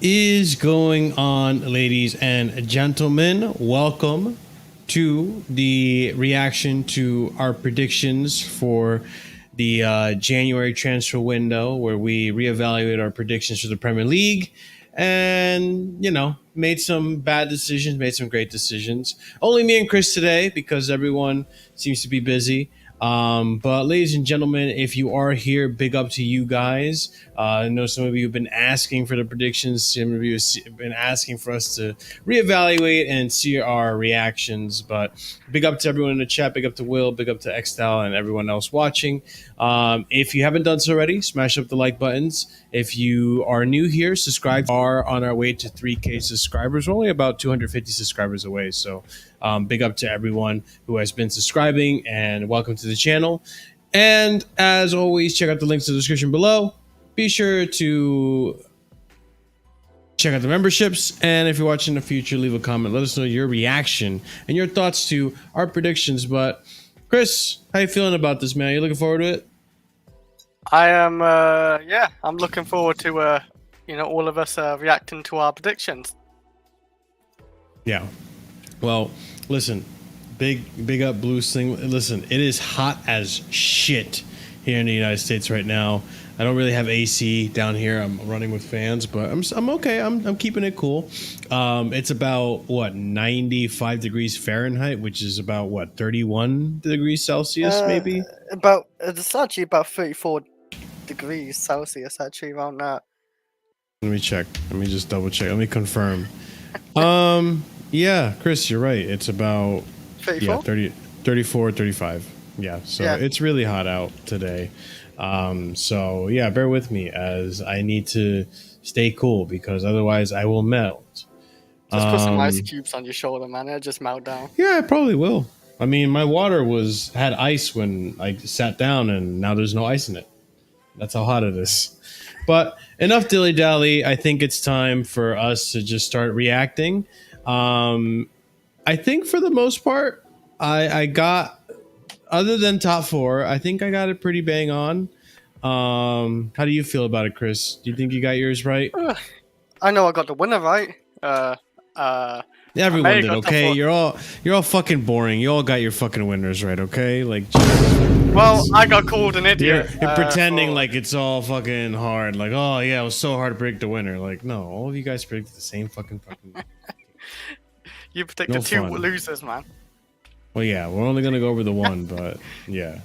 is going on, ladies and gentlemen? Welcome to the reaction to our predictions for the January transfer window, where we reevaluate our predictions for the Premier League and, made some bad decisions, made some great decisions. Only me and Chris today because everyone seems to be busy. But ladies and gentlemen, if you are here, big up to you guys. I know some of you have been asking for the predictions. Some of you have been asking for us to reevaluate and see our reactions. But big up to everyone in the chat. Big up to Will. Big up to Xtal and everyone else watching. If you haven't done so already, smash up the like buttons. If you are new here, subscribe. We are on our way to 3K subscribers. We're only about 250 subscribers away. So big up to everyone who has been subscribing, and welcome to the channel. And as always, check out the links in the description below. Be sure to check out the memberships, and if you're watching in the future, leave a comment. Let us know your reaction and your thoughts to our predictions. But Chris, how you feeling about this, man? You looking forward to it? I am, yeah, I'm looking forward to, all of us reacting to our predictions. Yeah. Well, listen, big up Blue Sling. Listen, it is hot as shit here in the United States right now. I don't really have AC down here. I'm running with fans, but I'm okay. I'm keeping it cool. It's about 95 degrees Fahrenheit, which is about 31 degrees Celsius, maybe. It's actually about 34 degrees Celsius actually around that. Let me check. Let me just double check. Let me confirm. Yeah, Chris, you're right. It's about 34? 34, 35. Yeah, so yeah. It's really hot out today. So yeah, bear with me as I need to stay cool because otherwise I will melt. Just put some ice cubes on your shoulder, man. It'll just melt down. Yeah, I probably will. I mean, my water had ice when I sat down, and now there's no ice in it. That's how hot it is. But enough dilly-dally. I think it's time for us to just start reacting. I think for the most part, I got, other than top four, I think I got it pretty bang on. How do you feel about it, Chris? Do you think you got yours right? I know I got the winner right. Everyone did, okay? You're all fucking boring. You all got your fucking winners right, okay? Like, well, I got called an idiot. You're pretending like it's all fucking hard. Like, oh yeah, it was so hard to predict the winner. Like, no, all of you guys predicted the same fucking. You predicted two losers, man. Well, yeah, we're only gonna go over the one, but yeah.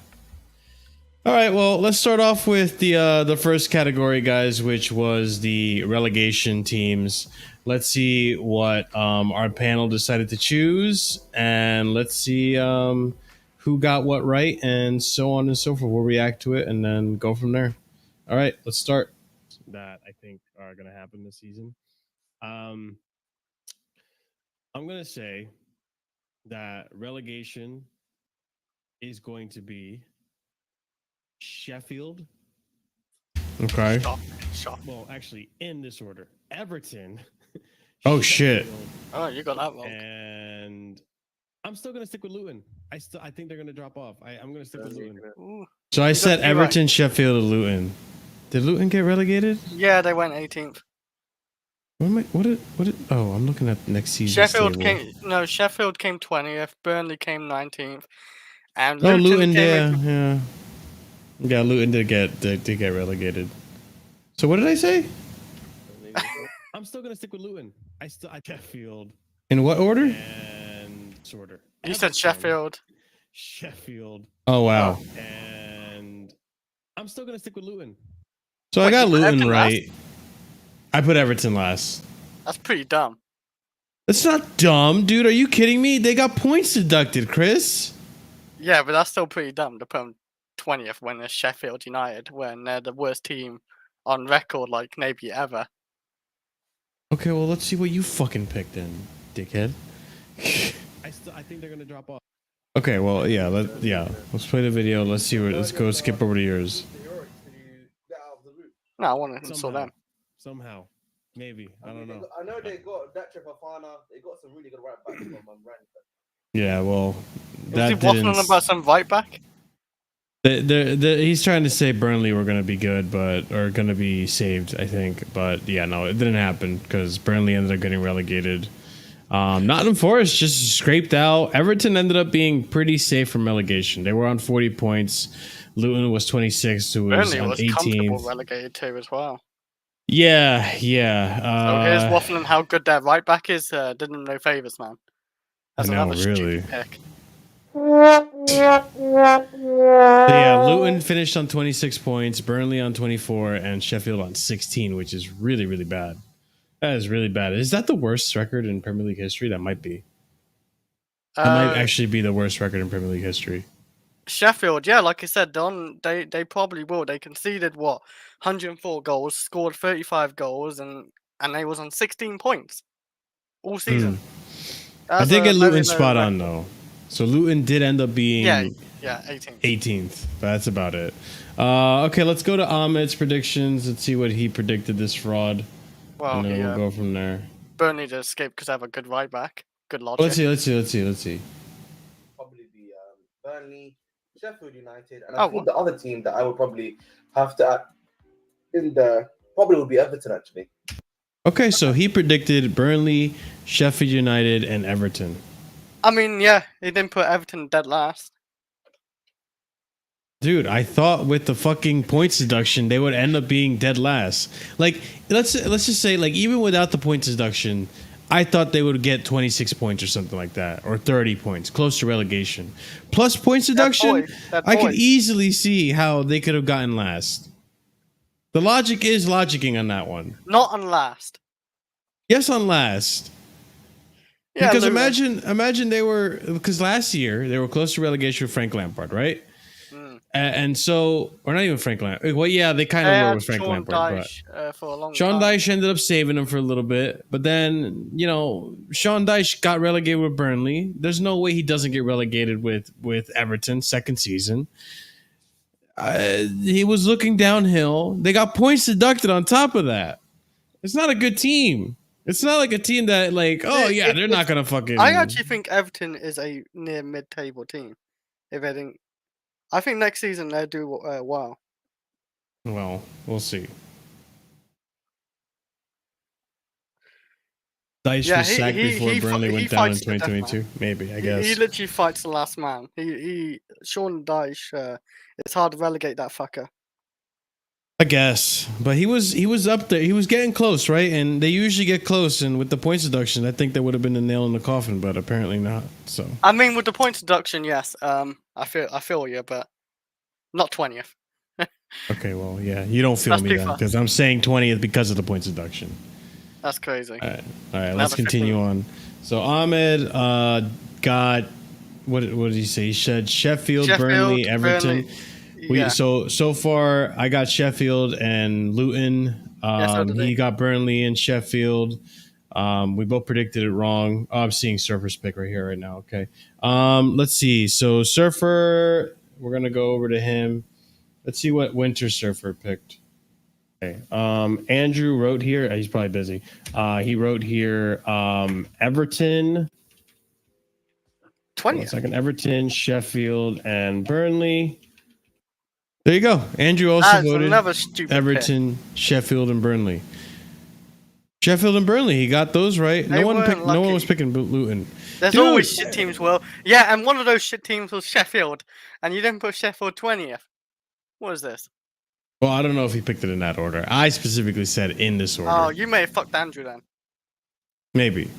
All right, well, let's start off with the first category, guys, which was the relegation teams. Let's see what our panel decided to choose, and let's see who got what right, and so on and so forth. We'll react to it and then go from there. All right, let's start. That I think are going to happen this season. I'm going to say that relegation is going to be Sheffield. Okay. Stop. Well, actually, in this order: Everton. Oh shit! Oh, you got that wrong. And I'm still gonna stick with Luton. I think they're gonna drop off. I'm gonna stick with Luton. Ooh. So I said Everton, right. Sheffield, and Luton. Did Luton get relegated? Yeah, they went 18th. What did? Oh, I'm looking at next season. Sheffield came 20th. Burnley came 19th. And Luton yeah. Luton did get relegated. So what did I say? I'm still gonna stick with Luton. I Sheffield. In what order? And order. You said Sheffield. Sheffield. Oh wow. And I'm still gonna stick with Luton. So I got Luton right. I put Everton last. That's pretty dumb. That's not dumb, dude. Are you kidding me? They got points deducted, Chris. Yeah, but that's still pretty dumb to put them 20th when they're Sheffield United, when they're the worst team on record, like maybe ever. Okay, well, let's see what you fucking picked then, dickhead. I think they're gonna drop off. Okay, well, yeah, let's play the video. Let's see let's go skip over to yours. No, I want to install them. Somehow, maybe I don't know. I know they got that Tripafana. They got some really good right backs from Rand. Yeah, well, that didn't. Waffling about some right back. He's trying to say Burnley were going to be good, but are going to be saved, I think. But yeah, no, it didn't happen because Burnley ended up getting relegated. Nottingham Forest just scraped out. Everton ended up being pretty safe from relegation. They were on 40 points. Luton was 26, who was Burnley on was 18th. comfortable relegated too as well. Yeah. So here's waffling how good their right back is. Did them no favors, man. That's I know, another really. stupid pick. So yeah, Luton finished on 26 points, Burnley on 24, and Sheffield on 16, which is really, really bad. That is really bad. Is that the worst record in Premier League history? That might be. That might actually be the worst record in Premier League history. Sheffield, yeah, like I said, they probably will. They conceded 104 goals, scored 35 goals, and they was on 16 points all season. I did get Luton spot on though. So Luton did end up being 18th. 18th. But that's about it. Okay, let's go to Ahmed's predictions. Let's see what he predicted this fraud. Well, and then we'll go from there. Burnley to escape because they have a good right back. Good logic. Let's see. Probably be Burnley, Sheffield United, and I think the other team that I would probably have to add probably would be Everton actually. Okay, so he predicted Burnley, Sheffield United, and Everton. I mean, yeah, he didn't put Everton dead last. Dude, I thought with the fucking points deduction, they would end up being dead last. Like, let's just say, like, even without the points deduction, I thought they would get 26 points or something like that, or 30 points, close to relegation. Plus points deduction, I could easily see how they could have gotten last. The logic is logicking on that one. Not on last. Yes, on last. Yeah, because imagine they were, because last year they were close to relegation with Frank Lampard, right? And so, or not even Frank Lampard. Well, yeah, they kind of were with Frank Lampard. But for a long Sean time. Dyche ended up saving them for a little bit. But then, Sean Dyche got relegated with Burnley. There's no way he doesn't get relegated with Everton second season. He was looking downhill. They got points deducted on top of that. It's not a good team. It's not like a team that they're not going to fucking... I actually think Everton is a near mid-table team. I think next season they'll do well. Well, we'll see. Dyche was sacked before Burnley went down in 2022. Maybe, I guess. He literally fights the last man. Sean Dyche, it's hard to relegate that fucker. I guess, but he was up there. He was getting close, right? And they usually get close. And with the points deduction, I think that would have been the nail in the coffin, but apparently not. So I mean, with the points deduction, yes. I feel you, but not 20th. Okay, well, yeah, you don't feel me then because I'm saying 20th because of the points deduction. That's crazy. All right. Let's continue on. So Ahmed got what did he say? He said Sheffield, Burnley, Everton. Burnley. Yeah. So far, I got Sheffield and Luton. He got Burnley and Sheffield. We both predicted it wrong. Oh, I'm seeing Surfer's pick right here right now. Okay. Let's see. So Surfer, we're gonna go over to him. Let's see what Winter Surfer picked. Okay. Andrew wrote here. He's probably busy. He wrote here Everton. 20. 1 second. Everton, Sheffield, and Burnley. There you go. Andrew also voted another stupid Everton, pick. Sheffield, and Burnley. Sheffield and Burnley. He got those right. No one was picking Luton. There's always shit teams. Well, yeah, and one of those shit teams was Sheffield, and you didn't put Sheffield 20th. What is this? Well, I don't know if he picked it in that order. I specifically said in this order. Oh, you may have fucked Andrew then. Maybe.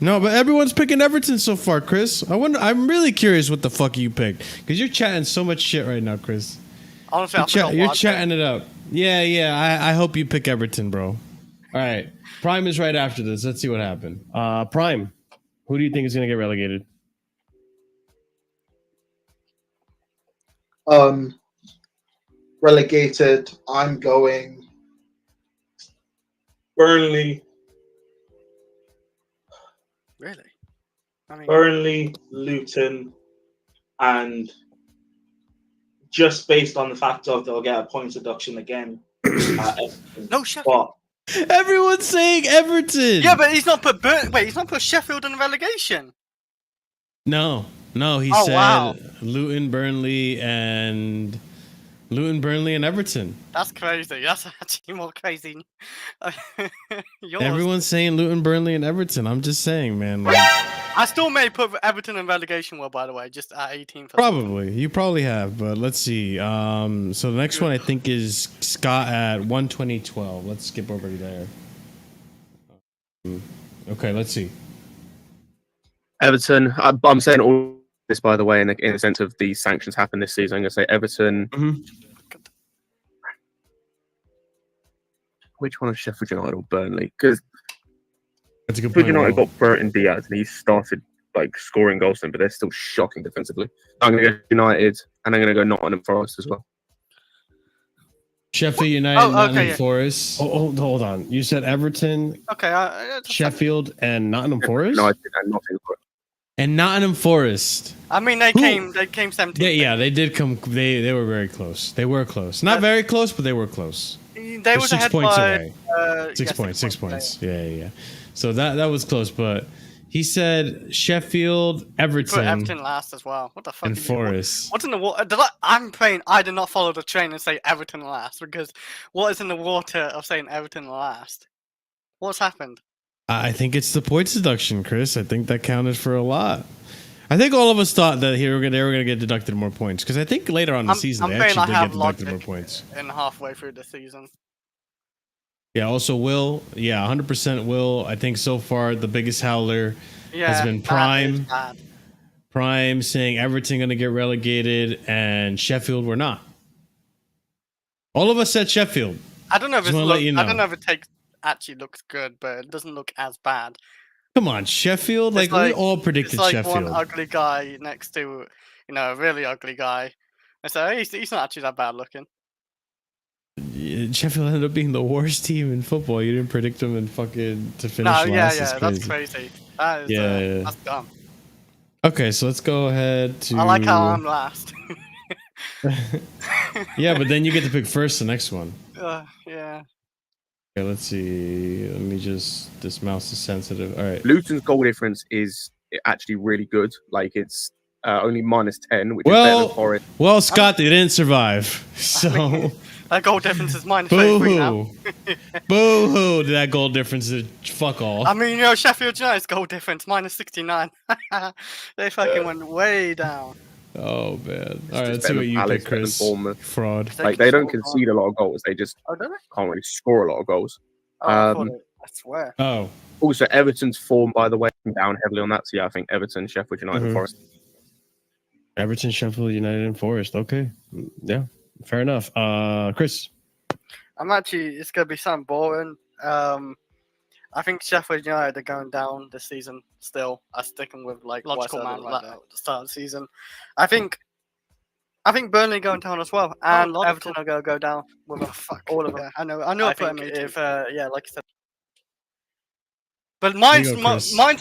No, but everyone's picking Everton so far, Chris. I'm really curious what the fuck you picked because you're chatting so much shit right now, Chris. Honestly, you're chatting it up. Yeah. I hope you pick Everton, bro. All right. Prime is right after this. Let's see what happened. Prime, who do you think is going to get relegated? Relegated. I'm going Burnley. Really? I mean, Burnley, Luton, and just based on the fact of they'll get a points deduction again. No, Sheffield. Everyone's saying Everton. Yeah, but he's not put he's not put Sheffield in relegation. No, he said Luton, Burnley, and Luton, Burnley, and Everton. That's crazy. That's actually more crazy. Yours. Everyone's saying Luton, Burnley, and Everton. I'm just saying, man. Like, I still may put Everton in relegation, well, by the way, just at 18th. probably. You probably have, but let's see. So the next one I think is Scott at 120.12. Let's skip over there. Okay, let's see. Everton. I'm saying all this, by the way, in the sense of the sanctions happen this season. I'm going to say Everton. Mhm. Which one is Sheffield United or Burnley? Because That's a good Sheffield point. United Will. got Burton Diaz and he started like scoring goals, but they're still shocking defensively. I'm going to go United and I'm going to go Nottingham Forest as well. Sheffield United, okay, Nottingham yeah. Forest. Hold on. You said Everton, Okay, Sheffield, and Nottingham Forest? United and Nottingham Forest. And Nottingham Forest. I mean, they came 17th. Yeah, they did come. They were very close. They were close. Not very close, but they were close. They They're was 6 ahead points by, away. yeah, 6 points. 6 points. Yeah. So that was close, but he said Sheffield, Put Everton, Everton last as well. What the fuck? and Forest. What's in the water? I'm praying I did not follow the train and say Everton last, because what is in the water of saying Everton last? What's happened? I think it's the points deduction, Chris. I think that counted for a lot. I think all of us thought that they were going to get deducted more points because I think later on in the season I'm they praying actually I did get have deducted more logic points. in halfway through the season. Yeah. Also, Will. Yeah, 100% Will. I think so far the biggest howler Yeah, has been that is Prime. bad. Prime saying Everton going to get relegated and Sheffield were not. All of us said Sheffield. I don't know if Just it's wanna let you I don't know. know if it actually looks good, but it doesn't look as bad. Come on, Sheffield. Like, we all predicted it's like Sheffield. one ugly guy next to, a really ugly guy. And so he's not actually that bad looking. Sheffield ended up being the worst team in football. You didn't predict them and fucking to finish No, last. yeah, that's crazy. That is, Yeah. that's dumb. Okay, so let's go ahead to. I like how I'm last. Yeah, but then you get to pick first the next one. Yeah. Okay, let's see. Let me just. This mouse is sensitive. All right. Luton's goal difference is actually really good. Like it's only -10, which is better than Forest. Well, Scott, they didn't survive. So. That goal difference is -33 now. Boo-hoo. That goal difference is fuck all. I mean, Sheffield United's goal difference -69. They fucking went way down. Oh man! All right, just let's see better what than you Palace, pick, better than Chris. Bournemouth. Fraud. Like they don't concede a lot of goals. They just Oh, don't they? can't really score a lot of goals. Oh, I thought it. I swear. Oh, Also, Everton's form, by the way, down heavily on that. So yeah, I think Everton, Sheffield United, and Forest. Everton, Sheffield United, and Forest. Okay. Yeah. Fair enough. Chris. It's going to be something boring. I think Sheffield United are going down this season still. I'm sticking with logical man at the start of the season. I think Burnley going down as well, and Everton are going to go down with all of them. Yeah, I know. I think if like you said. But mine's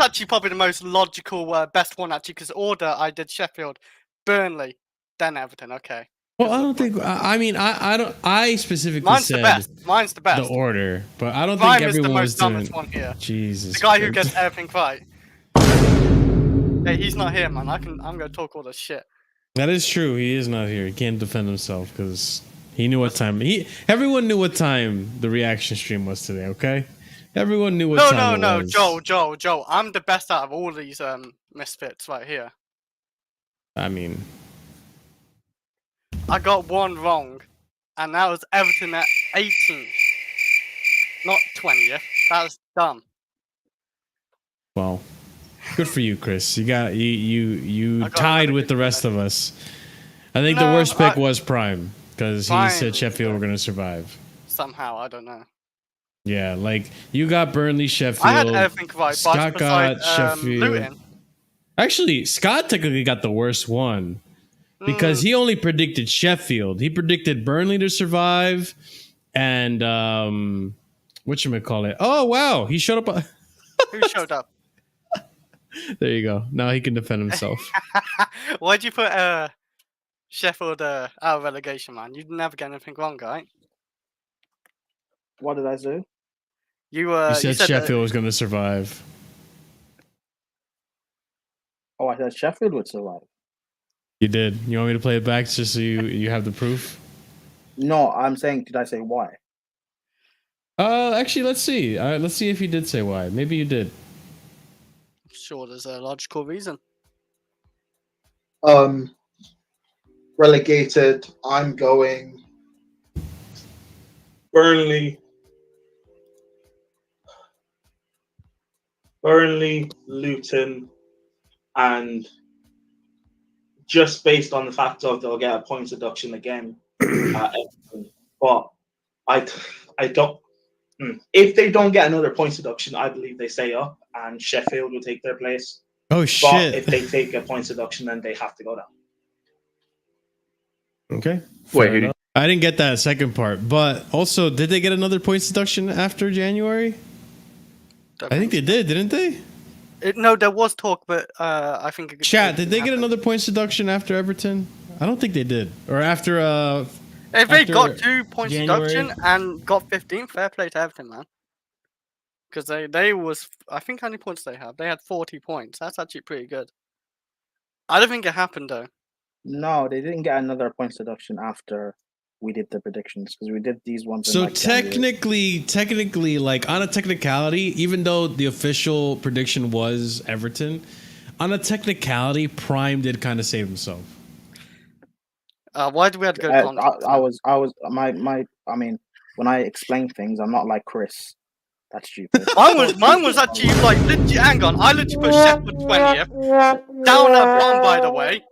actually probably the most logical, best one actually, because order I did Sheffield, Burnley, then Everton. Okay. well, I don't think. I mean, I don't. I specifically Mine's said the best. Mine's the best. the order, but I don't Prime think is the everyone most was doing. dumbest one here. Jesus. The guy who Christ. gets everything right. Hey, he's not here, man. I'm gonna talk all this shit. That is true. He is not here. He can't defend himself because he knew what time. Everyone knew what time the reaction stream was today. Okay. Everyone knew what time it was. Joe. I'm the best out of all these misfits right here. I mean, I got one wrong, and that was Everton at 18th, not 20th. That was dumb. well, good for you, Chris. You got you tied with the rest of us. I think the worst pick was Prime because he said Sheffield were going to survive. Somehow, I don't know. Yeah, like you got Burnley, Sheffield. I had everything right. Scott got Sheffield. Luton. Actually, Scott technically got the worst one because he only predicted Sheffield. He predicted Burnley to survive, and whatchamacallit? Oh wow, he showed up. Who showed up? There you go. Now he can defend himself. Why'd you put Sheffield out of relegation, man? You'd never get anything wrong, right? What did I say? You said Sheffield was going to survive. Oh, I said Sheffield would survive. You did. You want me to play it back just so you have the proof? No, I'm saying, did I say why? Actually, let's see. Let's see if you did say why. Maybe you did. Sure, there's a logical reason. Relegated. I'm going Burnley, Luton, and just based on the fact of they'll get a points deduction again. But I don't. If they don't get another points deduction, I believe they stay up, and Sheffield will take their place. Oh But shit! if they take a points deduction, then they have to go down. Okay. Wait, fair enough. I didn't get that second part, but also, did they get another points deduction after January? I think they did, didn't they? No, there was talk, but I think. Chat, did they get another points deduction after Everton? I don't think they did. Or after If they after got 2 points January? deduction and got 15, fair play to Everton, man. Because they was, I think how many points they have? They had 40 points. That's actually pretty good. I don't think it happened though. No, they didn't get another points deduction after we did the predictions because we did these ones. So in, like, January. technically, like on a technicality, even though the official prediction was Everton, on a technicality, Prime did kind of save himself. Why do we have to go? I mean, when I explain things, I'm not like Chris. That's stupid. Mine was actually like legit. Hang on, I literally put Sheffield 20th down at bottom, by the way.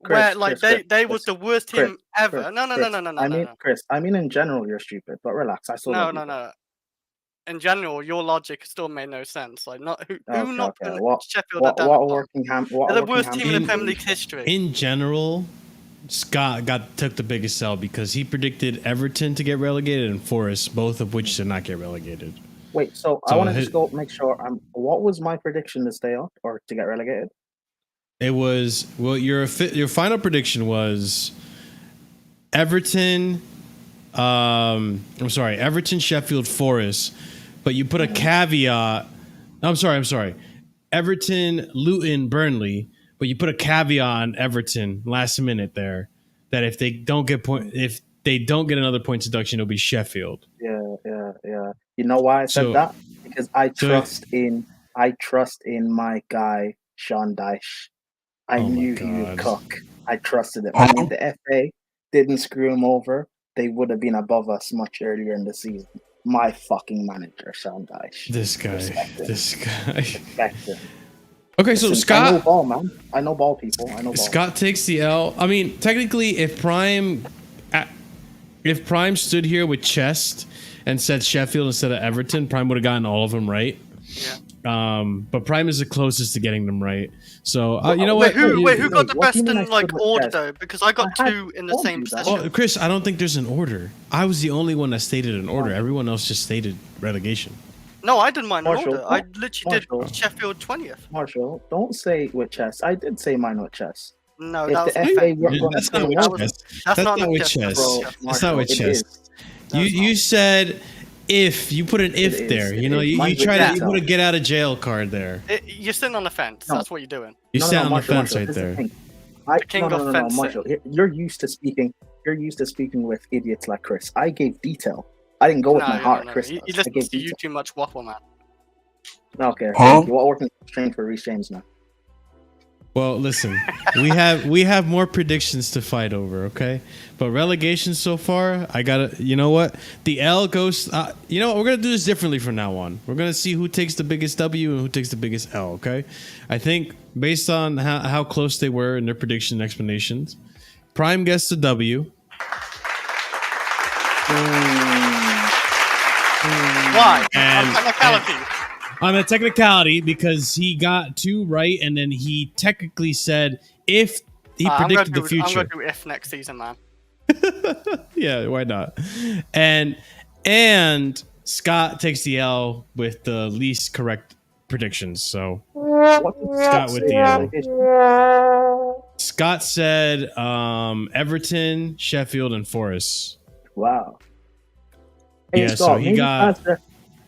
Chris, where like Chris, they Chris, was the worst Chris, team ever. Chris, No. I mean, Chris, I mean in general you're stupid, but relax. I still love you. No. In general, your logic still made no sense. Like, not who not Okay. put Sheffield at down What at working ham? They're the worst team in the Premier League history. In general, Scott took the biggest L because he predicted Everton to get relegated and Forest, both of which did not get relegated. Wait, so I want to just go make sure. What was my prediction to stay up or to get relegated? It was your final prediction was Everton. I'm sorry, Everton, Sheffield, Forest, but you put a caveat. I'm sorry, Everton, Luton, Burnley, but you put a caveat on Everton last minute there that if they don't get another point deduction, it'll be Sheffield. Yeah. You know why I said that? Because I trust in my guy Sean Dyche. I knew he would cook. I trusted him. I mean, the FA didn't screw him over. They would have been above us much earlier in the season. My fucking manager, Sean Dyche. This guy. Respect him. Okay, so Scott. I know ball, man. I know ball, people. I know ball. Scott takes the L. I mean, technically, if Prime stood here with chest and said Sheffield instead of Everton, Prime would have gotten all of them right. Yeah. But Prime is the closest to getting them right. So you know what? Who got the best in like order though? Because I got two in the same session. Well, Chris, I don't think there's an order. I was the only one that stated an order. Everyone else just stated relegation. No, I didn't mind Marshall, order. I literally did Sheffield 20th. Marshall, don't say with chess. I did say mine with chess. No, if that the FA weren't That's not with chess. That's not with chess. That's not with chess. You said if you put an if there, you know, you try to put a get out of jail card there. You're sitting on the fence. That's what you're doing. You sat on the fence right there. No, Marshall. You're used to speaking with idiots like Chris. I gave detail. I didn't go with my heart, Chris. You listen to you too much waffle, man. Okay. Thank you. What working train for Reece James now? Well, listen, we have more predictions to fight over, okay? But relegation so far, you know what? The L goes, you know what? We're going to do this differently from now on. We're going to see who takes the biggest W and who takes the biggest L, okay? I think based on how close they were in their prediction and explanations, Prime gets the W. Why? And, technicality. On a technicality, because he got 2 right, and then he technically said if he predicted the future. I'm going to do if next season, man. Yeah, why not? And Scott takes the L with the least correct predictions. So Scott with the L. Scott said Everton, Sheffield, and Forest. Wow. Hey, yeah, Scott, so he got.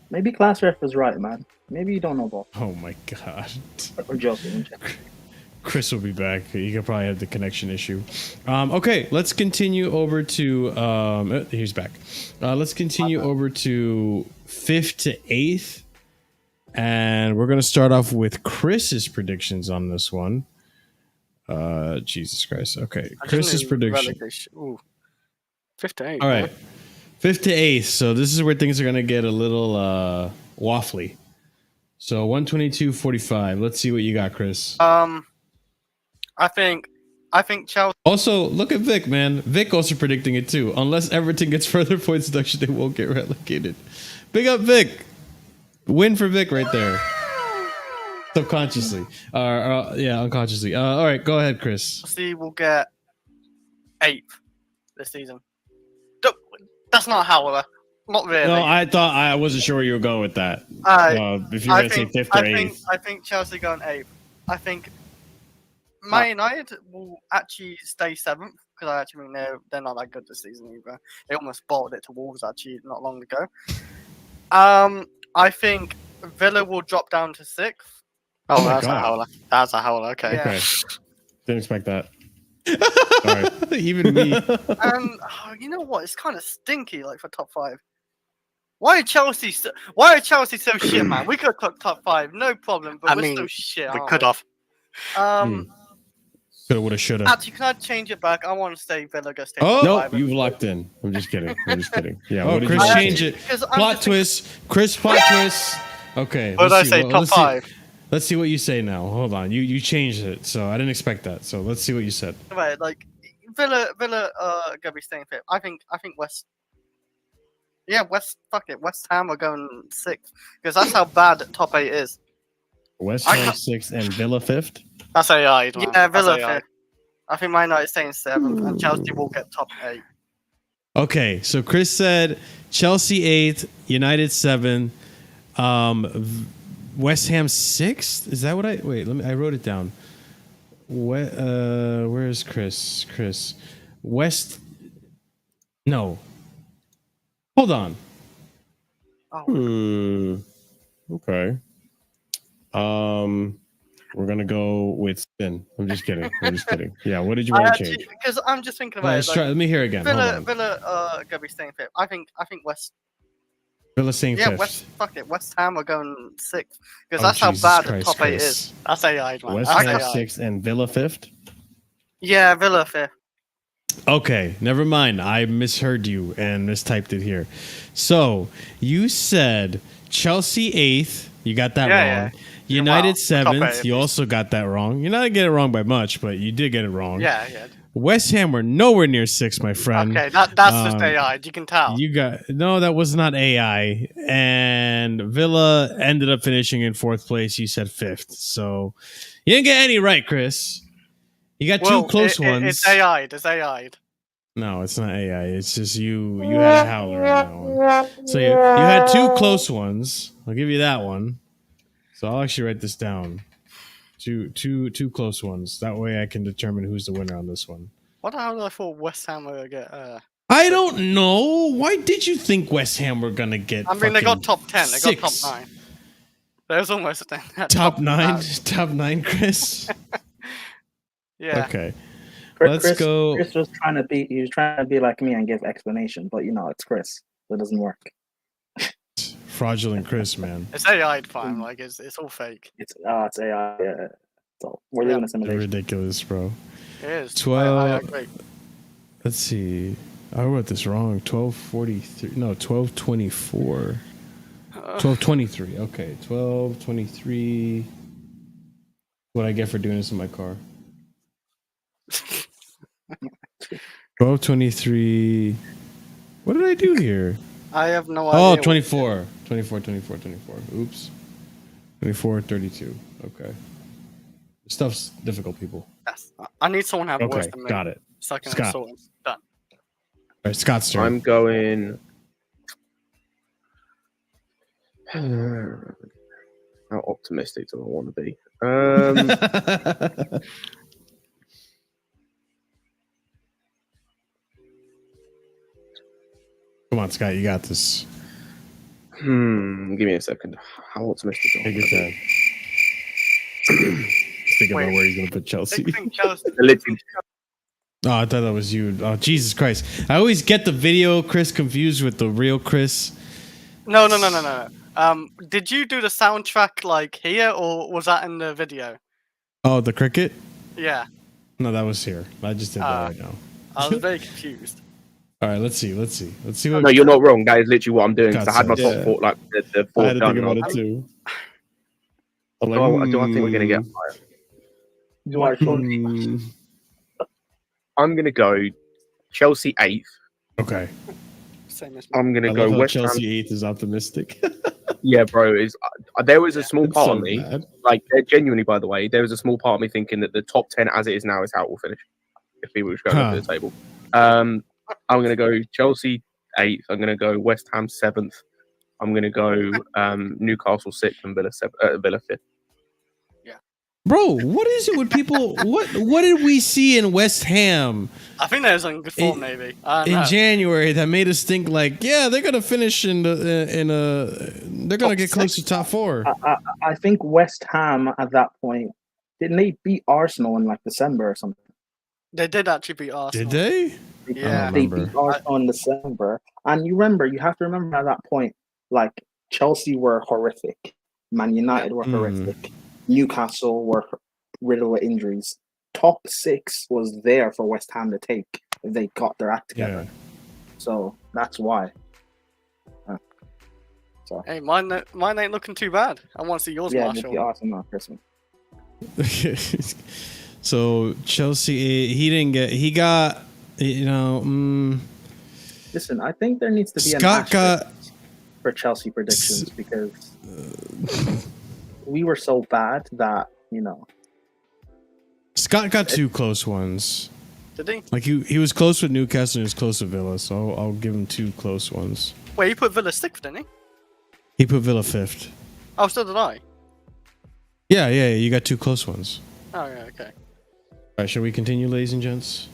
Maybe class ref was right, man. Maybe you don't know ball. Oh my god. We're joking. Chris will be back. He could probably have the connection issue. Okay, let's continue over to. He's back. Let's continue over to 5th to 8th, and we're gonna start off with Chris's predictions on this one. Jesus Christ. Okay, Chris's prediction. Ooh. 5th to 8th. All right, 5th to 8th. So this is where things are gonna get a little waffly. So 122.45. Let's see what you got, Chris. I think Chelsea. Also, look at Vic, man. Vic also predicting it too. Unless Everton gets further points deduction, they won't get relegated. Big up, Vic. Win for Vic right there. Subconsciously. Yeah, unconsciously. All right, go ahead, Chris. Chelsea will get 8th this season. That's not Howler. Not really. No, I wasn't sure where you were going with that. If you're going to say 5th or 8th. I think Chelsea going 8th. I think Man United will actually stay 7th because I actually think they're not that good this season either. They almost bottled it to Wolves actually not long ago. I think Villa will drop down to 6th. Oh, that's a howler. That's a howler. Okay. Okay. Didn't expect that. Sorry. Even me. And you know what? It's kind of stinky, like for top 5. Why are Chelsea so shit, man? We could have took top 5, no problem. But we're so shit. We could have. Coulda, woulda, shoulda. Actually, can I change it back? I want to stay Villa. Go stay. Oh, nope, you've locked in. I'm just kidding. Yeah. Oh, Chris, change it. Plot twist. Chris, plot twist. Okay. What did I say? Top 5. Let's see what you say now. Hold on. You changed it, so I didn't expect that. So let's see what you said. Right, like Villa gonna be staying 5th. I think West. Yeah, West. Fuck it. West Ham are going 6th because that's how bad top 8 is. West Ham 6th and Villa 5th. That's AI. Yeah, Villa 5th. I think Man United staying 7th and Chelsea will get top 8. Okay, so Chris said Chelsea 8th, United 7th, West Ham 6th. Is that what I wait? I wrote it down. Where is Chris? West. No. Hold on. Okay. We're gonna go with Spin. I'm just kidding. Yeah, what did you want to change? Because I'm just thinking about it. Let me hear again. Villa gonna be staying 5th. I think West. Villa staying 5th. West Ham are going 6th because that's how bad the top 8 is. That's AI, man. West Ham 6th and Villa 5th. Yeah, Villa 5th. Okay, never mind. I misheard you and mistyped it here. So you said Chelsea 8th. You got that wrong. Yeah. United 7th. You also got that wrong. You're not gonna get it wrong by much, but you did get it wrong. Yeah. West Ham were nowhere near 6, my friend. Okay, that's just AI. You can tell. That was not AI. And Villa ended up finishing in 4th place. You said 5th, so you didn't get any right, Chris. You got 2 close ones. It's AI. It's AI. No, it's not AI. It's just you. You had a howler on that one. So you had 2 close ones. I'll give you that one. So I'll actually write this down. Two close ones. That way I can determine who's the winner on this one. What the hell did I thought West Ham were gonna get? I don't know. Why did you think West Ham were gonna get? I mean, they got top 10. They got top 9. There's almost top 9. Top 9, Chris. Yeah. Okay. Let's go. Chris was trying to be like me and give explanation, but it's Chris. So it doesn't work. Fraudulent Chris, man. It's AI fine. Like it's all fake. It's AI. Yeah. So we're living a simulation. Ridiculous, bro. It is. 12. I agree. Let's see. I wrote this wrong. 12:43. No, 12:24. 12:23. Okay, 12:23. What I get for doing this in my car? 12:23. What did I do here? I have no idea. Oh, 24. 24. Oops. 24:32. Okay. Stuff's difficult, people. Yes. I need someone to have worse than me. Got it. So I can Scott. sort it. Done. All right, Scott's turn. I'm going. How optimistic do I want to be? Come on, Scott, you got this. Give me a second. How optimistic do I want to be? thinking about where he's going to put Chelsea. Literally, Oh, I thought that was you. Oh, Jesus Christ. I always get the video Chris confused with the real Chris. No. Did you do the soundtrack like here, or was that in the video? Oh, the cricket? Yeah. No, that was here. I just did that right now. I was very confused. All right, let's see. Let's see what. no, you're not wrong. That is literally what I'm doing. 'Cause I had my Yeah. top four, like the I four had to done. think about it too. I'm like, Do I think we're going to get higher? Do I I'm going to go Chelsea 8th. Okay. Same as I'm going I to go love how West Ham. Chelsea 8th is optimistic. Yeah, bro. There was a small part So of me, bad. like genuinely, by the way, there was a small part of me thinking that the top 10 as it is now is how it will finish. If people were going to the table. I'm going to go Chelsea 8th. I'm going to go West Ham 7th. I'm going to go Newcastle 6th and Villa 5th. Bro, what is it with people? What did we see in West Ham I think there's on good form, maybe. in January that made us think like, yeah, they're gonna finish they're gonna get close to top 4. I think West Ham at that point, didn't they beat Arsenal in like December or something? They did actually beat Arsenal. Did they? Yeah. They remember. beat Arsenal in December. And you have to remember at that point, like Chelsea were horrific. Man United were horrific. Newcastle were riddled with injuries. Top 6 was there for West Ham to take if they got their act together. Yeah. So that's why. Hey, mine ain't looking too bad. I want to see yours, Yeah, Marshall. it'd be awesome on Christmas. So Chelsea, he got, Listen, I think there needs to be Scott an got asterisk for Chelsea predictions because we were so bad that, Scott got 2 close ones. Did he? Like he was close with Newcastle and he was close with Villa, so I'll give him 2 close ones. Wait, he put Villa 6th, didn't he? He put Villa 5th. Oh, so did I. Yeah, you got 2 close ones. Oh, yeah, okay. All right, shall we continue, ladies and gents?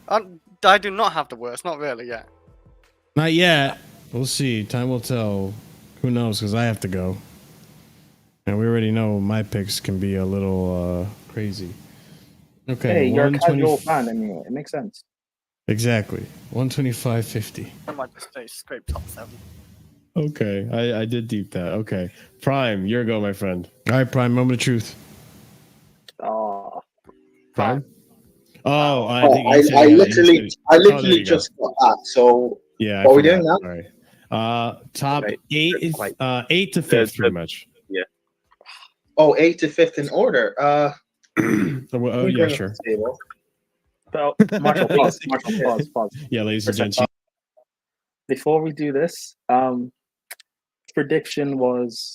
I do not have the worst, not really yet. Not yet. We'll see. Time will tell. Who knows? Because I have to go. And we already know my picks can be a little crazy. Okay. Hey, you're a 120 casual fan anyway. It makes sense. Exactly. 125.50. I might just say scrape top 7. Okay, I did deep that. Okay, Prime, your go, my friend. All right, Prime. Moment of truth. Oh, Prime. Oh, I literally just got that. So yeah. What are we doing now? Sorry. Top Okay. 8, 8 to 5th, pretty much. Yeah. Oh, 8 to 5th in order. Oh, yeah, sure. Marshall, pause. Yeah, ladies and gents. Before we do this, prediction was,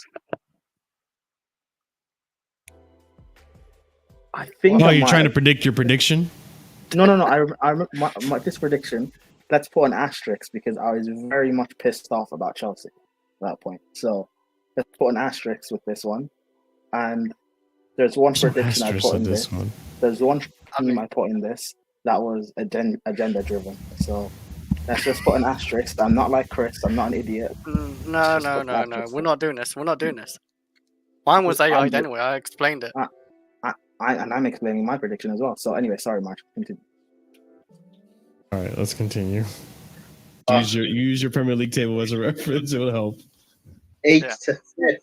I think. Oh, you're trying to predict your prediction? No. I remember this prediction. Let's put an asterisk because I was very much pissed off about Chelsea at that point. So let's put an asterisk with this one. And there's one prediction I put in this one. There's one team I put in this that was agenda driven. So let's just put an asterisk. I'm not like Chris. I'm not an idiot. No. We're not doing this. Mine was AI anyway. I explained it. I'm explaining my prediction as well. So anyway, sorry, Mark. Continue. All right, let's continue. Use your Premier League table as a reference. It will help. 8 to 5th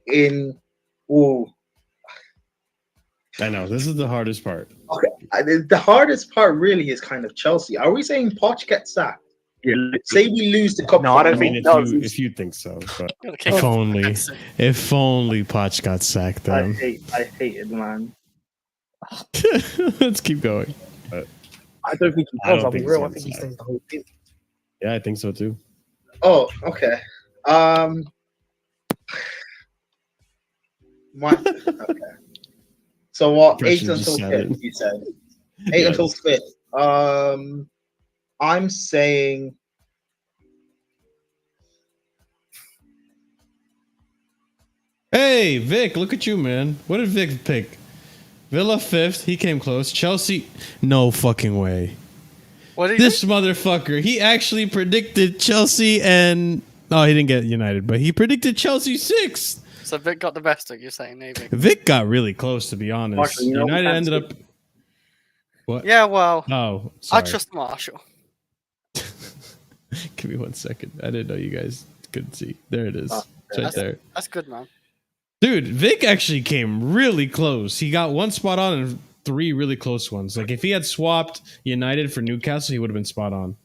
in. Ooh. I know this is the hardest part. Okay, the hardest part really is kind of Chelsea. Are we saying Poch gets sacked? Yeah. Say we lose the cup. No, I don't I mean, think. if you think so, but If only Poch got sacked, I then. hated, man. Let's keep going. I don't think he I does. don't I'll be think real. so, I think he stays the whole team. yeah, I think so too. Oh, okay. Okay. So what? 8 Impression until just 5th, you said. 8 Yes. until 5th. I'm saying. Hey, Vic, look at you, man. What did Vic pick? Villa 5th. He came close. Chelsea. No fucking way. What did This motherfucker. He actually predicted Chelsea and. No, he didn't get United, but he predicted Chelsea 6th. So Vic got the best of you saying maybe. Vic got really close, to be honest. Marshall, you know United we ended can't up. What? Yeah, well, Oh, I sorry. trust Marshall. Give me 1 second. I didn't know you guys couldn't see. There it is. It's right there. That's good, man. Dude, Vic actually came really close. He got one spot on and 3 really close ones. Like if he had swapped United for Newcastle, he would have been spot on.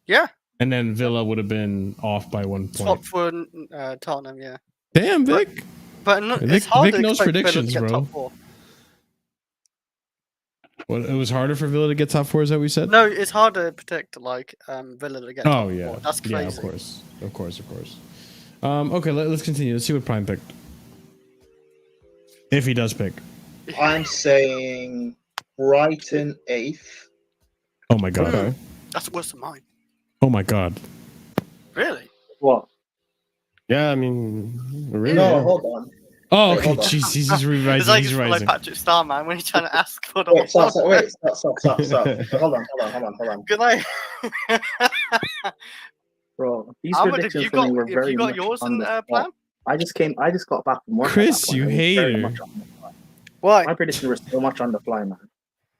Yeah. And then Villa would have been off by 1 point. Swap for Tottenham, yeah. Damn, Vic. But no, Vic, it's hard Vic to knows expect Villa predictions, to get bro. top 4. What, it was harder for Villa to get top 4, is that what we said? No, it's hard to predict like Villa to get top 4. Yeah. That's crazy. Yeah, of course. Okay, let's continue. Let's see what Prime picked. If he does pick. I'm saying Brighton 8th. Oh my god. Okay. That's worse than mine. Oh my god. Really? What? Yeah, I mean, really. No, hold on. Oh, Wait, okay. hold on. Jeez, he's revising. It's like He's it's like rising. Patrick Star, man, when he's trying to ask for the Wait, stop. Hold on. Good night. Bro, these Ahmed, predictions have for me were you very got much yours on in the spot. plan? I just got back from work. at Chris, that point. you It was very hater. much on the fly. Why? My predictions were so much on the fly, man.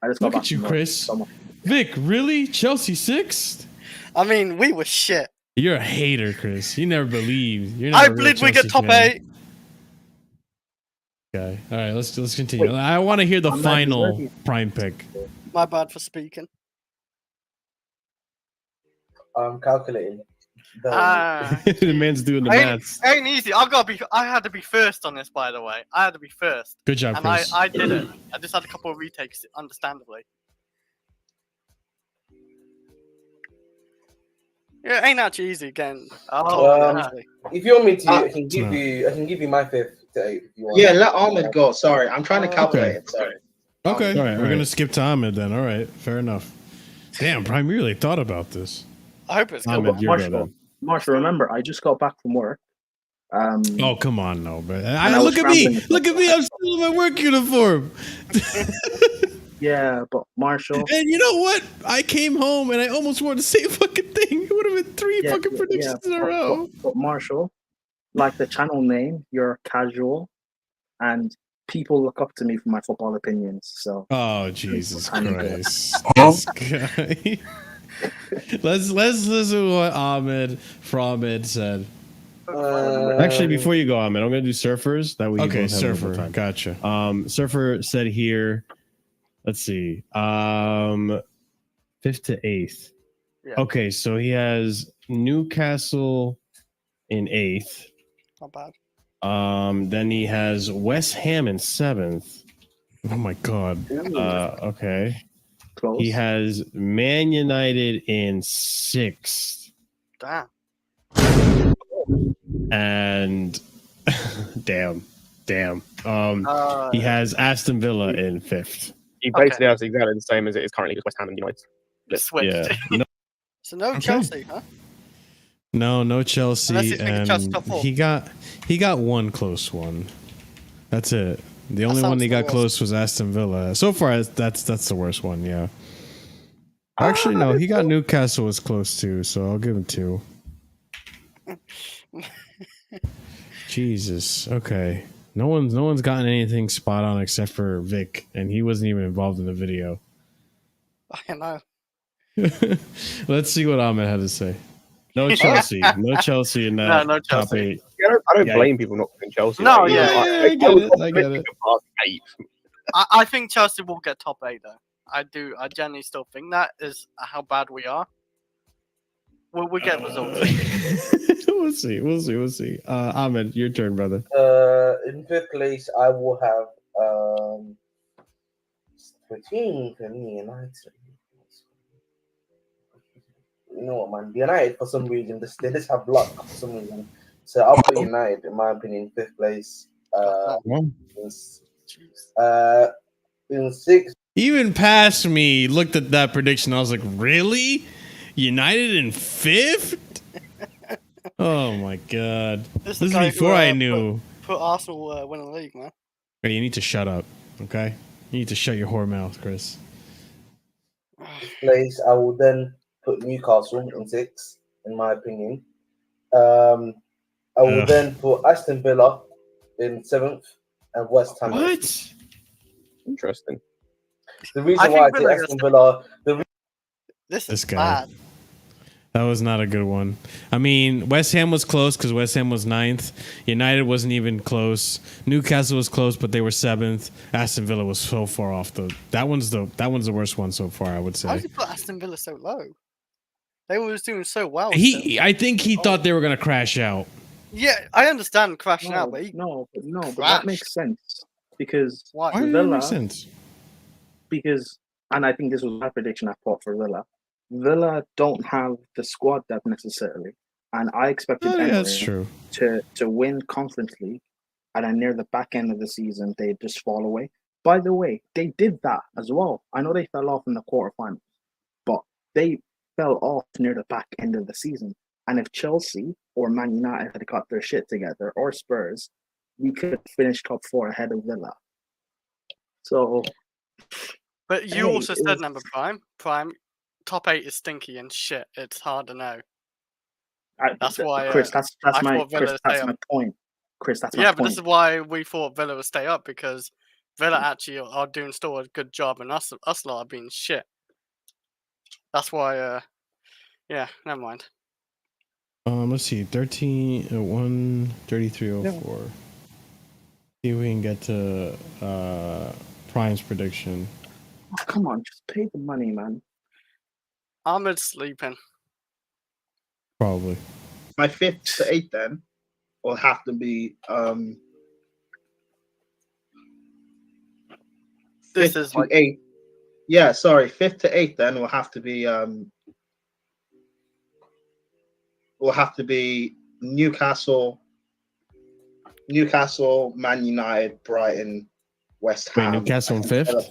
I just got Look back at you, from work. Chris. So much. Vic, really? Chelsea 6th? I mean, we were shit. You're a hater, Chris. You never believed. You're I not a real believe we get Chelsea top fan. 8. Okay. All right, let's continue. Wait, I want to hear the I'm not final deserving. Prime pick. My bad for speaking. I'm calculating. The man's doing the maths. Ain't easy. I had to be first on this, by the way. I had to be first. Good job, And Chris. I did it. I just had a couple of retakes, understandably. Yeah, it ain't actually easy again. If you want me to, I can give you my 5th to 8th if you want. Yeah, let Ahmed go. Sorry, I'm trying to calculate it. Sorry. Okay. All right, We're going to skip to Ahmed then. All right. Fair enough. Damn, Prime, you really thought about this. I hope it's good. Ahmed, you're good Marshall, then. Marshall, remember, I just got back from work. Oh, come on, no, bro. I was Look at me. rambling. Look at me. I'm still in my work uniform. Yeah, but Marshall. And you know what? I came home and I almost wore the same fucking thing. It would have been 3 fucking predictions in a row. But Marshall, like the channel name, you're casual, and people look up to me for my football opinions. So. Oh, Jesus I'm Christ. This guy. Let's listen to what Ahmed Fromed said. Actually, before you go, Ahmed, I'm going to do surfers. That way you Okay, both have a little Surfer. time. Gotcha. Surfer said here, let's see, 5th to 8th. Yeah. Okay, so he has Newcastle in 8th. Not bad. Then he has West Ham in 7th. Oh, my God. Okay. Close. He has Man United in 6th. Damn. And damn. He has Aston Villa in 5th. He basically has exactly the same as it is currently with West Ham and United. Switched. Yeah. No, So no Okay. Chelsea, huh? No Unless Chelsea. he's making Chelsea top 4. He got one close one. That's it. The only one sounds he the got worst. close was Aston Villa. So far, that's the worst one. Yeah. Actually, no. He got Newcastle was close too. So I'll give him 2. Jesus. Okay. No one's gotten anything spot on except for Vic, and he wasn't even involved in the video. I know. Let's see what Ahmed had to say. no Chelsea. No Chelsea in that No top Chelsea. 8. I don't Yeah. blame people not putting Chelsea. No, Like, yeah. I get it. I get it. past 8. I think Chelsea will get top 8 though. I do. I genuinely still think that is how bad we are. We'll get results. We'll see. Ahmed, your turn, brother. In 5th place, I will have 13 for me, United. You know what, man? United for some reason they just have luck for some reason. So I'll put United, in my opinion, 5th place. In 6th. Even past me looked at that prediction. I was like, really? United in 5th? Oh my God. This is guy who, before I knew. Put Arsenal winning the league, man. Hey, you need to shut up, okay? You need to shut your whore mouth, Chris. Place, I will then put Newcastle in 6th, in my opinion. I will then put Aston Villa in 7th, and West Ham. What? Interesting. The reason why I say Aston Villa, this This is guy. bad. That was not a good one. I mean, West Ham was close because West Ham was 9th. United wasn't even close. Newcastle was close, but they were 7th. Aston Villa was so far off. That one's the worst one so far, I would How say. did you put Aston Villa so low? They were doing so well. I think he thought they were gonna crash out. Yeah, I understand crashing out, but but that makes sense because why? Why did that make sense? Because, and I think this was my prediction I thought for Villa. Villa don't have the squad depth necessarily, and I expected that's true. to win Conference League, and then near the back end of the season they just fall away. By the way, they did that as well. I know they fell off in the quarterfinals, but they fell off near the back end of the season. And if Chelsea or Man United had got their shit together, or Spurs, we could have finished top 4 ahead of Villa. So, but you also said number prime. Top 8 is stinky and shit. It's hard to know. That's why, Chris. That's my point. Chris, that's my point. But this is why we thought Villa would stay up, because Villa actually are doing still a good job, and us lot are being shit. That's why. Never mind. Let's see, 13-1, 33-04. See if we can get to Prime's prediction. Oh, come on, just pay the money, man. Ahmed's sleeping. Probably. My 5th to 8th then will have to be This is like 8th. Yeah, sorry, 5th to 8th then will have to be Newcastle, Man United, Brighton, West Ham. Wait, Newcastle in 5th?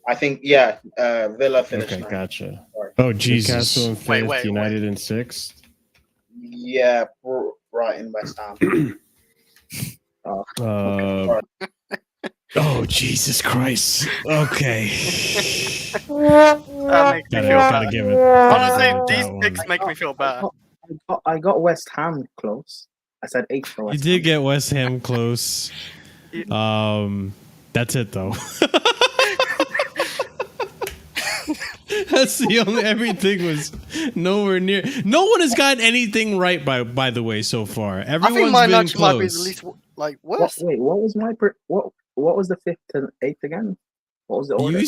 I think, Villa finished. Okay, gotcha. Oh, Jesus. Newcastle in 5th, United in 6th? Yeah, Brighton, West Ham. Oh, Jesus Christ. Okay. Gotta give it. Honestly, these picks make me feel bad. I got West Ham close. I said 8th for West Ham. You did get West Ham close. That's it, though. That's the only. Everything was nowhere near. No one has gotten anything right by the way so far. Everyone's I think my been nudge close. might be the least worst. Wait, what was my what was the 5th to 8th again? What was the order?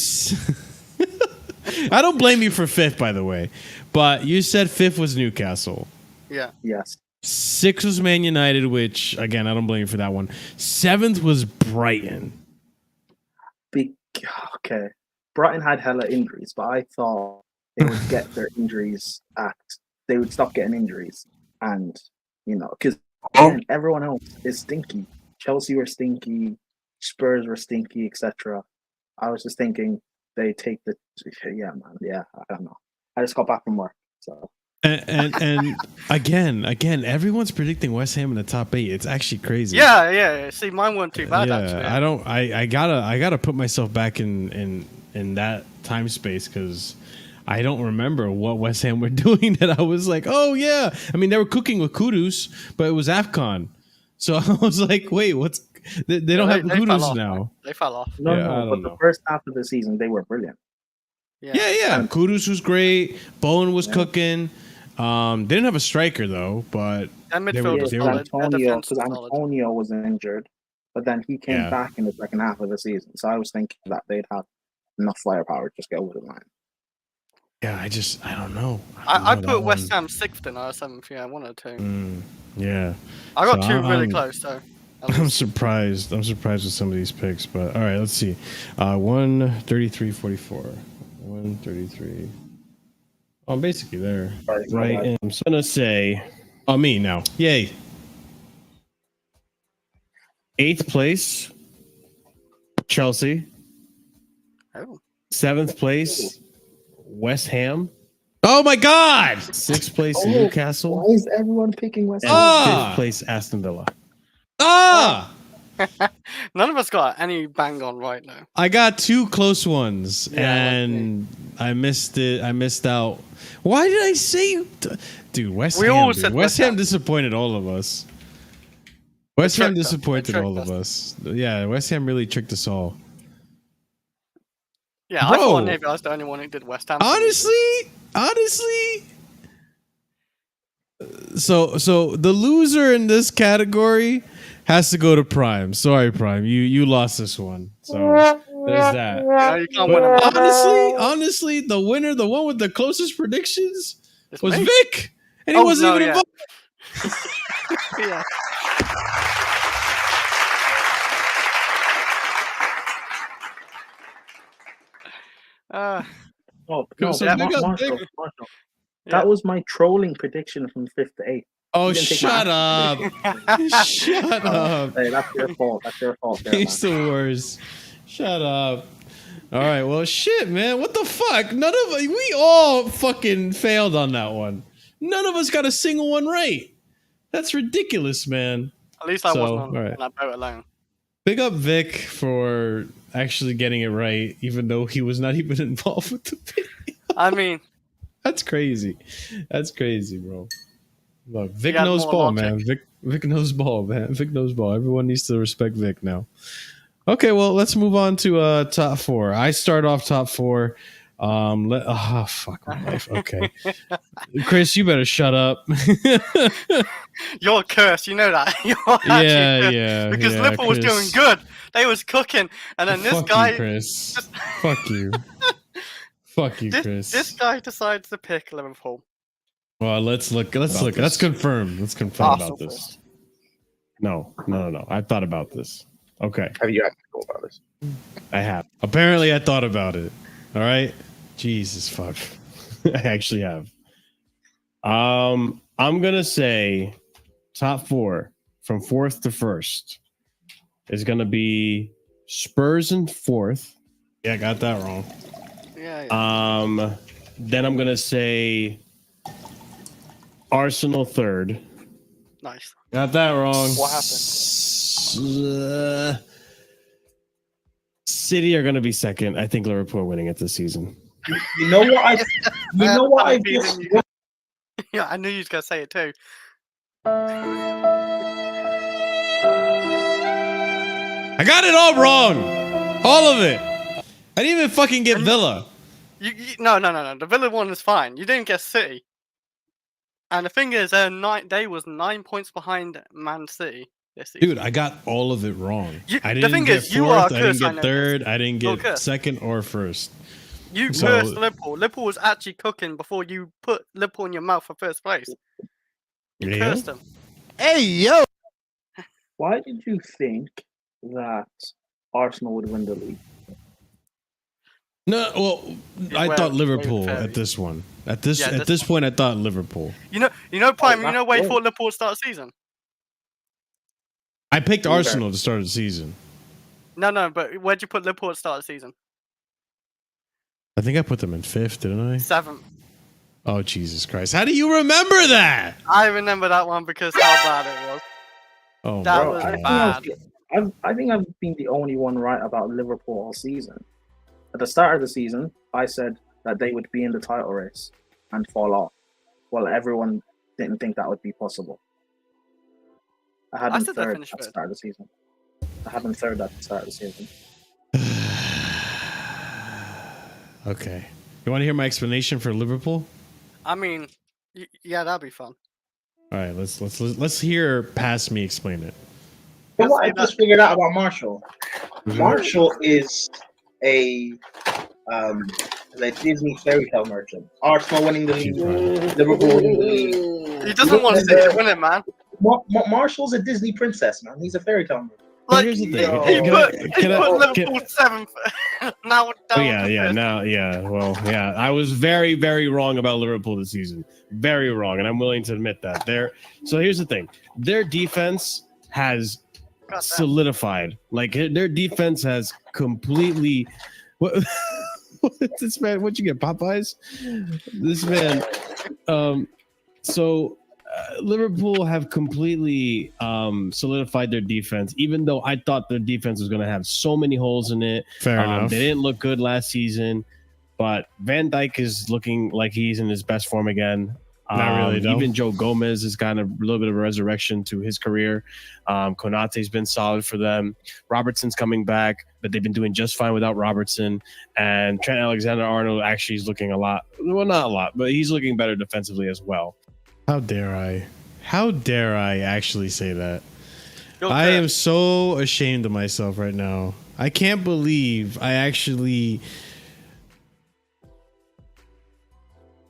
I don't blame you for 5th, by the way, but you said 5th was Newcastle. Yeah. Yes. 6th was Man United, which again I don't blame you for that one. 7th was Brighton. Okay. Brighton had hella injuries, but I thought they would get their injuries they would stop getting injuries. And, because everyone else is stinky. Chelsea were stinky, Spurs were stinky, etc. I was just thinking they take I don't know. I just got back from work, so. And again, everyone's predicting West Ham in the top 8. It's actually crazy. Yeah. See, mine weren't too bad actually. I gotta put myself back in that time space because I don't remember what West Ham were doing that I was like, oh yeah. I mean, they were cooking with Kudus, but it was AFCON. So I was like, wait, what's they don't have Kudus now. They fell off. No, but the first half of the season they were brilliant. Yeah. Kudus was great. Bowen was cooking. They didn't have a striker though, but Antonio was injured, but then he came back in the second half of the season. So I was thinking that they'd have enough firepower to just go over the line. Yeah, I don't know. I put West Ham 6th and I 7th. Yeah, I wanted to. Yeah. I got two really close though. I'm surprised. I'm surprised with some of these picks, but all right, let's see. 133.44. 133. Oh, I'm basically there. Right. And I'm just gonna say, me now. Yay. 8th place, Chelsea. Oh. 7th place, West Ham. Oh my God! 6th place, Newcastle. Why is everyone picking West Ham? 5th place, Aston Villa. None of us got any bang on right now. I got 2 close ones, and I missed it. I missed out. Why did I say, dude? West Ham disappointed all of us. West Ham disappointed all of us. Yeah, West Ham really tricked us all. Yeah, I thought maybe I was the only one who did West Ham. Honestly. So the loser in this category has to go to Prime. Sorry, Prime. You lost this one. So there's that. No, you can't win Honestly, the winner, the one with the closest predictions, was Vic, and he wasn't even involved. Yeah. Marshall. That was my trolling prediction from 5th to 8th. Oh, shut up! Shut up! Hey, that's your fault. That's your fault. He's the worst. Shut up. All right. Well, shit, man. What the fuck? We all fucking failed on that one. None of us got a single one right. That's ridiculous, man. At least I wasn't on that boat alone. Big up Vic for actually getting it right, even though he was not even involved with the video. I mean, that's crazy. That's crazy, bro. Look, Vic knows ball, man. Vic knows ball, man. Vic knows ball. Everyone needs to respect Vic now. Okay, well, let's move on to top 4. I start off top 4. Fuck my life. Okay, Chris, you better shut up. You're cursed. You know that. Yeah. Because Liverpool was doing good. They was cooking, and then this guy. You, Chris. Fuck you. Fuck you, Chris. This guy decides to pick Liverpool. Well, let's look. Let's confirm. Let's confirm about this. No. I thought about this. Okay. Have you actually thought about this? I have. Apparently, I thought about it. All right. Jesus fuck. I actually have. I'm gonna say top 4 from 4th to 1st is gonna be Spurs in 4th. Yeah, I got that wrong. Yeah. Then I'm gonna say Arsenal 3rd. Nice. Got that wrong. What happened? City are gonna be 2nd. I think Liverpool are winning it this season. You know what I Yeah, I knew you was gonna say it too. I got it all wrong. All of it. I didn't even fucking get Villa. No. The Villa one is fine. You didn't get City. And the thing is, they was 9 points behind Man City this season. Dude, I got all of it wrong. The I didn't thing get is, you 4th, are I didn't cursed, get I know 3rd, this. I didn't get cursed. 2nd or 1st. You cursed Liverpool. Liverpool was actually cooking before you put Liverpool in your mouth for 1st place. You cursed them. Hey, yo! Why did you think that Arsenal would win the league? No, well, I thought Liverpool at this one. At this point, I thought Liverpool. You know, Prime. You know where you thought Liverpool would start the season? I picked Arsenal to start the season. No, but where'd you put Liverpool at start the season? I think I put them in 5th, didn't I? 7th. Oh, Jesus Christ. How do you remember that? I remember that one because how bad it was. Oh, that bro, was bad. I think I've been the only one right about Liverpool all season. At the start of the season, I said that they would be in the title race and fall off. Well, everyone didn't think that would be possible. I had them 3rd at the start of the season. Okay. You want to hear my explanation for Liverpool? I mean, yeah, that'd be fun. All right, let's hear past me explain it. You know what I just figured out about Marshall? Marshall is a Disney fairy tale merchant. Arsenal winning the league, Liverpool winning the league. He doesn't want City to win it, man. Marshall's a Disney princess, man. He's a fairy tale merchant. Like, here's the thing. He put Liverpool 7th. Now I was very, very wrong about Liverpool this season. Very wrong, and I'm willing to admit that. So here's the thing. Their defense has solidified. Like, their defense has completely... What this man, what'd you get, Popeyes? This man... Liverpool have completely solidified their defense, even though I thought their defense was going to have so many holes in it. Fair enough. They didn't look good last season, but Van Dijk is looking like he's in his best form again. Not really, though. Even Joe Gomez has gotten a little bit of a resurrection to his career. Konate's been solid for them. Robertson's coming back, but they've been doing just fine without Robertson. And Trent Alexander-Arnold actually is looking a lot. Well, not a lot, but he's looking better defensively as well. How dare I? How dare I actually say that? Okay. I am so ashamed of myself right now. I can't believe I actually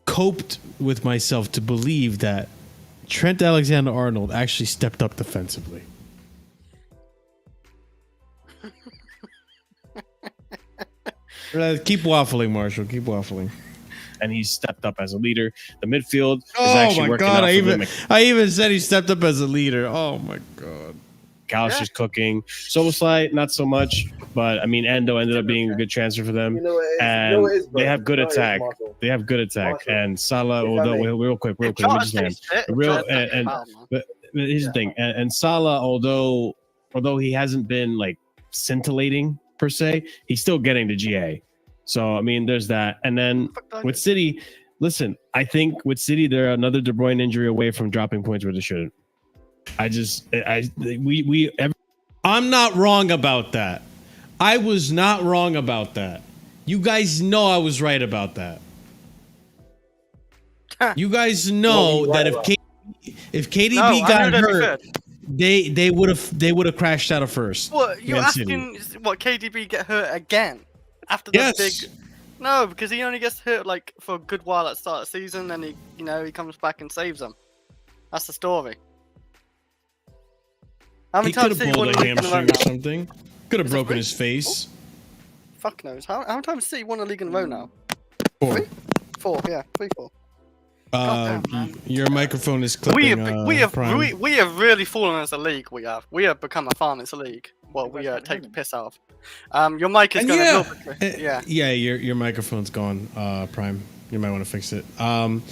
coped with myself to believe that Trent Alexander-Arnold actually stepped up defensively. Keep waffling, Marshall. Keep waffling. And he's stepped up as a leader. The midfield is Oh actually my working god! out I even said he stepped up as a leader. Oh my god! McAllister's cooking. Soboslai, not so much, but I mean, Endo ended up being a good transfer for them. And they have good attack. They have good attack. And Salah, although real quick, let me just land. But here's the thing. And Salah, although he hasn't been like scintillating per se, he's still getting the GA. So I mean, there's that. And then with City, listen, I think with City, they're another De Bruyne injury away from dropping points where they shouldn't. I'm not wrong about that. I was not wrong about that. You guys know I was right about that. You guys know that if KDB got hurt, they would have crashed out of first. What you asking? What KDB get hurt again after the big? No, because he only gets hurt like for a good while at the start of the season, then he comes back and saves them. That's the story. How many times could have pulled a hamstring or something. Could have broken his face. Fuck knows. How many times City won a league in a row now? 4. 4, yeah, 3-4. Your microphone is clipping. We have really fallen as a league. We have become a farmers league. Well, we take the piss out of. Your mic is going to your microphone's gone. Prime, you might want to fix it. And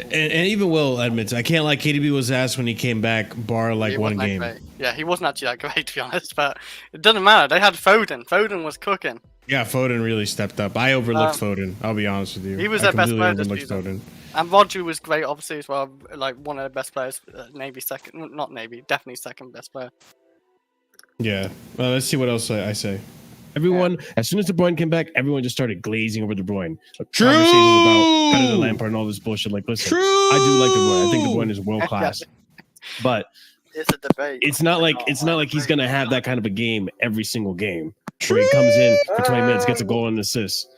even Will admits, I can't lie, KDB was asked when he came back, bar like one game. Yeah, he wasn't actually that great, to be honest, but it doesn't matter. They had Foden. Foden was cooking. Yeah, Foden really stepped up. I overlooked Foden, I'll be honest with you. He was their best player this season. And Rodri was great, obviously, as well. Like, one of the best players. Definitely second best player. Yeah. Well, let's see what else I say. Everyone, as soon as De Bruyne came back, everyone just started glazing over De Bruyne. True. Conversations about better than Lampard and all this bullshit. Like, listen, I do like De Bruyne. I think De Bruyne is world class, but it's a debate. It's not like he's gonna have that kind of a game every single game where he comes in for 20 minutes, gets a goal and an assist.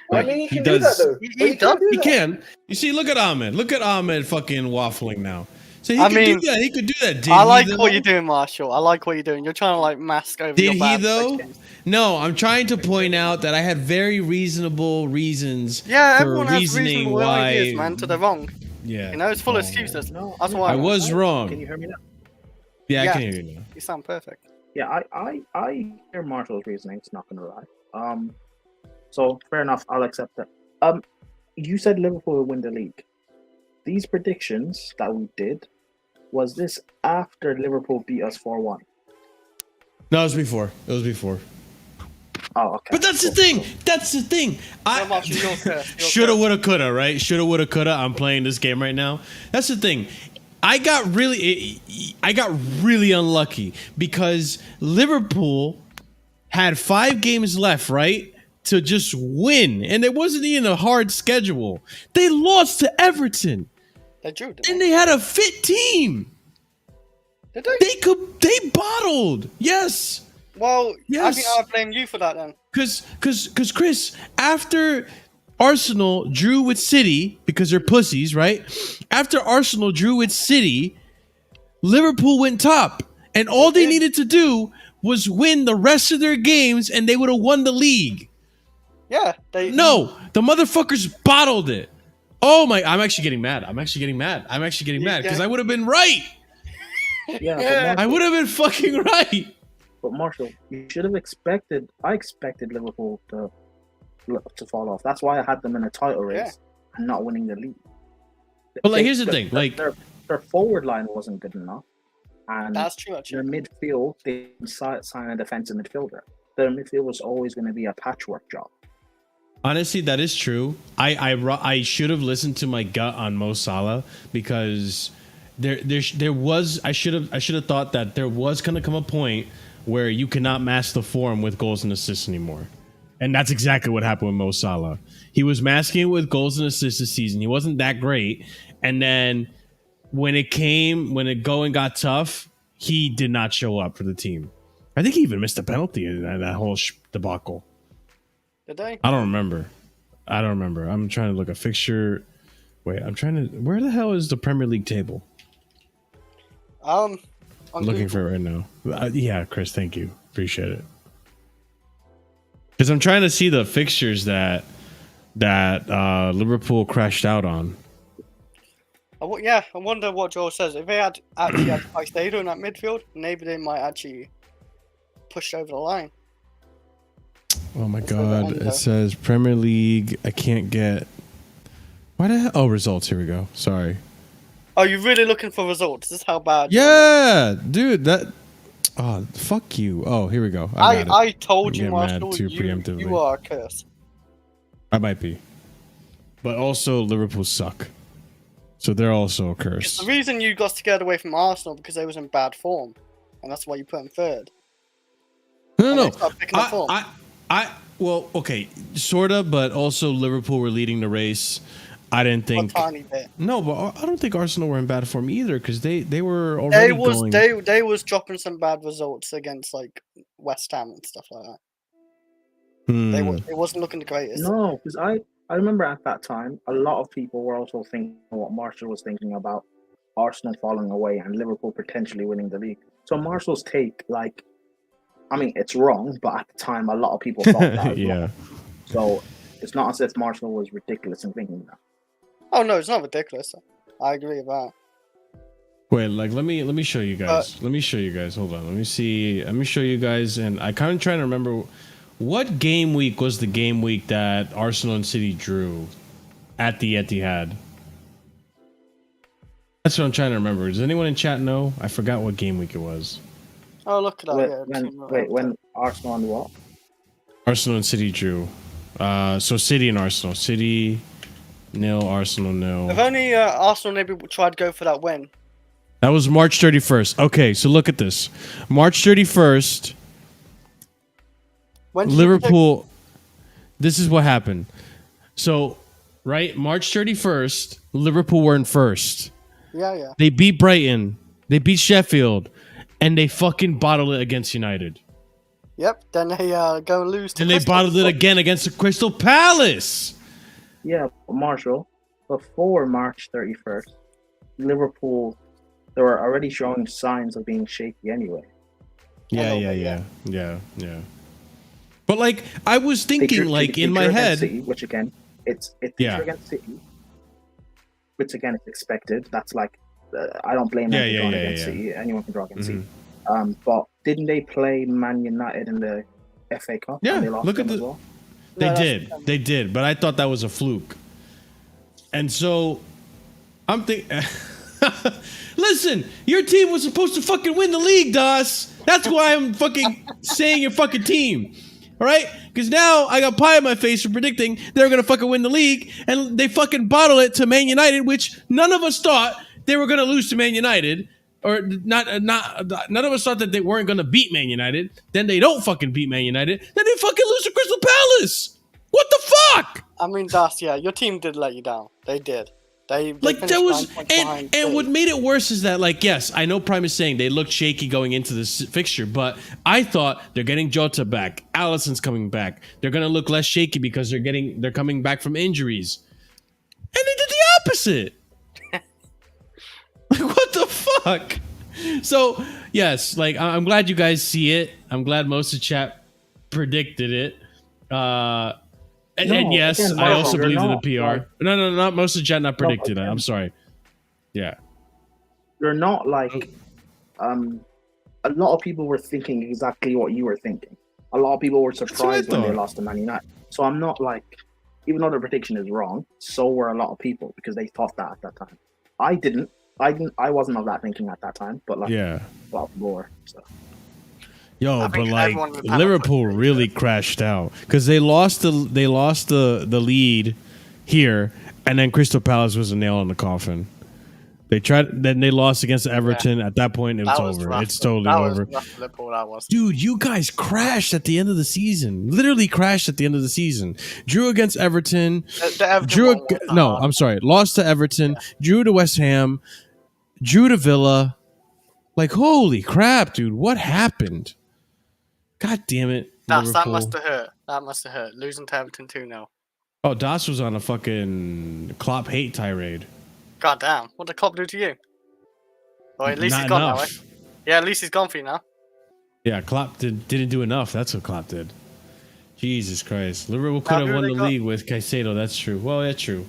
Like, he does. He can. You see, look at Ahmed. Look at Ahmed fucking waffling now. So he could do that. He could do that. I like what you're doing, Marshall. I like what you're doing. You're trying to like mask over. Did he though? No, I'm trying to point out that I had very reasonable reasons. Yeah, everyone has reasonable ideas, man. To the wrong. Yeah. You know, it's full of excuses. That's why I was wrong. Can you hear me now? Yeah, I can hear you now. You sound perfect. Yeah, I hear Marshall's reasoning. It's not gonna lie. So fair enough. I'll accept that. You said Liverpool will win the league. These predictions that we did, was this after Liverpool beat us 4-1? No, it was before. It was before. Oh, okay. But that's the thing. That's the thing. Shoulda, woulda, coulda, right? Shoulda, woulda, coulda. I'm playing this game right now. That's the thing. I got really unlucky because Liverpool had 5 games left, right, to just win, and it wasn't even a hard schedule. They lost to Everton. They drew, and they had a fit team. Did they? They bottled. Yes. Well, yes. I think I blame you for that then. Because Chris, after Arsenal drew with City, because they're pussies, right? After Arsenal drew with City, Liverpool went top. And all they needed to do was win the rest of their games and they would have won the league. Yeah. No, the motherfuckers bottled it. Oh my, I'm actually getting mad. Because I would have been right. Yeah. I would have been fucking right. But Marshall, you should have expected. I expected Liverpool to fall off. That's why I had them in a title race and not winning the league. But like, here's the thing: like their forward line wasn't good enough, and that's true. Their midfield, they sign a defensive midfielder. Their midfield was always going to be a patchwork job. Honestly, that is true. I should have listened to my gut on Mo Salah because there was I should have thought that there was gonna come a point where you cannot mask the form with goals and assists anymore, and that's exactly what happened with Mo Salah. He was masking it with goals and assists this season. He wasn't that great, and then when it going got tough, he did not show up for the team. I think he even missed a penalty in that whole debacle. Did they? I don't remember. I'm trying to look a fixture. Wait, where the hell is the Premier League table? I'm looking for it right now. Yeah, Chris, thank you. Appreciate it. Because I'm trying to see the fixtures that Liverpool crashed out on. I wonder what Joel says. If they had Caicedo in that midfield, maybe they might actually push over the line. Oh my God! It says Premier League. I can't get. Why the hell? Oh, results. Here we go. Sorry. Oh, you're really looking for results? This is how bad. Yeah, dude. Oh, fuck you. Oh, here we go. I told you, Marshall. You are a curse. I might be, but also Liverpool suck, so they're also a curse. It's the reason you got scared away from Arsenal because they was in bad form, and that's why you put them third. No. Well, okay, sorta, but also Liverpool were leading the race. I didn't think. A tiny bit. No, but I don't think Arsenal were in bad form either because they were already going. They was dropping some bad results against like West Ham and stuff like that. It wasn't looking the greatest. No, because I remember at that time a lot of people were also thinking what Marshall was thinking about Arsenal falling away and Liverpool potentially winning the league. So Marshall's take, like, I mean, it's wrong, but at the time, a lot of people thought that. Yeah. So it's not as if Marshall was ridiculous in thinking that. Oh no, it's not ridiculous. I agree with that. Wait, like let me show you guys. Let me show you guys. Hold on. Let me show you guys. And I kind of trying to remember what game week was the game week that Arsenal and City drew at the Etihad. That's what I'm trying to remember. Does anyone in chat know? I forgot what game week it was. Oh, look at that. When Arsenal and what? Arsenal and City drew. So City and Arsenal. City 0, Arsenal 0. If only Arsenal maybe tried to go for that win. That was March 31st. Okay, so look at this. March 31st. Liverpool. This is what happened. So, right, March 31st, Liverpool were in first. Yeah. They beat Brighton. They beat Sheffield. And they fucking bottled it against United. Yep. Then they go and lose to And they bottled it again against the Crystal Palace. Yeah, Marshall, before March 31st, Liverpool, they were already showing signs of being shaky anyway. Yeah. But like, I was thinking, like, in my head, City, which again, it's against City, which again is expected. That's like, I don't blame anyone against City. Anyone can draw against City. But didn't they play Man United in the FA Cup? Yeah, and they lost look at as well? They did, but I thought that was a fluke. And so I'm thinking, listen, your team was supposed to fucking win the league, Das. That's why I'm fucking saying your fucking team. All right? Because now I got pie on my face for predicting they're going to fucking win the league, and they fucking bottle it to Man United, which none of us thought they were going to lose to Man United. Or not, none of us thought that they weren't going to beat Man United. Then they don't fucking beat Man United. Then they fucking lose to Crystal Palace. What the fuck? I mean, Das, your team did let you down. They did. They like there was, and what made it worse is that, like, yes, I know Prime is saying they looked shaky going into this fixture, but I thought they're getting Jota back, Allison's coming back, they're gonna look less shaky because they're coming back from injuries, and they did the opposite. Like, what the fuck? So yes, like, I'm glad you guys see it. I'm glad most of chat predicted it. And yes, again, I also believe in the PR. No, not most of the chat not predicted it. I'm sorry. Yeah. You're not like a lot of people were thinking exactly what you were thinking. A lot of people were surprised when they lost to Man United. So I'm not like, even though the prediction is wrong, so were a lot of people because they thought that at that time. I didn't. I wasn't of that thinking at that time, but like, a lot of people were. So. Yo, but like Liverpool really crashed out because they lost the lead here, and then Crystal Palace was a nail in the coffin. They tried, then they lost against Everton. At that point, it was over. It's totally over. Dude, you guys crashed at the end of the season. Literally crashed at the end of the season. Drew against Everton. I'm sorry. Lost to Everton. Yeah. Drew to West Ham. Drew to Villa. Like, holy crap, dude. What happened? God damn it. That must have hurt. That must have hurt. Losing to Everton 2-0. Oh, Das was on a fucking Klopp hate tirade. God damn. What did Klopp do to you? Well, at least he's gone now, eh? Yeah, at least he's gone for you now. Yeah, Klopp didn't do enough. That's what Klopp did. Jesus Christ. Liverpool could have won the league with Caicedo. That's true. Well, that's true.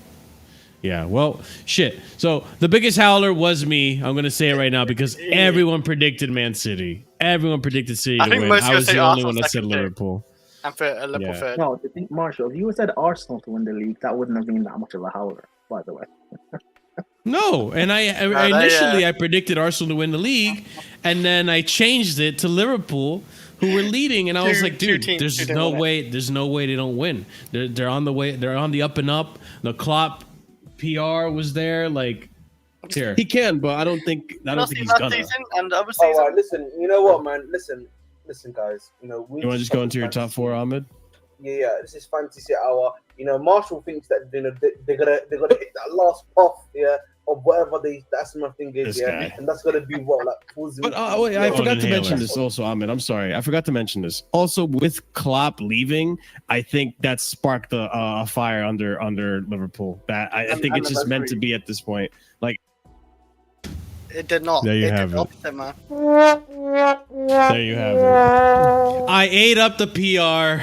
Yeah, well, shit. So the biggest howler was me. I'm going to say it right now because everyone predicted Man City. Everyone predicted City to win. I was the only one that said Liverpool. And for Liverpool third. No, I think, Marshall, if you said Arsenal to win the league, that wouldn't have been that much of a howler, by the way. No, and I predicted Arsenal to win the league, and then I changed it to Liverpool, who were leading, and I was like, dude, there's no way they don't win. They're on the way. They're on the up and up. The Klopp PR was there, like. Here. He can, but I don't think he's gonna. Listen, you know what, man? Listen, guys. You know, you want to just go into your top four, Ahmed? Yeah, this is fantasy hour. You know, Marshall thinks that they're gonna hit that last puff, of whatever that's my thing is, and that's gonna be what But wait, I forgot to mention this also, Ahmed. I'm sorry, I forgot to mention this. Also, with Klopp leaving, I think that sparked a fire under Liverpool. That I think it's just meant to be at this point. Like. It did not. There you have it. Opposite, man. There you have it. I ate up the PR.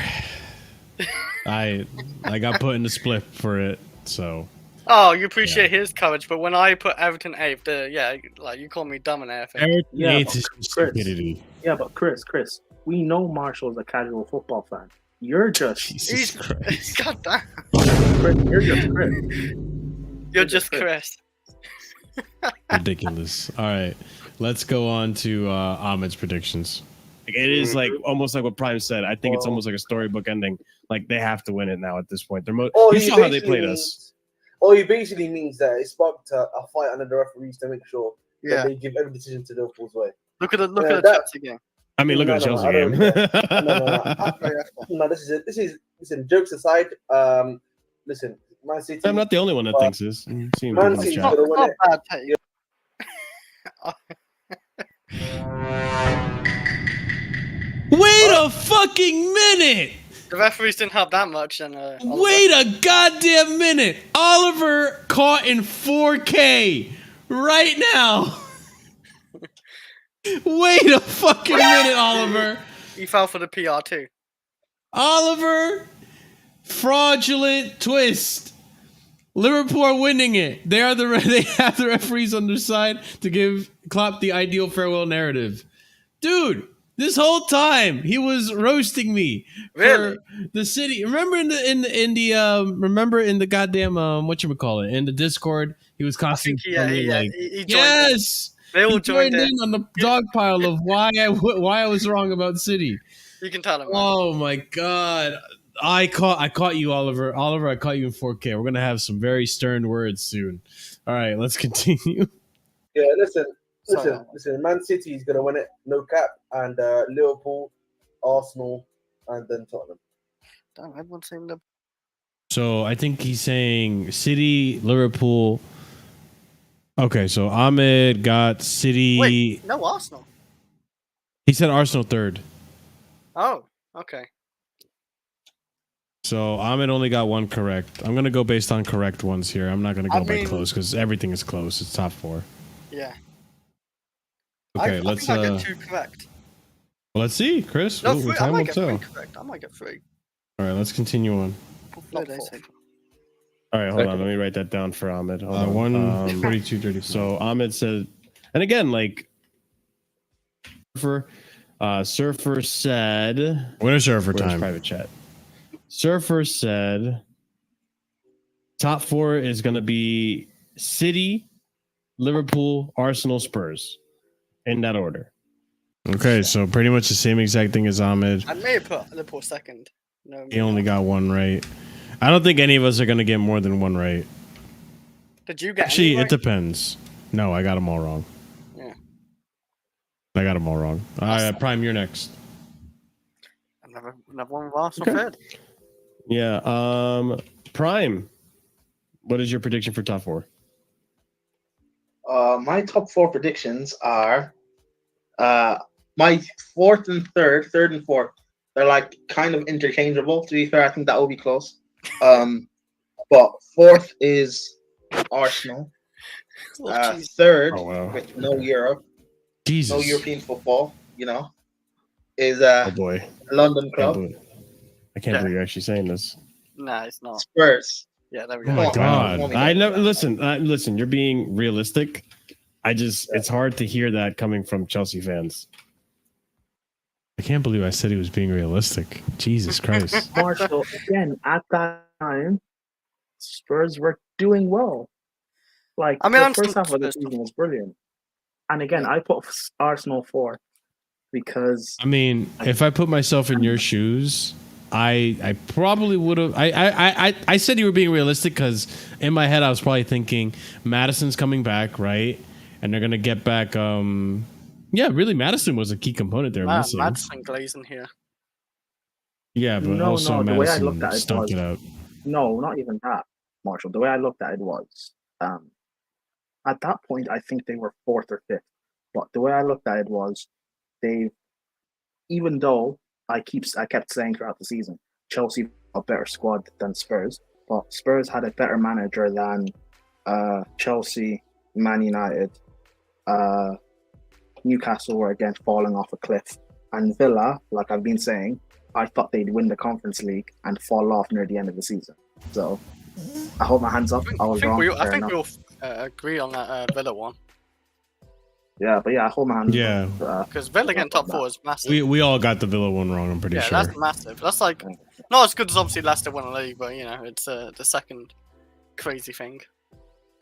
I got put in the split for it, so. Oh, you appreciate his coverage, but when I put Everton 8th, like you call me dumb and everything. Everton 8th is stupidity. Yeah, but Chris, we know Marshall's a casual football fan. You're just Jesus Christ. God damn. Chris, you're just Chris. You're just Chris. Ridiculous. All right, let's go on to Ahmed's predictions. It is like almost like what Prime said. I think it's almost like a storybook ending. Like they have to win it now at this point. You saw how they played us. He basically means that it sparked a fight under the referees to make sure that they give every decision to Liverpool's way. Look at the Chelsea game. I mean, look at the Chelsea game. No, this is listen. Jokes aside, listen. Man City. I'm not the only one that thinks this. Man City's gonna win it. Wait a fucking minute! The referees didn't help that much. And wait a goddamn minute! Oliver caught in 4K right now. Wait a fucking minute, Oliver. He fell for the PR too. Oliver, fraudulent twist. Liverpool are winning it. They have the referees on their side to give Klopp the ideal farewell narrative. Dude, this whole time he was roasting me for the City. Remember in the goddamn whatchamacallit, in the Discord, he was constantly he yes. They all joined in on the dog pile of why I was wrong about City. You can tell him. Oh my god. I caught you, Oliver. Oliver, I caught you in 4K. We're gonna have some very stern words soon. All right, let's continue. Yeah, listen. Man City is gonna win it, no cap, and Liverpool, Arsenal, and then Tottenham. Damn, everyone's saying the. So I think he's saying City, Liverpool. Okay, so Ahmed got City. Wait, no Arsenal. He said Arsenal third. Oh, okay. So Ahmed only got one correct. I'm gonna go based on correct ones here. I'm not gonna go by close because everything is close. It's top four. Yeah. Okay, I think I get 2 correct. Well, let's see, Chris. No, I might get 3 correct. I might get 3. All right, let's continue on. All right, hold on. Let me write that down for Ahmed. Hold on. 42, 34. So Ahmed said, and again, like, Surfer said. What is Surfer time? Private chat. Surfer said, top 4 is going to be City, Liverpool, Arsenal, Spurs, in that order. Okay, so pretty much the same exact thing as Ahmed. I may have put Liverpool second. No, He only got one right. I don't think any of us are gonna get more than one right. Did you get? Actually, any right? it depends. No, I got them all wrong. Yeah. I got them all wrong. Prime, you're next. Another one with Arsenal third. Yeah. Prime. What is your prediction for top 4? My top 4 predictions are my fourth and third and fourth. They're like kind of interchangeable. To be fair, I think that will be close. But fourth is Arsenal. Third, with no Europe, no European football, is London club. I can't believe you're actually saying this. No, it's not. Spurs. Yeah, there we go. Oh my God! I never listen. Listen, you're being realistic. It's hard to hear that coming from Chelsea fans. I can't believe I said he was being realistic. Jesus Christ. Marshall, again, at that time, Spurs were doing well. Like, the first half of the season was brilliant. And again, I put Arsenal 4 because... I mean, if I put myself in your shoes, I probably would have... I said you were being realistic because in my head I was probably thinking Maddison's coming back, right? And they're going to get back... Yeah, really, Maddison was a key component there. Maddison glazing here. Yeah, but also the way I looked Maddison at it stunk was, it out. No, not even that, Marshall. The way I looked at it was, at that point, I think they were 4th or 5th. But the way I looked at it was, even though I kept saying throughout the season, Chelsea a better squad than Spurs, but Spurs had a better manager than Chelsea, Man United, Newcastle were again falling off a cliff, and Villa, like I've been saying, I thought they'd win the Conference League and fall off near the end of the season. So I hold my hands up. I was wrong. I think we'll agree on that Villa one. Yeah, but I hold my hands up. Because Villa getting top 4 is massive. We all got the Villa one wrong, I'm pretty sure. Yeah, that's massive. That's like not as good as obviously Leicester won the league, but it's the second crazy thing.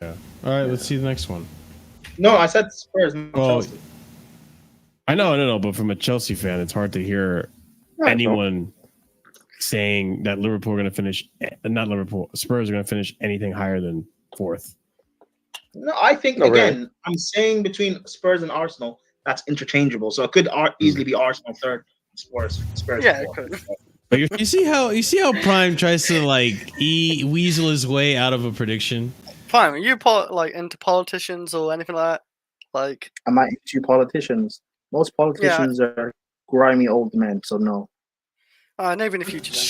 Yeah. All right, let's see the next one. No, I said Spurs, not Chelsea. I know, but from a Chelsea fan, it's hard to hear anyone saying that Liverpool are going to finish, not Liverpool, Spurs are going to finish anything higher than 4th. No, I think, again, I'm saying between Spurs and Arsenal, that's interchangeable. So it could easily be Arsenal 3rd, Spurs. Yeah, it could. But you see how Prime tries to weasel his way out of a prediction? Prime, are you into politicians or anything like that? Am I into politicians? Most politicians are grimy old men, so no. Maybe in the future then.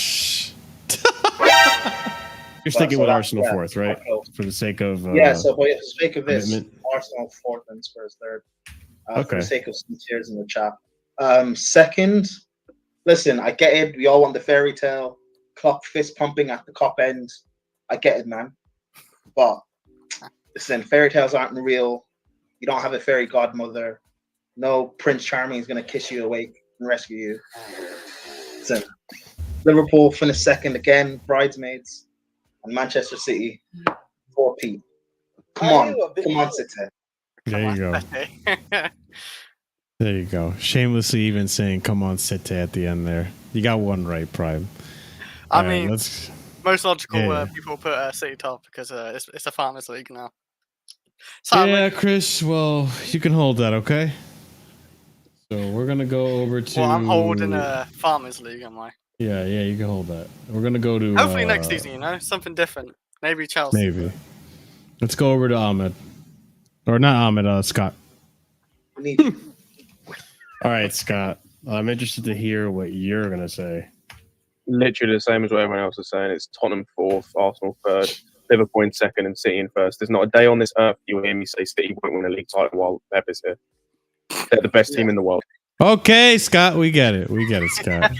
You're sticking with Arsenal 4th, right? For the sake of for the sake of this, Arsenal 4th and Spurs 3rd. For the sake of some tears in the chat. Second, listen, I get it. We all want the fairy tale, clock fist pumping at the cop end. I get it, man. But listen, fairy tales aren't real. You don't have a fairy godmother. No Prince Charming is going to kiss you awake and rescue you. Listen, Liverpool finished 2nd again, bridesmaids, and Manchester City 4P. Come on, City. There you go. There you go. Shamelessly even saying "Come on, City" at the end there. You got one right, Prime. I mean, most logical people put City top because it's a Farmers League now. So Chris. Well, you can hold that, okay? So we're gonna go over to. Well, I'm holding a Farmers League, am I? Yeah, you can hold that. We're gonna go to. Hopefully next season, something different. Maybe Chelsea. Maybe. Let's go over to Ahmed, or not Ahmed. Scott. All right, Scott. I'm interested to hear what you're gonna say. Literally the same as what everyone else is saying. It's Tottenham 4th, Arsenal 3rd, Liverpool in 2nd, and City in 1st. There's not a day on this earth you will hear me say City won't win a league title while Pep's here. They're the best team in the world. Okay, Scott, we get it, Scott.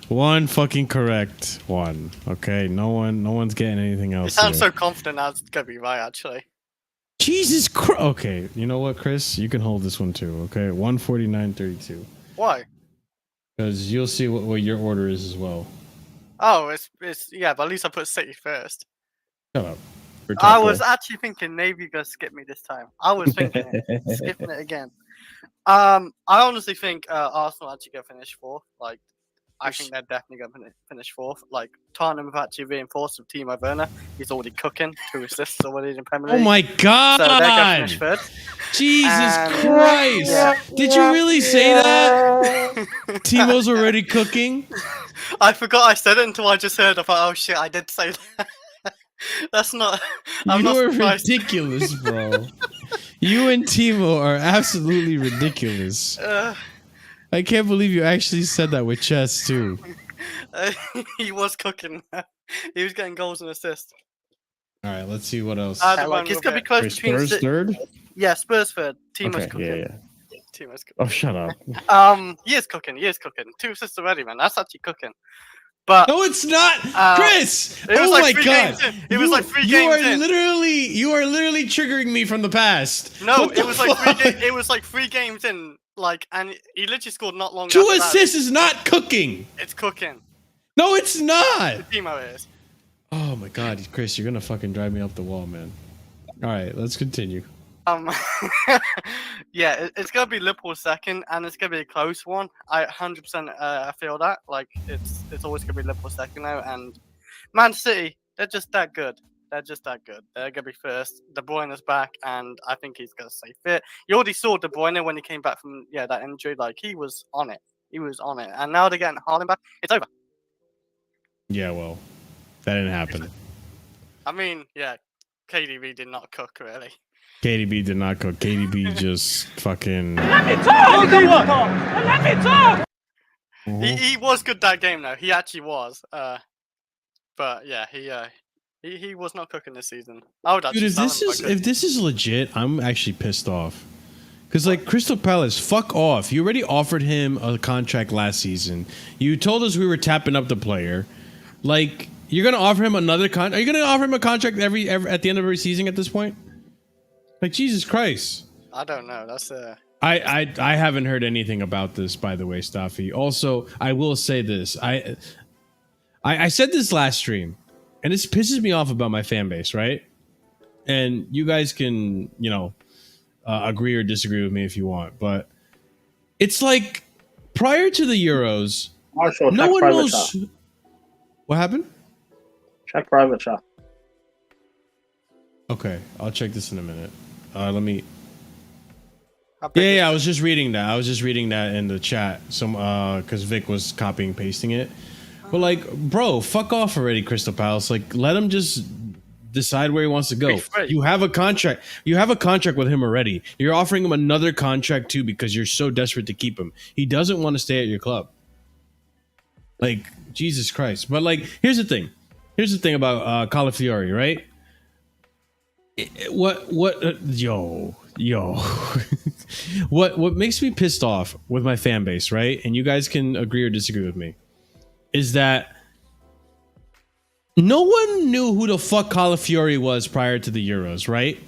One fucking correct one. Okay, no one's getting anything else. You sound so confident now it's gonna be right, actually. Jesus Christ. Okay, you know what, Chris? You can hold this one too. Okay, 149.32. Why? Because you'll see what your order is as well. Oh, it's but at least I put City first. Shut up. I was actually thinking maybe you're gonna skip me this time. I was thinking skipping it again. I honestly think Arsenal actually going to finish fourth. Like, I think they're definitely going to finish fourth. Like, Tottenham have actually reinforced with Timo Werner. He's already cooking, 2 assists already in the Premier League. Oh my God! So they're going to finish third. Jesus Christ! Yeah. Did you really say that? Timo's already cooking. I forgot I said it until I just heard. I thought, oh shit, I did say that. That's not. You are ridiculous, bro. You and Timo are absolutely ridiculous. I can't believe you actually said that with chess too. He was cooking. He was getting goals and assists. All right, let's see what else. Like, it's gonna be close between Spurs third. Yeah, Spurs third. Timo's cooking. Yeah. Timo's cooking. Oh, shut up. He is cooking. 2 assists already, man. That's actually cooking. But no, it's not, Chris. Oh like my God! It was like 3 games in. You are literally triggering me from the past. No, it was like 3 games. It was like 3 games in. Like, and he literally scored not long. 2 assists is not cooking. It's cooking. No, it's not. Timo is. Oh my God, Chris, you're gonna fucking drive me up the wall, man. All right, let's continue. Yeah, it's gonna be Liverpool second, and it's gonna be a close one. I 100% feel that. Like, it's always gonna be Liverpool second now, and Man City, they're just that good. They're just that good. They're gonna be first. De Bruyne is back, and I think he's gonna stay fit. You already saw De Bruyne when he came back from that injury. Like, he was on it. He was on it, and now they're getting Haaland back. It's over. Yeah, well, that didn't happen. I mean, yeah, KDB did not cook really. KDB did not cook. KDB just fucking. Let me talk. Let me talk. He was good that game though. He actually was. But yeah, he was not cooking this season. I would actually. Dude, if this is legit, I'm actually pissed off. Because, like, Crystal Palace, fuck off. You already offered him a contract last season. You told us we were tapping up the player. Like, you're going to offer him another contract? Are you going to offer him a contract every at the end of every season at this point? Like, Jesus Christ. I don't know. That's I haven't heard anything about this, by the way, Staffy. Also, I will say this. I said this last stream, and this pisses me off about my fan base, right? And you guys can, agree or disagree with me if you want, but it's like prior to the Euros, Marshall, no one knows what happened. Check private chat. Okay, I'll check this in a minute. Let me. Yeah, I was just reading that. I was just reading that in the chat. Because Vic was copying and pasting it. But like, bro, fuck off already, Crystal Palace. Like, let him just decide where he wants to go. You have a contract. You have a contract with him already. You're offering him another contract too because you're so desperate to keep him. He doesn't want to stay at your club. Like, Jesus Christ. But like, here's the thing. Here's the thing about Calafiori, right? What makes me pissed off with my fan base, right? And you guys can agree or disagree with me, is that no one knew who the fuck Calafiori was prior to the Euros, right?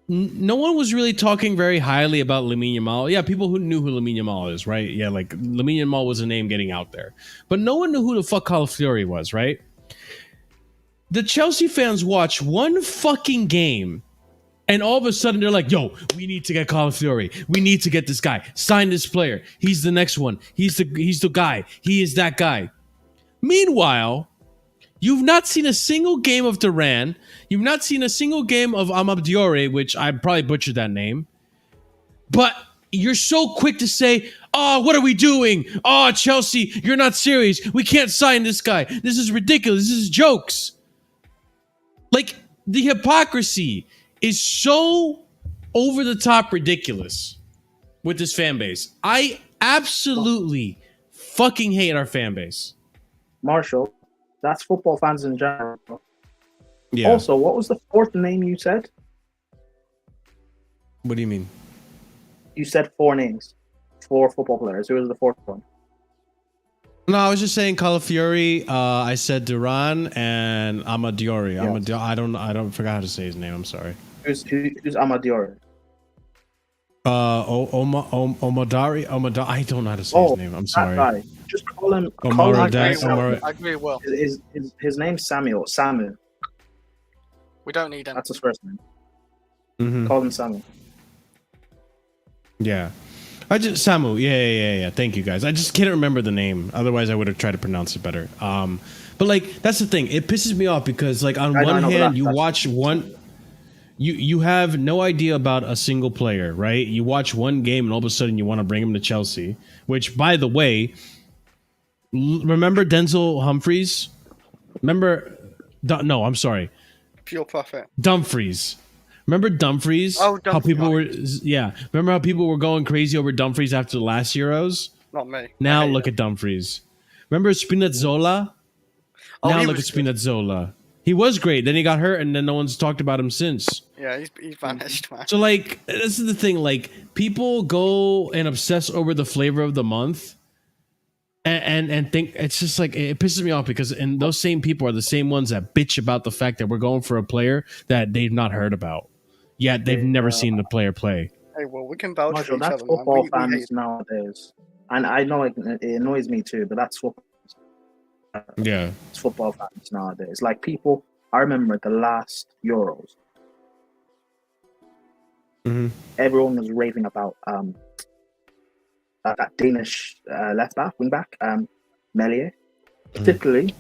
No one was really talking very highly about Lamine Yamal. Yeah, people who knew who Lamine Yamal is, right? Yeah, like Lamine Yamal was a name getting out there. But no one knew who the fuck Calafiori was, right? The Chelsea fans watch one fucking game and all of a sudden they're like, yo, we need to get Calafiori. We need to get this guy. Sign this player. He's the next one. He's the guy. He is that guy. Meanwhile, you've not seen a single game of Duran. You've not seen a single game of Ahmeds, which I probably butchered that name. But you're so quick to say, oh, what are we doing? Oh, Chelsea, you're not serious. We can't sign this guy. This is ridiculous. This is jokes. Like, the hypocrisy is so over the top ridiculous with this fan base. I absolutely fucking hate our fan base. Marshall, that's football fans in general. Yeah. Also, what was the fourth name you said? What do you mean? You said 4 names. 4 football players. Who was the 4th one? No, I was just saying Calafiori. I said Duran and Ahmadiori. Yes. I don't forgot how to say his name. I'm sorry. Who's Ahmadiori? Omadari. I don't know how to say his name. I'm sorry. That guy. Just call him. I agree. Well, his name's Samuel. Samu. We don't need him. That's his first name. Mm-hmm. Call him Samu. Yeah. Samu. Yeah. Thank you, guys. I just can't remember the name. Otherwise, I would have tried to pronounce it better. But like that's the thing. It pisses me off because like on one hand, you watch one. You have no idea about a single player, right? You watch one game and all of a sudden you want to bring him to Chelsea. Which, by the way, remember Denzel Humphreys? Remember? No, I'm sorry. Pure profit. Dumfries. Remember Dumfries? Oh, Dumfries. How people were, Remember how people were going crazy over Dumfries after the last Euros? Not me. Now look at Dumfries. Remember Spinazzola? Now look at Spinazzola. He was great. Then he got hurt, and then no one's talked about him since. Yeah, he's vanished, man. So, like, this is the thing. Like, people go and obsess over the flavor of the month, and think it's just like it pisses me off because and those same people are the same ones that bitch about the fact that we're going for a player that they've not heard about, yet they've never seen the player play. Hey, well, we can vouch Marshall, for each that's other, football man. fans nowadays, and I know it annoys me too, but that's football. Yeah, it's football fans nowadays. Like people, I remember the last Euros. Everyone was raving about that Danish left back, wing back, Melier. Particularly,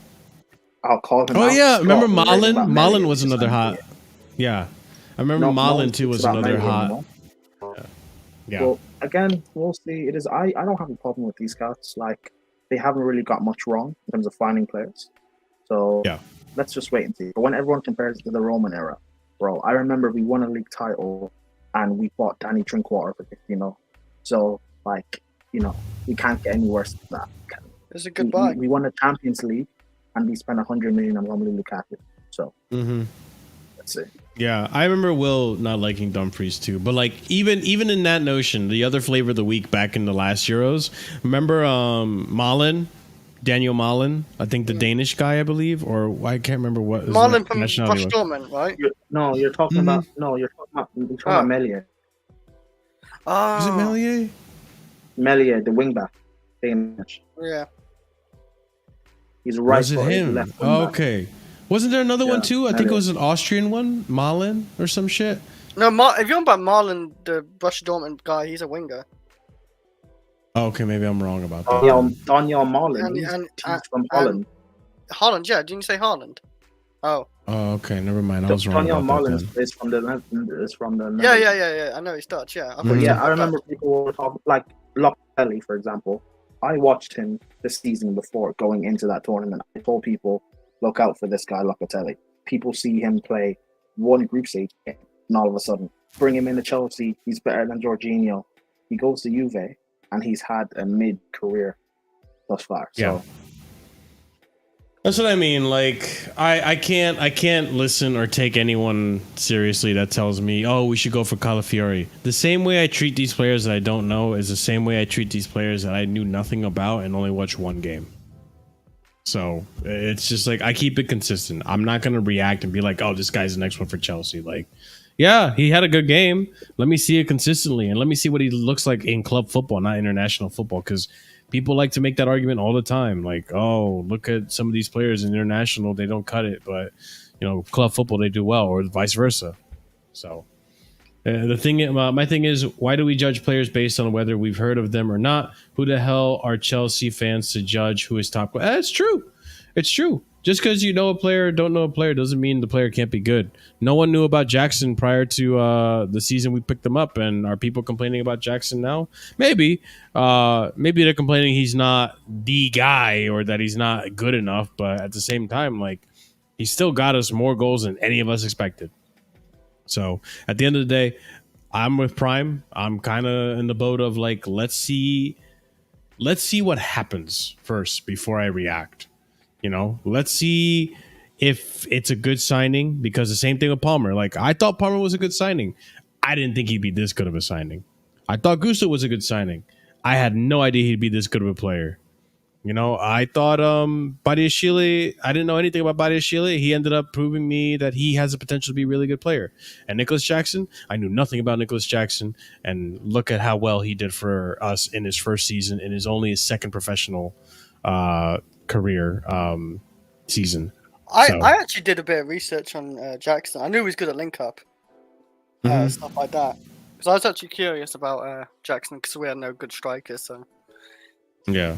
I'll call him. Oh yeah, remember Malen? Malen was another hot. Yeah, I remember Malen too was another hot. Yeah. Well, again, we'll see. It is. I don't have a problem with these cats. Like they haven't really got much wrong in terms of finding players. So yeah, let's just wait and see. But when everyone compares it to the Roman era, bro, I remember we won a league title and we bought Danny Drinkwater for 50 mil. So like, we can't get any worse than that. It's a good buy. We won a Champions League and we spent 100 million on Romelu Lukaku. So let's see. Yeah, I remember Will not liking Dumfries too, but like even in that notion, the other flavor of the week back in the last Euros, remember Malen, Daniel Malen, I think the Danish guy, I believe, or I can't remember what Malen from Dortmund, right? You're talking about Melier. Oh, is it Melier? Melier, the wingback, Danish. Yeah, he's right. Was it him? Left okay. Wasn't there another one too? I think it was an Austrian one, Malen or some shit. No, if you're about Malen, the Borussia Dortmund guy, he's a winger. Oh, okay, maybe I'm wrong about that. Daniel Malen, he's from Holland. Holland, yeah. Didn't you say Holland? Oh. Oh, okay. Never mind. I was wrong. Daniel about Malen that is from the Yeah. I know he's Dutch. Yeah. I remember people were talking like Locatelli, for example. I watched him this season before going into that tournament. I told people, look out for this guy, Locatelli. People see him play one group stage, and all of a sudden, bring him into Chelsea. He's better than Jorginho. He goes to Juve, and he's had a mid-career thus far. So that's what I mean. Like, I can't listen or take anyone seriously that tells me, oh, we should go for Calafiori. The same way I treat these players that I don't know is the same way I treat these players that I knew nothing about and only watched one game. So it's just like I keep it consistent. I'm not going to react and be like, oh, this guy's the next one for Chelsea. Like, yeah, he had a good game. Let me see it consistently and let me see what he looks like in club football, not international football, because people like to make that argument all the time. Like, oh, look at some of these players in international. They don't cut it. But, club football, they do well, or vice versa. So my thing is, why do we judge players based on whether we've heard of them or not? Who the hell are Chelsea fans to judge who is top? It's true. It's true. Just because you know a player or don't know a player doesn't mean the player can't be good. No one knew about Jackson prior to the season we picked him up. And are people complaining about Jackson now? Maybe. Maybe they're complaining he's not the guy or that he's not good enough. But at the same time, like, he still got us more goals than any of us expected. So at the end of the day, I'm with Prime. I'm kind of in the boat of like, let's see what happens first before I react. Let's see if it's a good signing, because the same thing with Palmer. Like, I thought Palmer was a good signing. I didn't think he'd be this good of a signing. I thought Gusto was a good signing. I had no idea he'd be this good of a player. I thought Badiashile, I didn't know anything about Badiashile. He ended up proving me that he has the potential to be a really good player. And Nicholas Jackson, I knew nothing about Nicholas Jackson. And look at how well he did for us in his first season, in his second professional career season. I actually did a bit of research on Jackson. I knew he was good at link up, stuff like that. Because I was actually curious about Jackson because we had no good strikers. So yeah.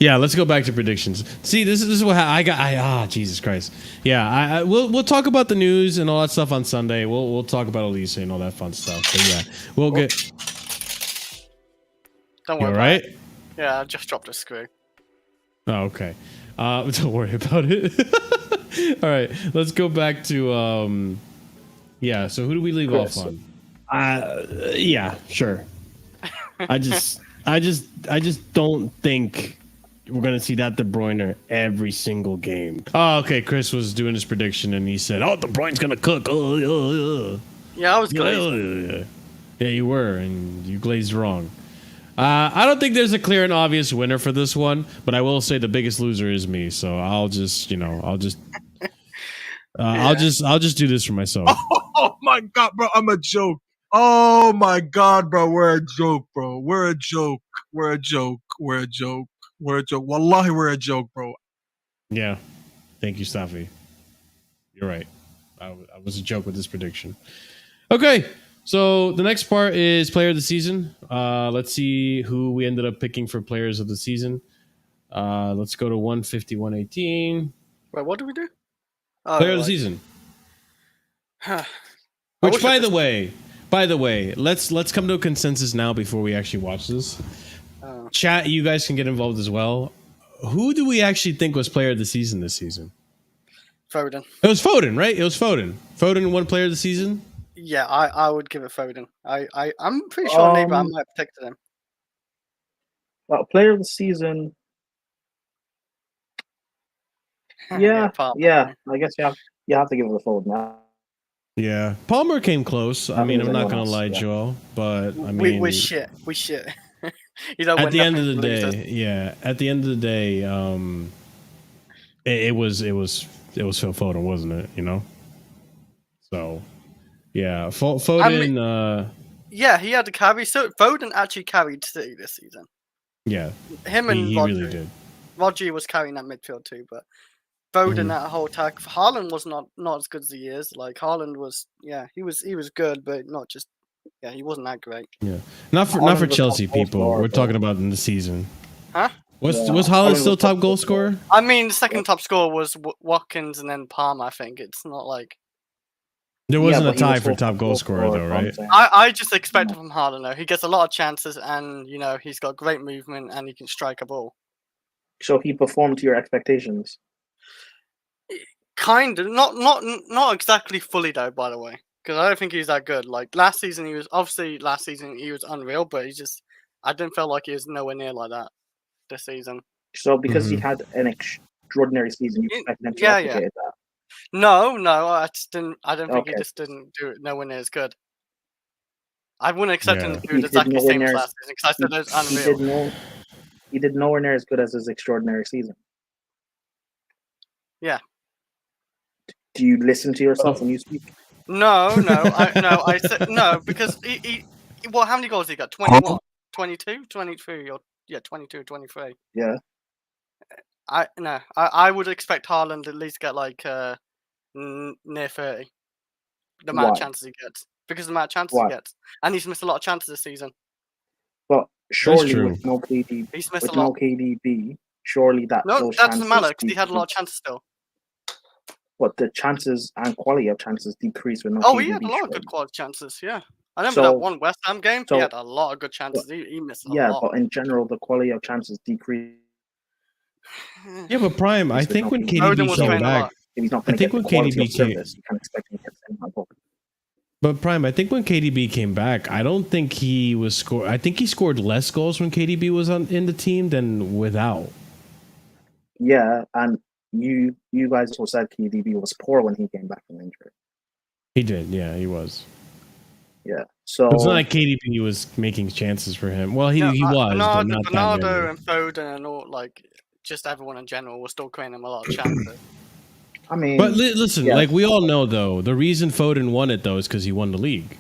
Yeah, let's go back to predictions. See, this is what I got. Jesus Christ. Yeah, we'll talk about the news and all that stuff on Sunday. We'll talk about Elise and all that fun stuff. But yeah, we'll get. Don't worry. You all right? Yeah, I just dropped a screw. Oh, okay. Don't worry about it. All right, let's go back to yeah. So who do we leave off on? Yeah, sure. I just don't think we're gonna see that De Bruyne every single game. Oh, okay. Chris was doing his prediction and he said, "Oh, De Bruyne's gonna cook." Yeah, I was glazed. Yeah, you were, and you glazed wrong. I don't think there's a clear and obvious winner for this one, but I will say the biggest loser is me. So I'll just do this for myself. Oh my god, bro, I'm a joke. Oh my god, bro, we're a joke, bro. We're a joke. We're a joke. We're a joke. We're a joke. Wallahi, we're a joke, bro. Yeah. Thank you, Staffy. You're right. I was a joke with this prediction. Okay. So the next part is player of the season. Let's see who we ended up picking for players of the season. Let's go to 150, 118. Wait, what do we do? Player of the season. Which, by the way, let's come to a consensus now before we actually watch this. Chat, you guys can get involved as well. Who do we actually think was player of the season this season? Foden. It was Foden, right? It was Foden. Foden won player of the season? Yeah, I would give it Foden. I'm pretty sure maybe I might have picked him. Well, player of the season. Yeah. I guess you have to give it a Foden now. Yeah, Palmer came close. I mean, I'm not gonna lie, Joel, but I mean, we shit. At the end of the day, yeah. At the end of the day, it was Phil Foden, wasn't it? You know. So, yeah, Foden. I mean, yeah, he had to carry. So Foden actually carried City this season. Yeah, him and he Rodri. really did. Rodri was carrying that midfield too, but Foden that whole attack. Haaland was not as good as he is. Like Haaland was, he was good, but not just. Yeah, he wasn't that great. Yeah, not for Chelsea people. We're talking about in the season. Huh? Was Haaland still top goal scorer? I mean, the second top scorer was Watkins and then Palmer. I think it's not like there wasn't a tie for top goal scorer though, right? I just expect from Haaland though. He gets a lot of chances, and he's got great movement, and he can strike a ball. So he performed to your expectations. Kind of, not exactly fully though. By the way, because I don't think he's that good. Like last season, he was unreal, but I didn't feel like he was nowhere near like that this season. So because he had an extraordinary season, you expect him to replicate that? No, I just didn't. I don't think he just didn't do it nowhere near as good. I wouldn't expect him to do exactly the same as last season because I said it was unreal. He did nowhere near as good as his extraordinary season. Yeah. Do you listen to yourself when you speak? No, I said no because he well, how many goals he got? 21, 22, 23, or 22, 23. Yeah. I would expect Haaland at least get like near 30. The amount of chances he gets, because the amount of chances he gets, and he's missed a lot of chances this season. But surely with no KD, he's missed with a lot. No KDB, surely that doesn't matter because he had a lot of chances still. But the chances and quality of chances decrease with no KDB. Oh, he had a lot of good quality chances, yeah. I remember that one West Ham game, he had a lot of good chances. He missed a lot. Yeah, but in general, the quality of chances decrease. Yeah, but Prime, I think when KDB came back, I think when KDB came, you can expect him to get the same level. But Prime, I think when KDB came back, I don't think he was score. I think he scored less goals when KDB was in the team than without. Yeah, and you guys also said KDB was poor when he came back from injury. He did, yeah, he was. Yeah, so it's not like KDB was making chances for him. Well, he was, but not Bernardo and Foden and all, like just everyone in general was still creating him a lot of chances. I mean, but listen, like we all know though, the reason Foden won it though is because he won the league.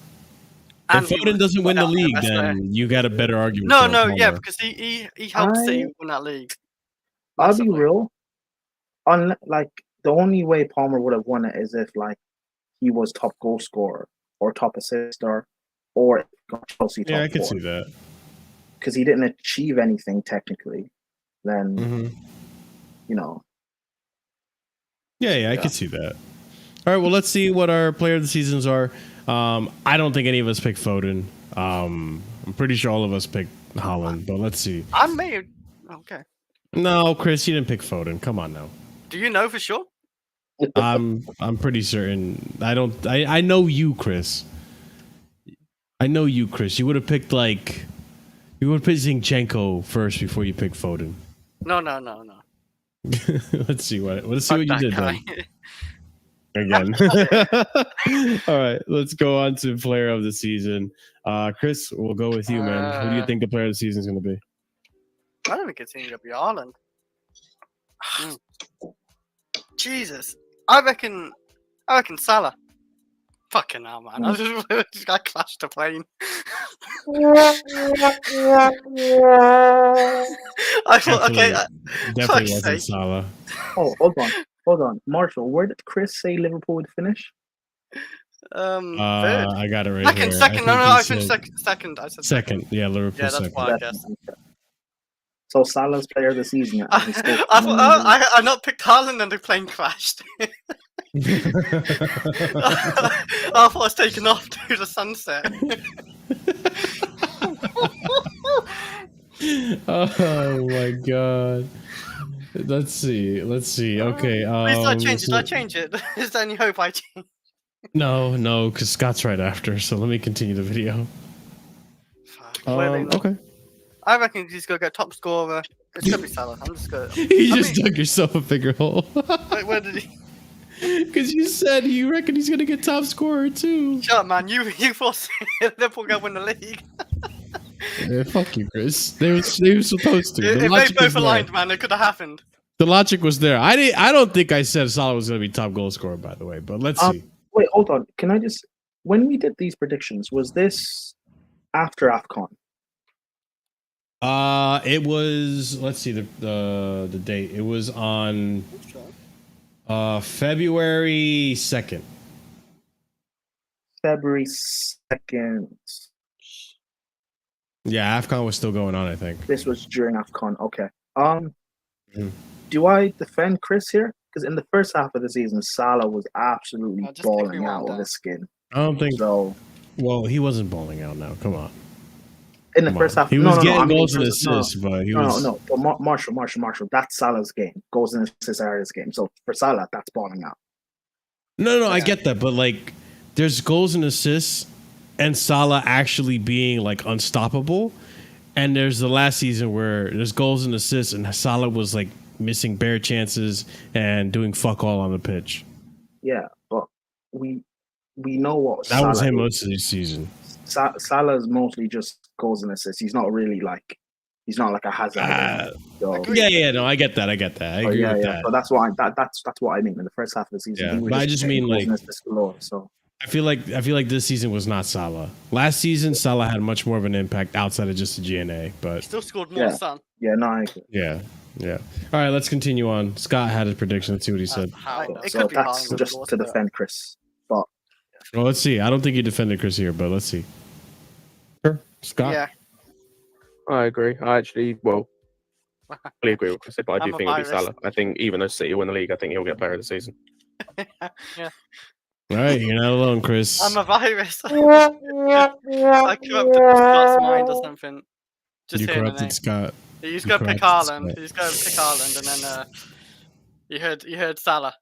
If Foden doesn't win the league, then you got a better argument. No, because he helped City win that league. I'll be real. Like the only way Palmer would have won it is if like he was top goal scorer or top assister or Chelsea top Yeah, I could 4. see that. Because he didn't achieve anything technically, then, you know. Yeah, I could see that. All right, well, let's see what our player of the seasons are. I don't think any of us picked Foden. I'm pretty sure all of us picked Haaland, but let's see. I may have... Okay. No, Chris, you didn't pick Foden. Come on now. Do you know for sure? I'm pretty certain. I know you, Chris. I know you, Chris. You would have picked Zinchenko first before you picked Foden. No. Let's see what you did then. Again. All right, let's go on to player of the season. Chris, we'll go with you, man. Who do you think the player of the season is going to be? I don't think it's going to be Haaland. Jesus. I reckon Salah. Fucking hell, man. I crashed the plane. I thought, definitely wasn't Salah. Oh, hold on. Marshall, where did Chris say Liverpool would finish? Third. I got it right here. Second. I finished second. I said second. Yeah, Liverpool. Yeah, that's second. why I guess. So Salah's player of the season. I not picked Haaland and the plane crashed. I thought I was taken off to the sunset. Oh my god. Let's see. Okay. Please don't change it. Is there any hope I change? No, because Scott's right after. So let me continue the video. Okay. I reckon he's gonna get top scorer. It's gonna be Salah. I'm just gonna. You just dug yourself a bigger hole. Wait, where did he? Because you said you reckon he's gonna get top scorer too. Shut up, man. You forced Liverpool gonna win the league. Yeah, fuck you, Chris. They were supposed to. If they both aligned, man, it could have happened. The logic was there. I don't think I said Salah was gonna be top goal scorer, by the way. But let's see. Wait, hold on. Can I just? When we did these predictions, was this after AFCON? It was. Let's see the date. It was on February 2nd. February 2nd. Yeah, AFCON was still going on, I think. This was during AFCON. Okay. Do I defend Chris here? Because in the first half of the season, Salah was absolutely balling out of his skin. I don't think so. Well, he wasn't balling out now. Come on. In the first half, he was getting goals and assists, but he was no. But Marshall. That's Salah's game. Goals and assists are his game. So for Salah, that's balling out. No, I get that, but like, there's goals and assists, and Salah actually being like unstoppable, and there's the last season where there's goals and assists, and Salah was like missing bare chances and doing fuck all on the pitch. Yeah, but we know what that was him most of the season. Salah's mostly just goals and assists. He's not like a Hazard. No, I get that. I agree with that. But that's what I mean. In the first half of the season, but I just mean like galore, so. I feel like this season was not Salah. Last season, Salah had much more of an impact outside of just the GNA, but he still scored more than Son. Yeah, no, I agree. Yeah. All right, let's continue on. Scott had a prediction. Let's see what he said. So that's just to defend Chris. But well, let's see. I don't think he defended Chris here, but let's see. Sure, Scott. Yeah, I agree. I actually, fully agree with Chris, but I do think it'll be Salah. I think even though City win the league, I think he'll get player of the season. Yeah. All right, you're not alone, Chris. I'm a virus. I corrupted Scott's mind or something. Just you corrupted Scott. He's gonna pick Haaland. And then you heard Salah.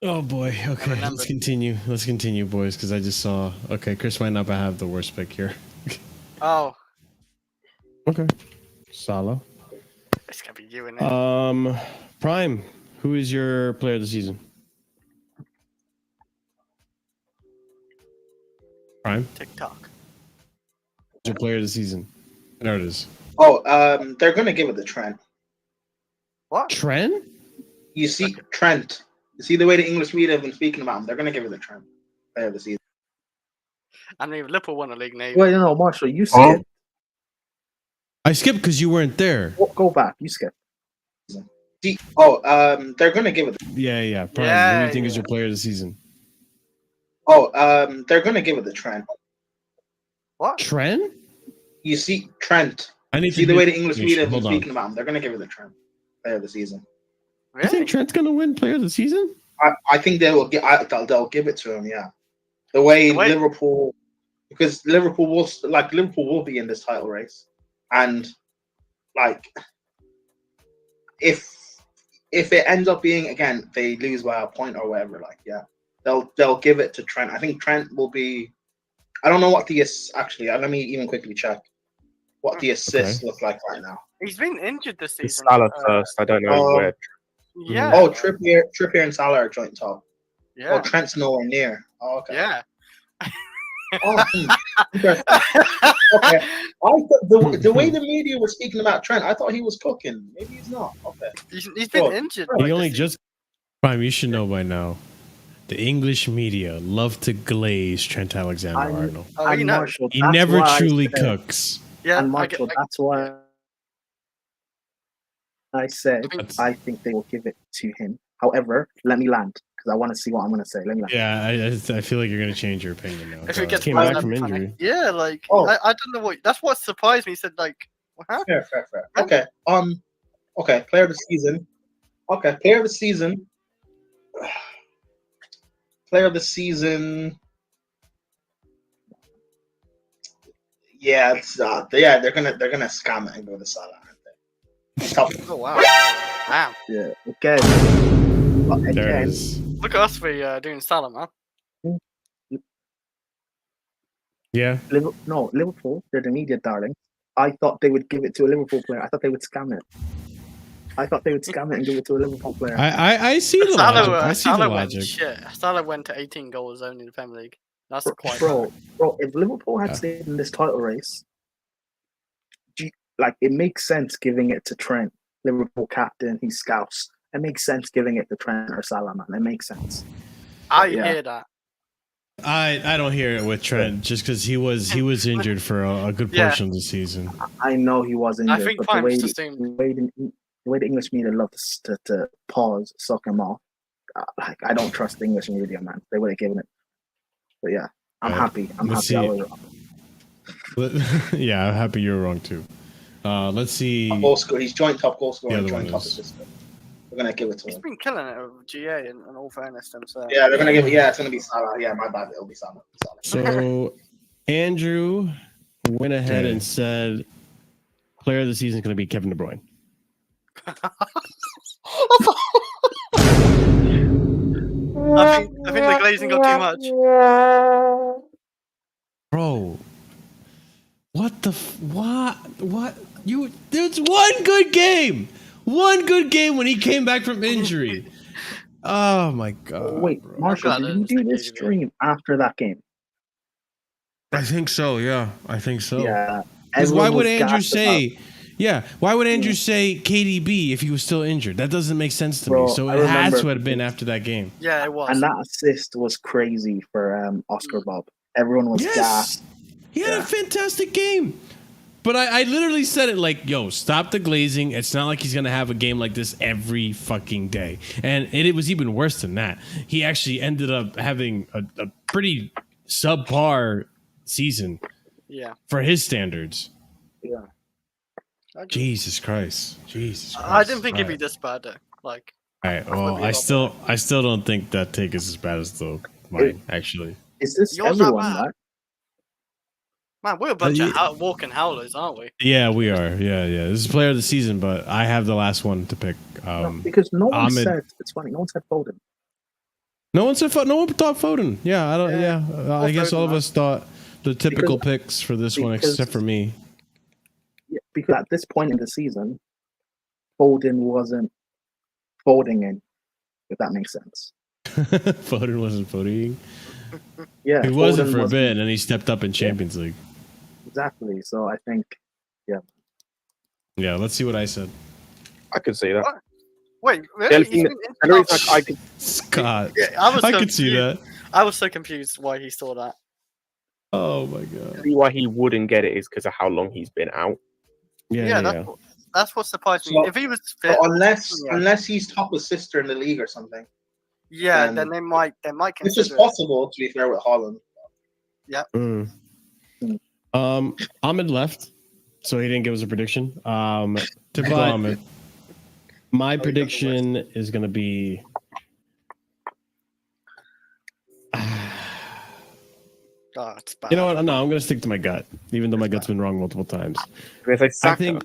Oh boy. Okay, let's continue, boys, because I just saw. Okay, Chris might not have the worst pick here. Oh. Okay. Salah. It's gonna be you in it. Prime. Who is your player of the season? Prime. TikTok. Your player of the season. There it is. Oh, they're gonna give it to Trent. What? Trent? You see, Trent. You see the way the English media have been speaking about him. They're gonna give it to Trent. Player of the season. I mean, Liverpool won the league name. Wait, no, Marshall, you skipped. I skipped because you weren't there. Go back. You skipped. They're gonna give it. Yeah. Prime. Who do you think is your player of the season? They're gonna give it to Trent. What? Trent? You see Trent. I need see to the way the English media have been Hold on. speaking about him. They're going to give it to Trent, player of the season. You think Trent's gonna win player of the season? I think they will get. They'll give it to him. Yeah, the way Liverpool, because Liverpool will be in this title race, and like if it ends up being again they lose by a point or whatever, like they'll give it to Trent. I think Trent will be. I don't know what the actually. Let me even quickly check what the assists look like right now. He's been injured this season. It's Salah first. I don't know where. Yeah. Oh, Trippier and Salah are joint top. Yeah. Oh, Trent's nowhere near. Oh, okay. Yeah. Interesting. Okay. I thought the way the media was speaking about Trent, I thought he was cooking. Maybe he's not. Okay. He's been injured. He only just. Prime, you should know by now. The English media love to glaze Trent Alexander-Arnold. He never truly cooks. Yeah, and Marshall, that's why I said I think they will give it to him. However, let me land because I want to see what I'm going to say. Let me land. Yeah, I feel like you're going to change your opinion now. If he gets came back from injury. Yeah, like I don't know what. That's what surprised me. He said like, huh? Fair. Okay. Okay. Player of the season. Okay. Player of the season. Player of the season. Yeah, it's they're gonna scam it and go to Salah, aren't they? Oh wow. Yeah. Okay. There it is. Look at us for doing Salah, man. Yeah. Liverpool. They're the media darling. I thought they would give it to a Liverpool player. I thought they would scam it. I thought they would scam it and give it to a Liverpool player. I see the logic. I see the logic. Salah went to 18 goals only in the Premier League. That's quite bro. If Liverpool had stayed in this title race, it makes sense giving it to Trent, Liverpool captain. He's Scouse. It makes sense giving it to Trent or Salah, man. It makes sense. I hear that. I don't hear it with Trent just because he was injured for a good portion of the season. I know he was injured, I think but the way the English media loves to pause, suck him off. I don't trust the English media, man. They would have given it. But yeah, I'm happy. I'm happy I was wrong. Yeah, I'm happy you were wrong too. Let's see. Goal scorer. He's joint top goal scorer and joint top assist. We're gonna give it to him. He's been killing it with GA in all fairness to him. So. Yeah, they're gonna give it. Yeah, it's gonna be Salah. Yeah, my bad. It'll be Salah. So Andrew went ahead and said player of the season is going to be Kevin De Bruyne. I think the glazing got too much. Bro, what? There's one good game when he came back from injury. Oh my god! Wait, Marshall, did you do this stream after that game? I think so. Yeah, I think so. Yeah. Why would Andrew say? Yeah, why would Andrew say KDB if he was still injured? That doesn't make sense to me. So it has to have been after that game. Yeah, it was. And that assist was crazy for Oscar Bob. Everyone was gassed. He had a fantastic game. But I literally said it like, yo, stop the glazing. It's not like he's going to have a game like this every fucking day. And it was even worse than that. He actually ended up having a pretty subpar season for his standards. Yeah. Jesus Christ. I didn't think it'd be this bad though. Like, all right. Well, I still don't think that take is as bad as mine. Actually, is this everyone? Right? Man, we're a bunch of walking howlers, aren't we? Yeah, we are. Yeah. This is player of the season, but I have the last one to pick. Because no one said it's funny. No one said Foden. No one thought Foden. Yeah, I don't. Yeah, I guess all of us thought the typical picks for this one, except for me. Yeah, because at this point in the season, Foden wasn't folding in, if that makes sense. Foden wasn't folding. Yeah, he wasn't for a bit, and he stepped up in Champions League. Exactly. So I think, yeah. Let's see what I said. I could see that. What? Wait, really? Scott. Yeah, I could see that. I was so confused why he saw that. Oh my god. Why he wouldn't get it is because of how long he's been out. Yeah. That's what surprised me. If he was fit, unless he's top assister in the league or something. Yeah, then they might consider. This is possible, to be fair, with Haaland. Yeah. Ahmed left, so he didn't give us a prediction. Typical Ahmed. My prediction is going to be. It's bad. You know what? No, I'm going to stick to my gut, even though my gut's been wrong multiple times. I think.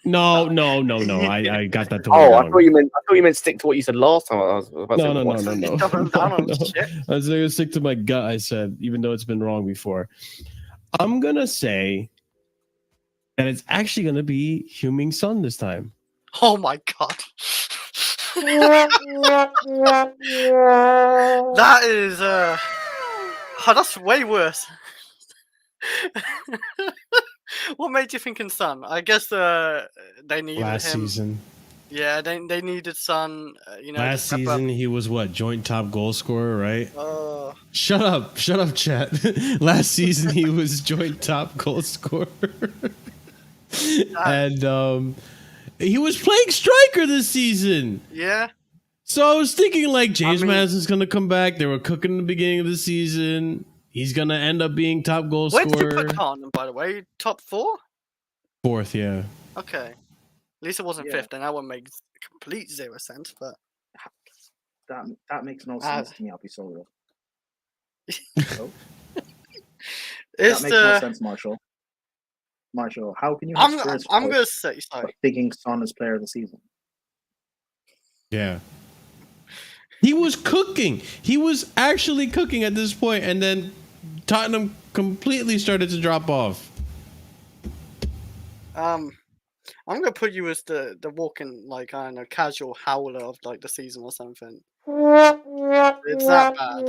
No. I got that totally wrong. I thought you meant stick to what you said last time. I was about No. to I was going to stick to my gut. I said, even though it's been wrong before. I'm going to say that it's actually going to be Heung-min Son this time. Oh my god. That is that's way worse. What made you think in Son? I guess they needed last him. Season. Yeah, they needed Son. Last season he was what, joint top goal scorer, right? Shut up, chat. Last season he was joint top goal scorer, and he was playing striker this season. Yeah. So I was thinking like James Madison's gonna come back. They were cooking in the beginning of the season. He's gonna end up being top goal scorer. Where did you put Tottenham, by the way? Top 4? 4th, yeah. Okay. At least it wasn't 5th, and that one makes complete 0 sense. But that makes no sense to me. I'll be so real. That makes no sense, Marshall. Marshall, how can you? I'm gonna say sorry. Thinking Son is player of the season. Yeah. He was cooking. He was actually cooking at this point, and then Tottenham completely started to drop off. I'm gonna put you as the walking, like, I don't know, casual howler of like the season or something. It's that bad.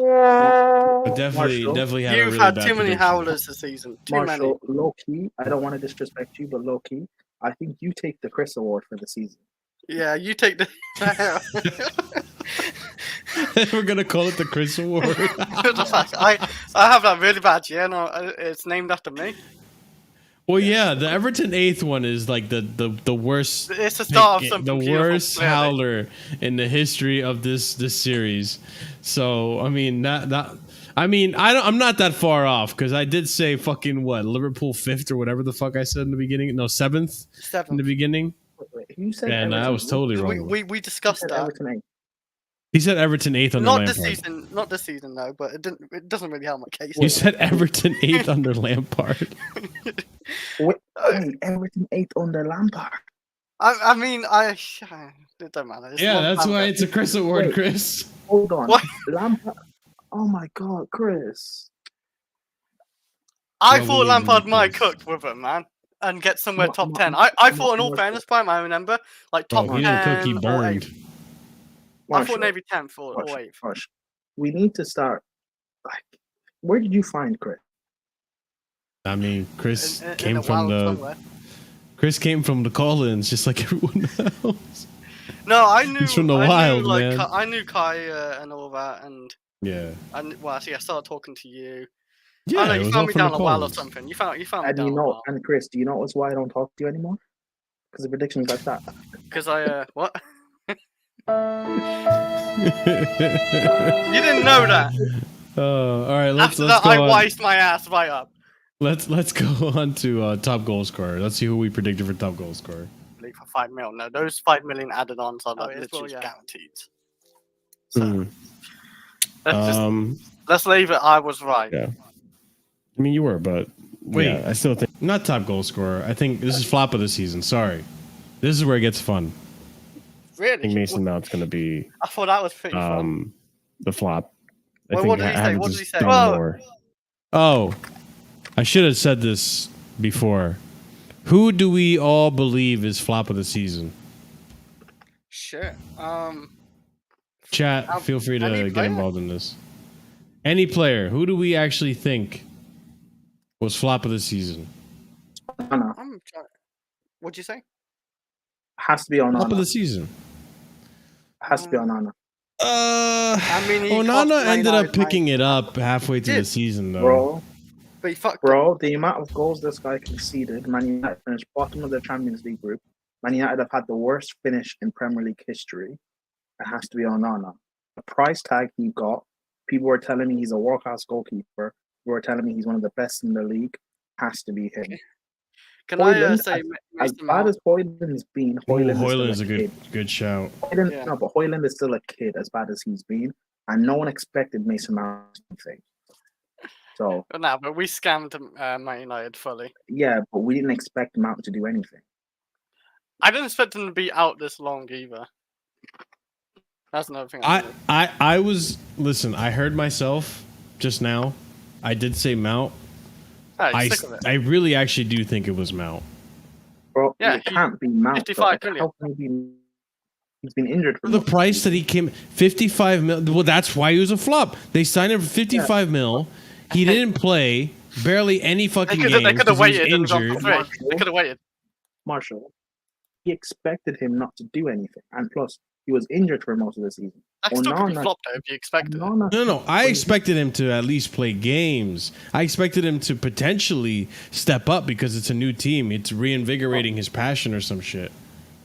But definitely had You've had too many howlers this season. Too many. Low key, I don't want to disrespect you, but low key, I think you take the Chris Award for the season. Yeah, you take the. We're gonna call it the Chris Award. I have that really bad. Yeah, no, it's named after me. Well, yeah, the Everton 8th one is like the worst. It's the start of something the worst howler in the history of this series. So I mean I'm not that far off, because I did say fucking what, Liverpool 5th or whatever the fuck I said in the beginning. No, 7th in the beginning. You said and I was totally wrong. We discussed that. He said Everton 8th under Lampard. Not this season though, but it doesn't really help my case. You said Everton 8th under Lampard. Wait, Everton 8th under Lampard. I mean, it don't matter. Yeah, that's why it's a Chris Award, Chris. Hold on. What? Lampard. Oh my god, Chris. I thought Lampard might cook with him, man, and get somewhere top 10. I thought, in all fairness, I remember, like top 10. He didn't cook, he burned. I thought maybe 10th or 8th. We need to start. Like, where did you find Chris? I mean, Chris came from the call-ins, just like everyone else. No, I knew. He's from the wild, man. I knew Kai and all that, and yeah. Actually, I started talking to you. Yeah, I know you found me down a while or something. You found me down a while. And Chris, do you know why I don't talk to you anymore? Because of predictions like that. Because what? You didn't know that. All right, let's go. I wiced my ass right up. Let's go on to top goal scorer. Let's see who we predicted for top goal scorer. For 5 mil. No, those 5 million added ons are literally guaranteed. So, let's leave it. I was right. Yeah. I mean, you were, but wait, I still think not top goal scorer. I think this is flop of the season. Sorry, this is where it gets fun. Really? I think Mason Mount's going to be. I thought that was pretty fun. The flop. What did he say? Oh, I should have said this before. Who do we all believe is flop of the season? Sure. Chat, feel free to get involved in this. Any player. Who do we actually think was flop of the season? What'd you say? Has to be Onana. Flop of the season. Has to be Onana. Onana ended up picking it up halfway through the season, though. Bro, the amount of goals this guy conceded, Man United finished bottom of the Champions League group. Man United have had the worst finish in Premier League history. It has to be Onana. The price tag he got, people were telling me he's a world-class goalkeeper. People were telling me he's one of the best in the league. Has to be him. Can I Højlund, say as bad as Højlund's been, Højlund is a good shout. No, but Højlund is still a kid as bad as he's been, and no one expected Mason Mount to do anything. So but we scammed Man United fully. Yeah, but we didn't expect Mount to do anything. I didn't expect him to be out this long either. That's another thing. I was listen. I heard myself just now. I did say Mount. I really actually do think it was Mount. Bro, it can't be Mount. 55 million. How can he be? He's been injured for the price that he came 55 mil. Well, that's why he was a flop. They signed him for 55 mil. He didn't play barely any fucking games. They could have waited. Injured. They could have waited. Marshall, he expected him not to do anything, and plus he was injured for most of the season. That still could be flopped though if you expected it. No. I expected him to at least play games. I expected him to potentially step up because it's a new team. It's reinvigorating his passion or some shit.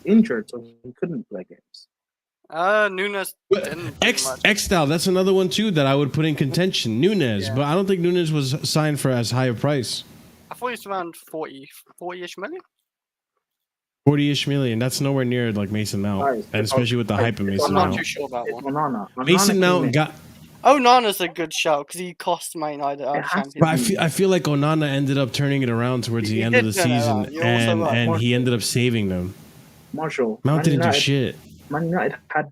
Injured, so he couldn't play games. Nunes didn't. Xtal, that's another one too that I would put in contention. Nunes, but I don't think Nunes was signed for as high a price. I thought he was around 40-ish million. 40-ish million. That's nowhere near like Mason Mount, and especially with the hype of Mason Mount. I'm not too sure about one. Mason Mount got. Onana's a good shout because he cost Man United out of Champions League. But I feel like Onana ended up turning it around towards the end of the season, and he ended up saving them. Marshall, Mount didn't do shit. Man United had,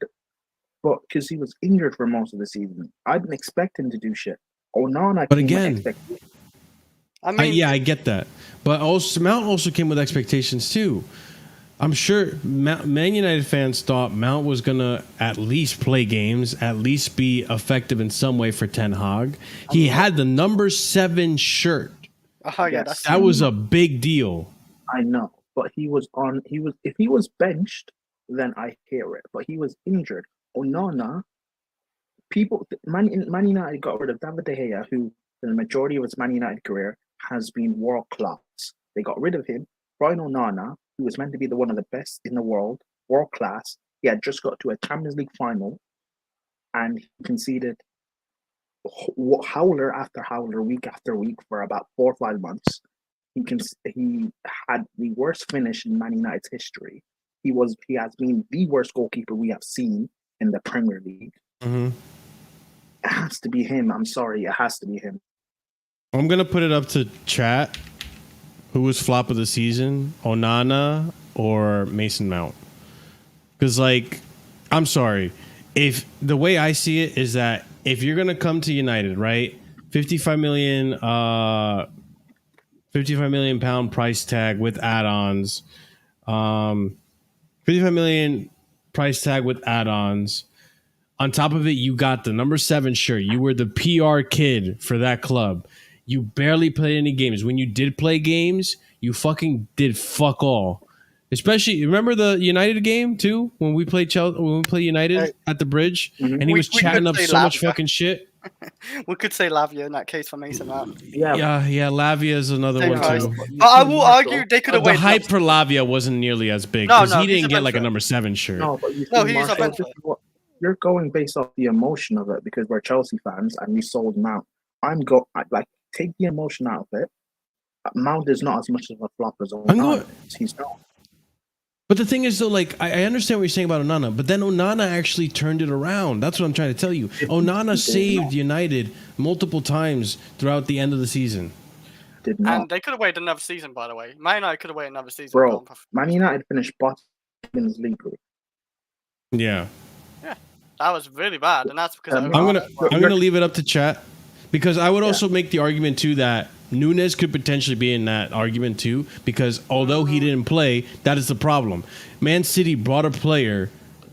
but because he was injured for most of the season, I didn't expect him to do shit. Onana, but again, I get that, but also Mount also came with expectations too. I'm sure Man United fans thought Mount was gonna at least play games, at least be effective in some way for Ten Hag. He had the number 7 shirt. That was a big deal. I know, but if he was benched, then I hear it. But he was injured. Onana, Man United got rid of David De Gea, who for the majority of his Man United career has been world class. They got rid of him. Brian Onana, who was meant to be one of the best in the world, world class. He had just got to a Champions League final, and he conceded howler after howler, week after week for about 4 or 5 months. He had the worst finish in Man United's history. He has been the worst goalkeeper we have seen in the Premier League. Mm-hmm. It has to be him. I'm sorry, it has to be him. I'm gonna put it up to chat. Who was flop of the season, Onana or Mason Mount? Because, like, I'm sorry. If the way I see it is that if you're gonna come to United, right, 55 million pound price tag with add-ons, 55 million price tag with add-ons. On top of it, you got the number 7 shirt. You were the PR kid for that club. You barely played any games. When you did play games, you fucking did fuck all. Especially, remember the United game too? When we played United at the bridge, and he was chatting up so much fucking shit. We could say Lavia in that case for Mason Mount. Yeah, Lavia is another one too. But I will argue they could have waited. The hype for Lavia wasn't nearly as big because he didn't get like a number 7 shirt. No, but he's a bencher. You're going based off the emotion of it because we're Chelsea fans and we sold Mount. Take the emotion out of it. Mount is not as much of a flop as Onana. He's not. But the thing is, though, like, I understand what you're saying about Onana, but then Onana actually turned it around. That's what I'm trying to tell you. Onana saved United multiple times throughout the end of the season. And they could have waited another season, by the way. Man United could have waited another season. Bro, Man United finished bottom in the league group. Yeah. Yeah, that was really bad, and that's because I'm gonna leave it up to chat. Because I would also make the argument, too, that Nunes could potentially be in that argument, too. Because although he didn't play, that is the problem. Man City brought a player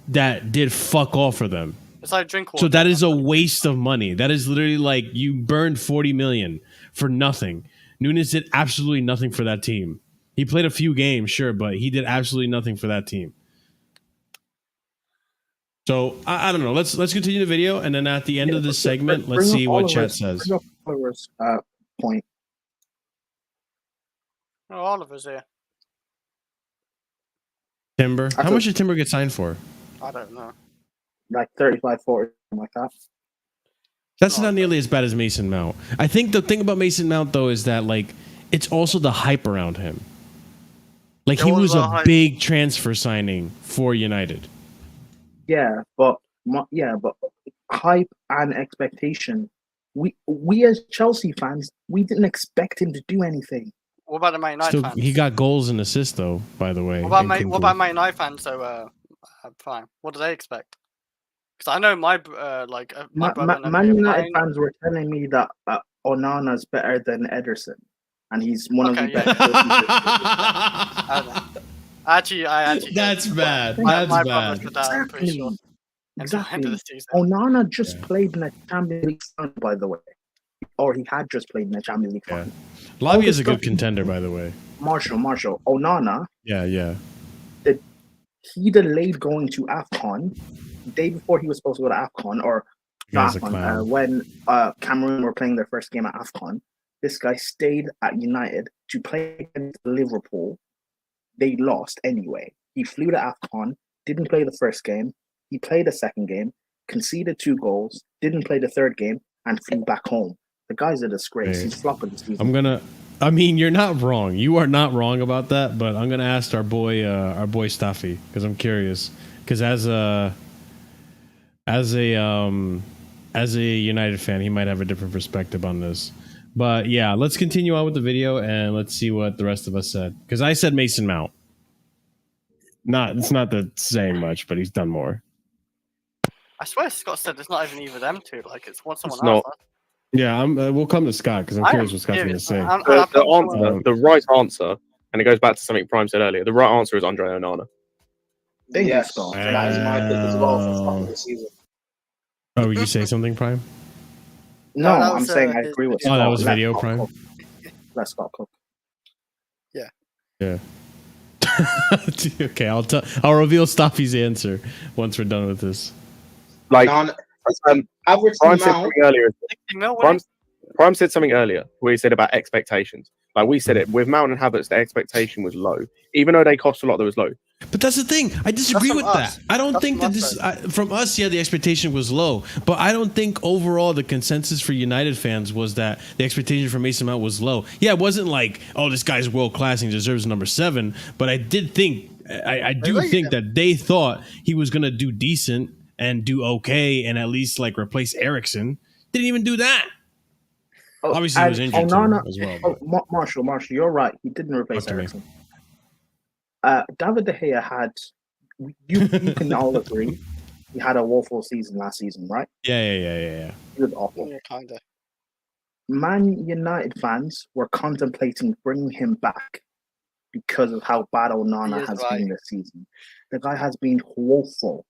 that did fuck all for them. It's like Drinkwater. So that is a waste of money. That is literally like you burned 40 million for nothing. Nunes did absolutely nothing for that team. He played a few games, sure, but he did absolutely nothing for that team. So I don't know. Let's continue the video, and then at the end of this segment, let's see what chat says. Point. Oh, Oliver's here. Timber. How much did Timber get signed for? I don't know. Like 35, 40, something like that. That's not nearly as bad as Mason Mount. I think the thing about Mason Mount, though, is that, like, it's also the hype around him. Like he was a big transfer signing for United. Yeah, but hype and expectation. We as Chelsea fans, we didn't expect him to do anything. What about the Man United fans? He got goals and assists, though. By the way. What about Man United fans? So, fine. What do they expect? Because I know my brother. Man United fans were telling me that Onana's better than Ederson, and he's one of the best. Actually, that's bad. My bad. brother said that, I'm pretty sure. Exactly. Onana just played in a Champions League final, by the way, or he had just played in a Champions League final. Lobby is a good contender, by the way. Marshall, Onana. Yeah. He delayed going to AFCON the day before he was supposed to go to AFCON, or AFCON, when Cameroon were playing their first game at AFCON. This guy stayed at United to play against Liverpool. They lost anyway. He flew to AFCON, didn't play the first game. He played the second game, conceded 2 goals, didn't play the third game, and flew back home. The guy's a disgrace. He's flopping this season. You're not wrong. You are not wrong about that, but I'm gonna ask our boy Staffy, because I'm curious. Because as a United fan, he might have a different perspective on this. But yeah, let's continue on with the video and let's see what the rest of us said. Because I said Mason Mount. It's not that saying much, but he's done more. I swear Scott said it's not even either them two. Like it's someone else. Yeah, we'll come to Scott because I'm curious what Scott's going to say. The right answer, and it goes back to something Prime said earlier. The right answer is Andre Onana. Yes, that is my pick as well for top of the season. Oh, would you say something, Prime? No, I'm saying I agree with Scott. Oh, that was video, Prime? Let Scott cook. Yeah. Okay, I'll reveal Staffy's answer once we're done with this. Average Prime said something earlier. Prime said something earlier where he said about expectations. Like we said it, with Mount and Havertz, the expectation was low. Even though they cost a lot, that was low. But that's the thing. I disagree with that. I don't think that this from us. Yeah, the expectation was low, but I don't think overall the consensus for United fans was that the expectation for Mason Mount was low. Yeah, it wasn't like, oh, this guy's world class and he deserves number 7. But I did think, I do think that they thought he was gonna do decent and do okay and at least like replace Eriksen. Didn't even do that. Obviously, he was injured as well. Marshall, you're right. He didn't replace Eriksen. David De Gea had, you can all agree, he had a woeful season last season, right? Yeah. He was awful. Yeah, kind of. Man United fans were contemplating bringing him back because of how bad Onana has been this season. The guy has been woeful.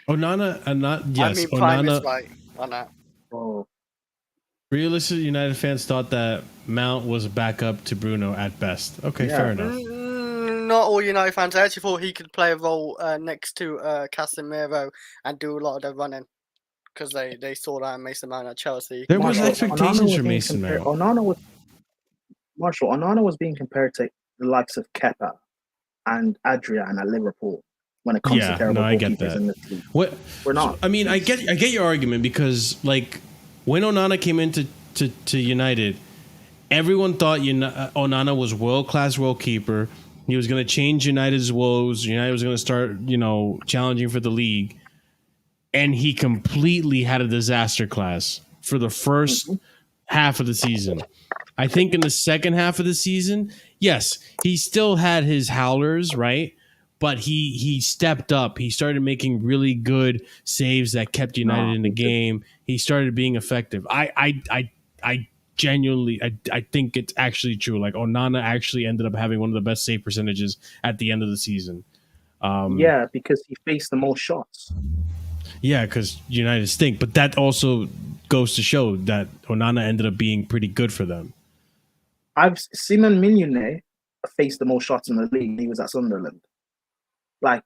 Onana, and not yes. I mean, Prime Onana. is right on that. Oh. Realistic United fans thought that Mount was a backup to Bruno at best. Okay, fair enough. Not all United fans. I actually thought he could play a role next to Casemiro and do a lot of the running because they saw that in Mason Mount at Chelsea. There was expectations for Mason Mount. Onana was being compared to the likes of Kepa and Adrian at Liverpool. When it comes to terrible goalkeepers in the team. We're not. I mean, I get your argument because like when Onana came into to United, everyone thought Onana was world-class goalkeeper. He was going to change United's woes. United was going to start, challenging for the league. And he completely had a disaster class for the first half of the season. I think in the second half of the season, yes, he still had his howlers, right? But he stepped up. He started making really good saves that kept United in the game. He started being effective. I genuinely think it's actually true. Like Onana actually ended up having one of the best save percentages at the end of the season. Because he faced the most shots. Yeah, because United stink. But that also goes to show that Onana ended up being pretty good for them. I've seen Mignolet face the most shots in the league. He was at Sunderland. Like,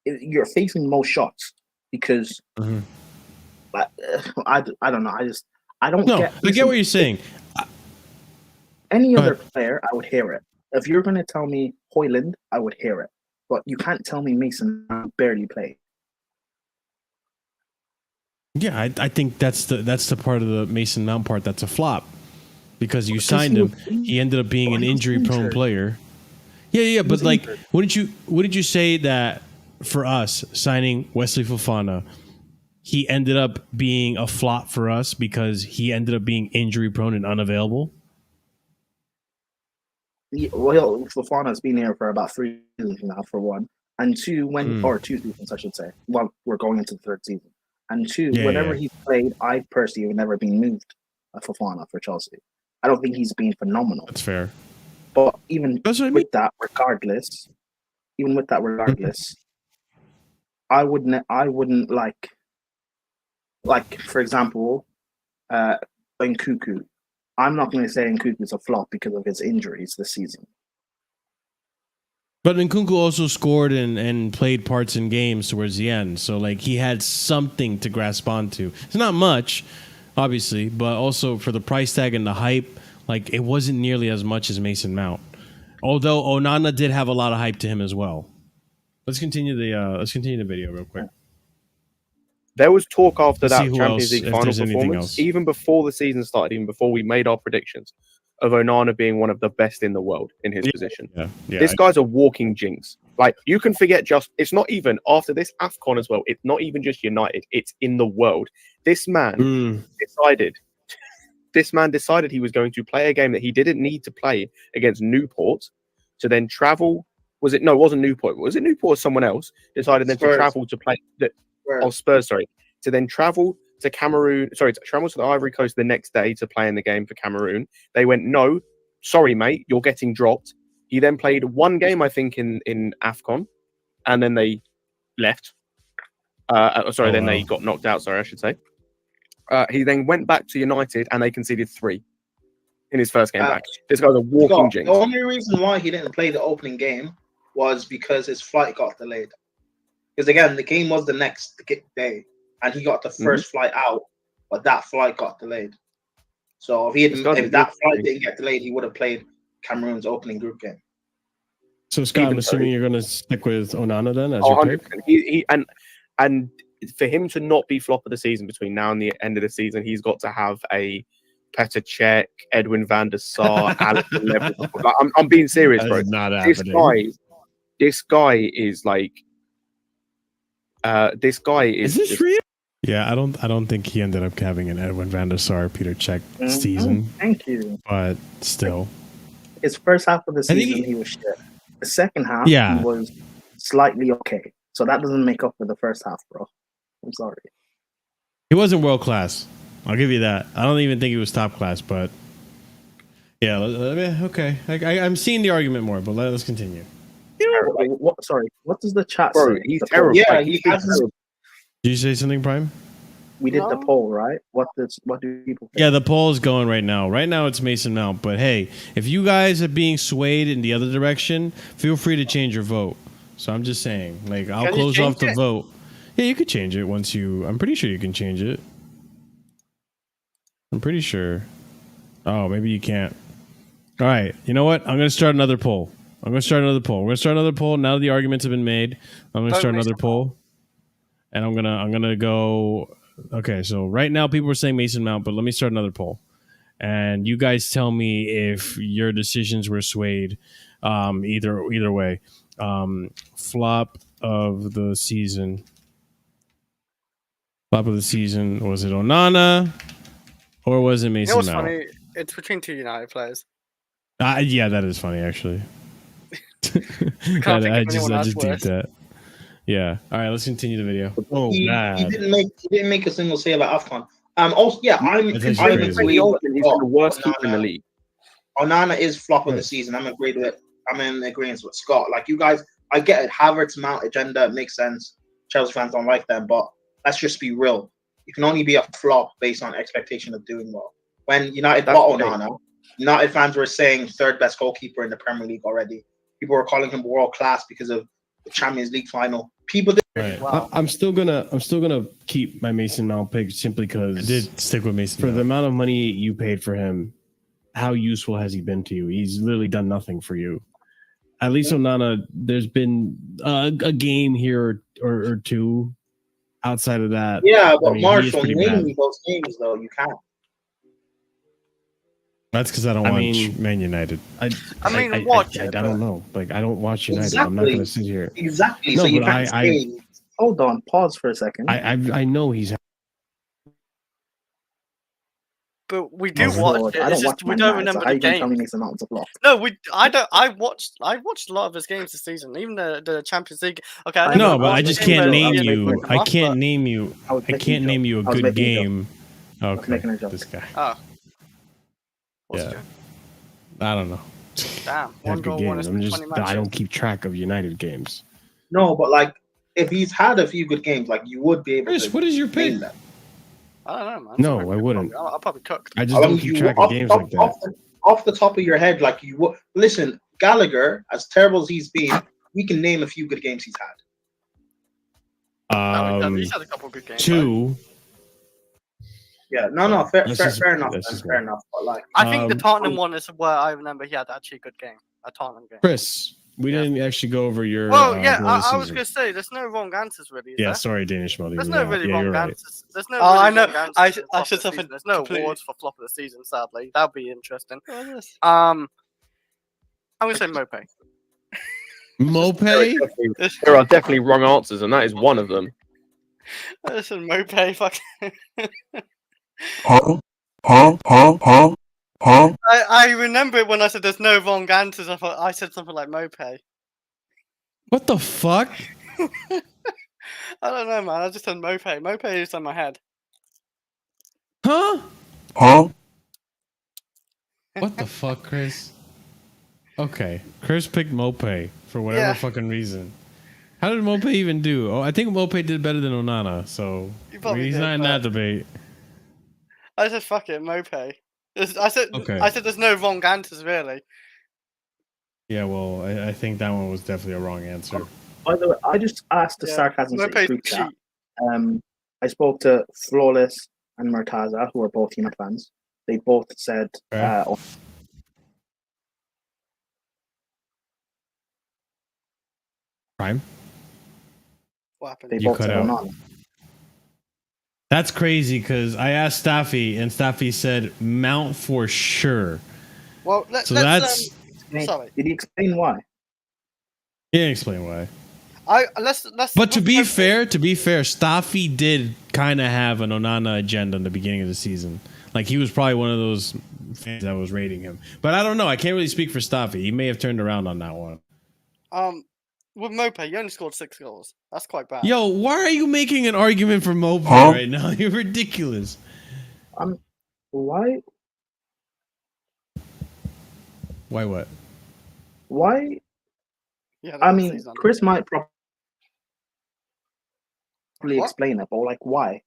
you're facing most shots because, I don't know. I don't get. I get what you're saying. Any other player, I would hear it. If you're going to tell me Højlund, I would hear it. But you can't tell me Mason barely played. Yeah, I think that's the part of the Mason Mount part that's a flop. because you signed him. He ended up being an injury-prone player. Yeah, but like, wouldn't you say that for us signing Wesley Fofana, he ended up being a flop for us because he ended up being injury-prone and unavailable? Yeah, well, Fofana's been here for about 3 seasons now, for one, and two, or 2 seasons, I should say. Well, we're going into the 3rd season, and two, whenever he's played, I personally have never been moved Fofana for Chelsea. I don't think he's been phenomenal. That's fair. But even with that, regardless, I wouldn't like, for example, Nkunku. I'm not going to say Nkunku's a flop because of his injuries this season. But Nkunku also scored and played parts in games towards the end. So, like, he had something to grasp onto. It's not much, obviously, but also for the price tag and the hype, like, it wasn't nearly as much as Mason Mount. Although Onana did have a lot of hype to him as well. Let's continue the video real quick. There was talk after that Champions League final performance, even before the season started, even before we made our predictions, of Onana being one of the best in the world in his position. This guy's a walking jinx. Like, you can forget it's not even after this AFCON as well. It's not even just United. It's in the world. This man decided he was going to play a game that he didn't need to play against Newport, to then travel. It wasn't Newport. Was it Newport or someone else? Decided then to travel to play Spurs, to then travel to Cameroon, to travel to the Ivory Coast the next day to play in the game for Cameroon. They went, no, sorry, mate, you're getting dropped. He then played one game, I think, in AFCON, and then they left. They got knocked out, I should say. He then went back to United, and they conceded 3 in his first game back. This guy's a walking jinx. The only reason why he didn't play the opening game was because his flight got delayed. Because again, the game was the next day, and he got the first flight out, but that flight got delayed. So if that flight didn't get delayed, he would have played Cameroon's opening group game. So Scott, I'm assuming you're going to stick with Onana then as your pick? And for him to not be flop of the season between now and the end of the season, he's got to have a Petr Cech, Edwin van der Sar, Alex Level. I'm being serious, bro. This guy is like. This guy is this real? Yeah, I don't think he ended up having an Edwin van der Sar, Petr Cech season. Thank you. But still, his first half of the season he was shit. The second half he was slightly okay. So that doesn't make up for the first half, bro. I'm sorry. He wasn't world class. I'll give you that. I don't even think he was top class, but yeah, okay. I'm seeing the argument more, but let's continue. What does the chat say? He's terrible. Yeah, Did you say something, Prime? We did the poll, right? What do people think? Yeah, the poll is going right now. Right now it's Mason Mount. But hey, if you guys are being swayed in the other direction, feel free to change your vote. So I'm just saying, like, I'll close off the vote. Yeah, you could change it once I'm pretty sure you can change it. I'm pretty sure. Oh, maybe you can't. All right. You know what? I'm going to start another poll. We're going to start another poll. Now that the arguments have been made, I'm going to start another poll. And I'm gonna go. Okay, so right now people are saying Mason Mount, but let me start another poll. And you guys tell me if your decisions were swayed either way. Flop of the season. Flop of the season. Was it Onana or was it Mason Mount? Funny? It's between 2 United players. Yeah, that is funny actually. I just deep that. Yeah. All right. Let's continue the video. He didn't make a single save at AFCON. Also, yeah, he's the worst keeper in the league. Onana is flop of the season. I'm in agreement with Scott. Like, you guys, I get it. Havertz Mount agenda makes sense. Chelsea fans don't like them, but let's just be real. You can only be a flop based on expectation of doing well. When United bought Onana, United fans were saying 3rd best goalkeeper in the Premier League already. People were calling him world class because of the Champions League final. People did well. I'm still gonna keep my Mason Mount pick simply because I did stick with Mason for Mount. The amount of money you paid for him. How useful has he been to you? He's literally done nothing for you. At least Onana, there's been a game here or two. Outside of that, yeah, but Marshall, name those games though. You can't. That's because I don't watch Man United. I don't know. Like, I don't watch United. Exactly. I'm not going to sit here. Exactly. No, so you can't say... Hold on. Pause for a second. I know he's... But we do watch it. I don't watch we don't remember the game. No, I watched a lot of his games this season, even the Champions League. Okay, no, but I just can't name you. I can't name you. I can't name you a good game. Okay, this guy. Oh. Yeah. I don't know. Damn. One goal, one assist, I don't keep track of United games. No, but like, if he's had a few good games, like you would be able Chris, to. what is your pick? I don't know, man. No, I wouldn't. I'll probably cook. I just don't keep track of games like that. Off the top of your head, like you would. Listen, Gallagher, as terrible as he's been, we can name a few good games he's had. He's had a couple of good games. 2. Right? Yeah, no, fair enough. Fair enough. But like, I think the Tottenham one is where I remember he had actually a good game. A Tottenham game. Chris, we didn't actually go over your. Well, I was gonna say there's no wrong answers really. Yeah, sorry, Danish Mother. There's no really wrong answers. There's no. I know. I should have. There's no awards for flop of the season. Sadly, that'd be interesting. I'm gonna say Mope. Mope? There are definitely wrong answers, and that is one of them. Listen, Mope, fuck. I remember it when I said there's no wrong answers. I thought I said something like Mope. What the fuck? I don't know, man. I just said Mope. Mope is on my head. Huh? What the fuck, Chris? Okay, Chris picked Mope for whatever fucking reason. How did Mope even do? Oh, I think Mope did better than Onana, so he's not in that debate. I said fuck it, Mope. I said there's no wrong answers really. Yeah, well, I think that one was definitely a wrong answer. By the way, I just asked the Sarcasm City group chat. I spoke to Flawless and Murtaza, who are both United fans. They both said Prime. What happened? They both said Onana. That's crazy because I asked Staffy and Staffy said Mount for sure. Well, sorry. Did he explain why? He didn't explain why. But to be fair, Staffy did kind of have an Onana agenda in the beginning of the season. Like he was probably one of those fans that was rating him. But I don't know. I can't really speak for Staffy. He may have turned around on that one. With Mope, you only scored 6 goals. That's quite bad. Yo, why are you making an argument for Mope right now? You're ridiculous. Why? Why what? Why? Yeah, I mean, Chris might probably explain it, but like, why?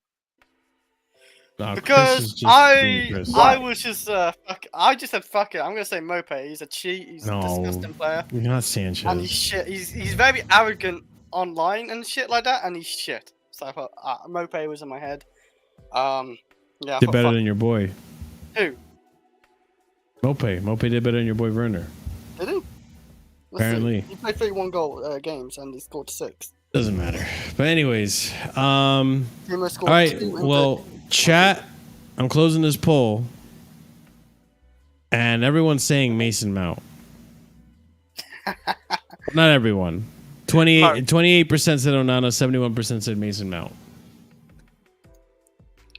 Because I was just I just said fuck it. I'm gonna say Mope. He's a cheat. He's a disgusting player. You're not Sanchez. And he's shit. He's very arrogant online and shit like that. And he's shit. So I thought Mope was in my head. Yeah. Did better than your boy. Who? Mope did better than your boy Werner. Did he? Apparently. He played 31 goal games and he scored 6. Doesn't matter. But anyways, all right. Well. Chat, I'm closing this poll, and everyone's saying Mason Mount. Not everyone. 28% said Onana, 71% said Mason Mount.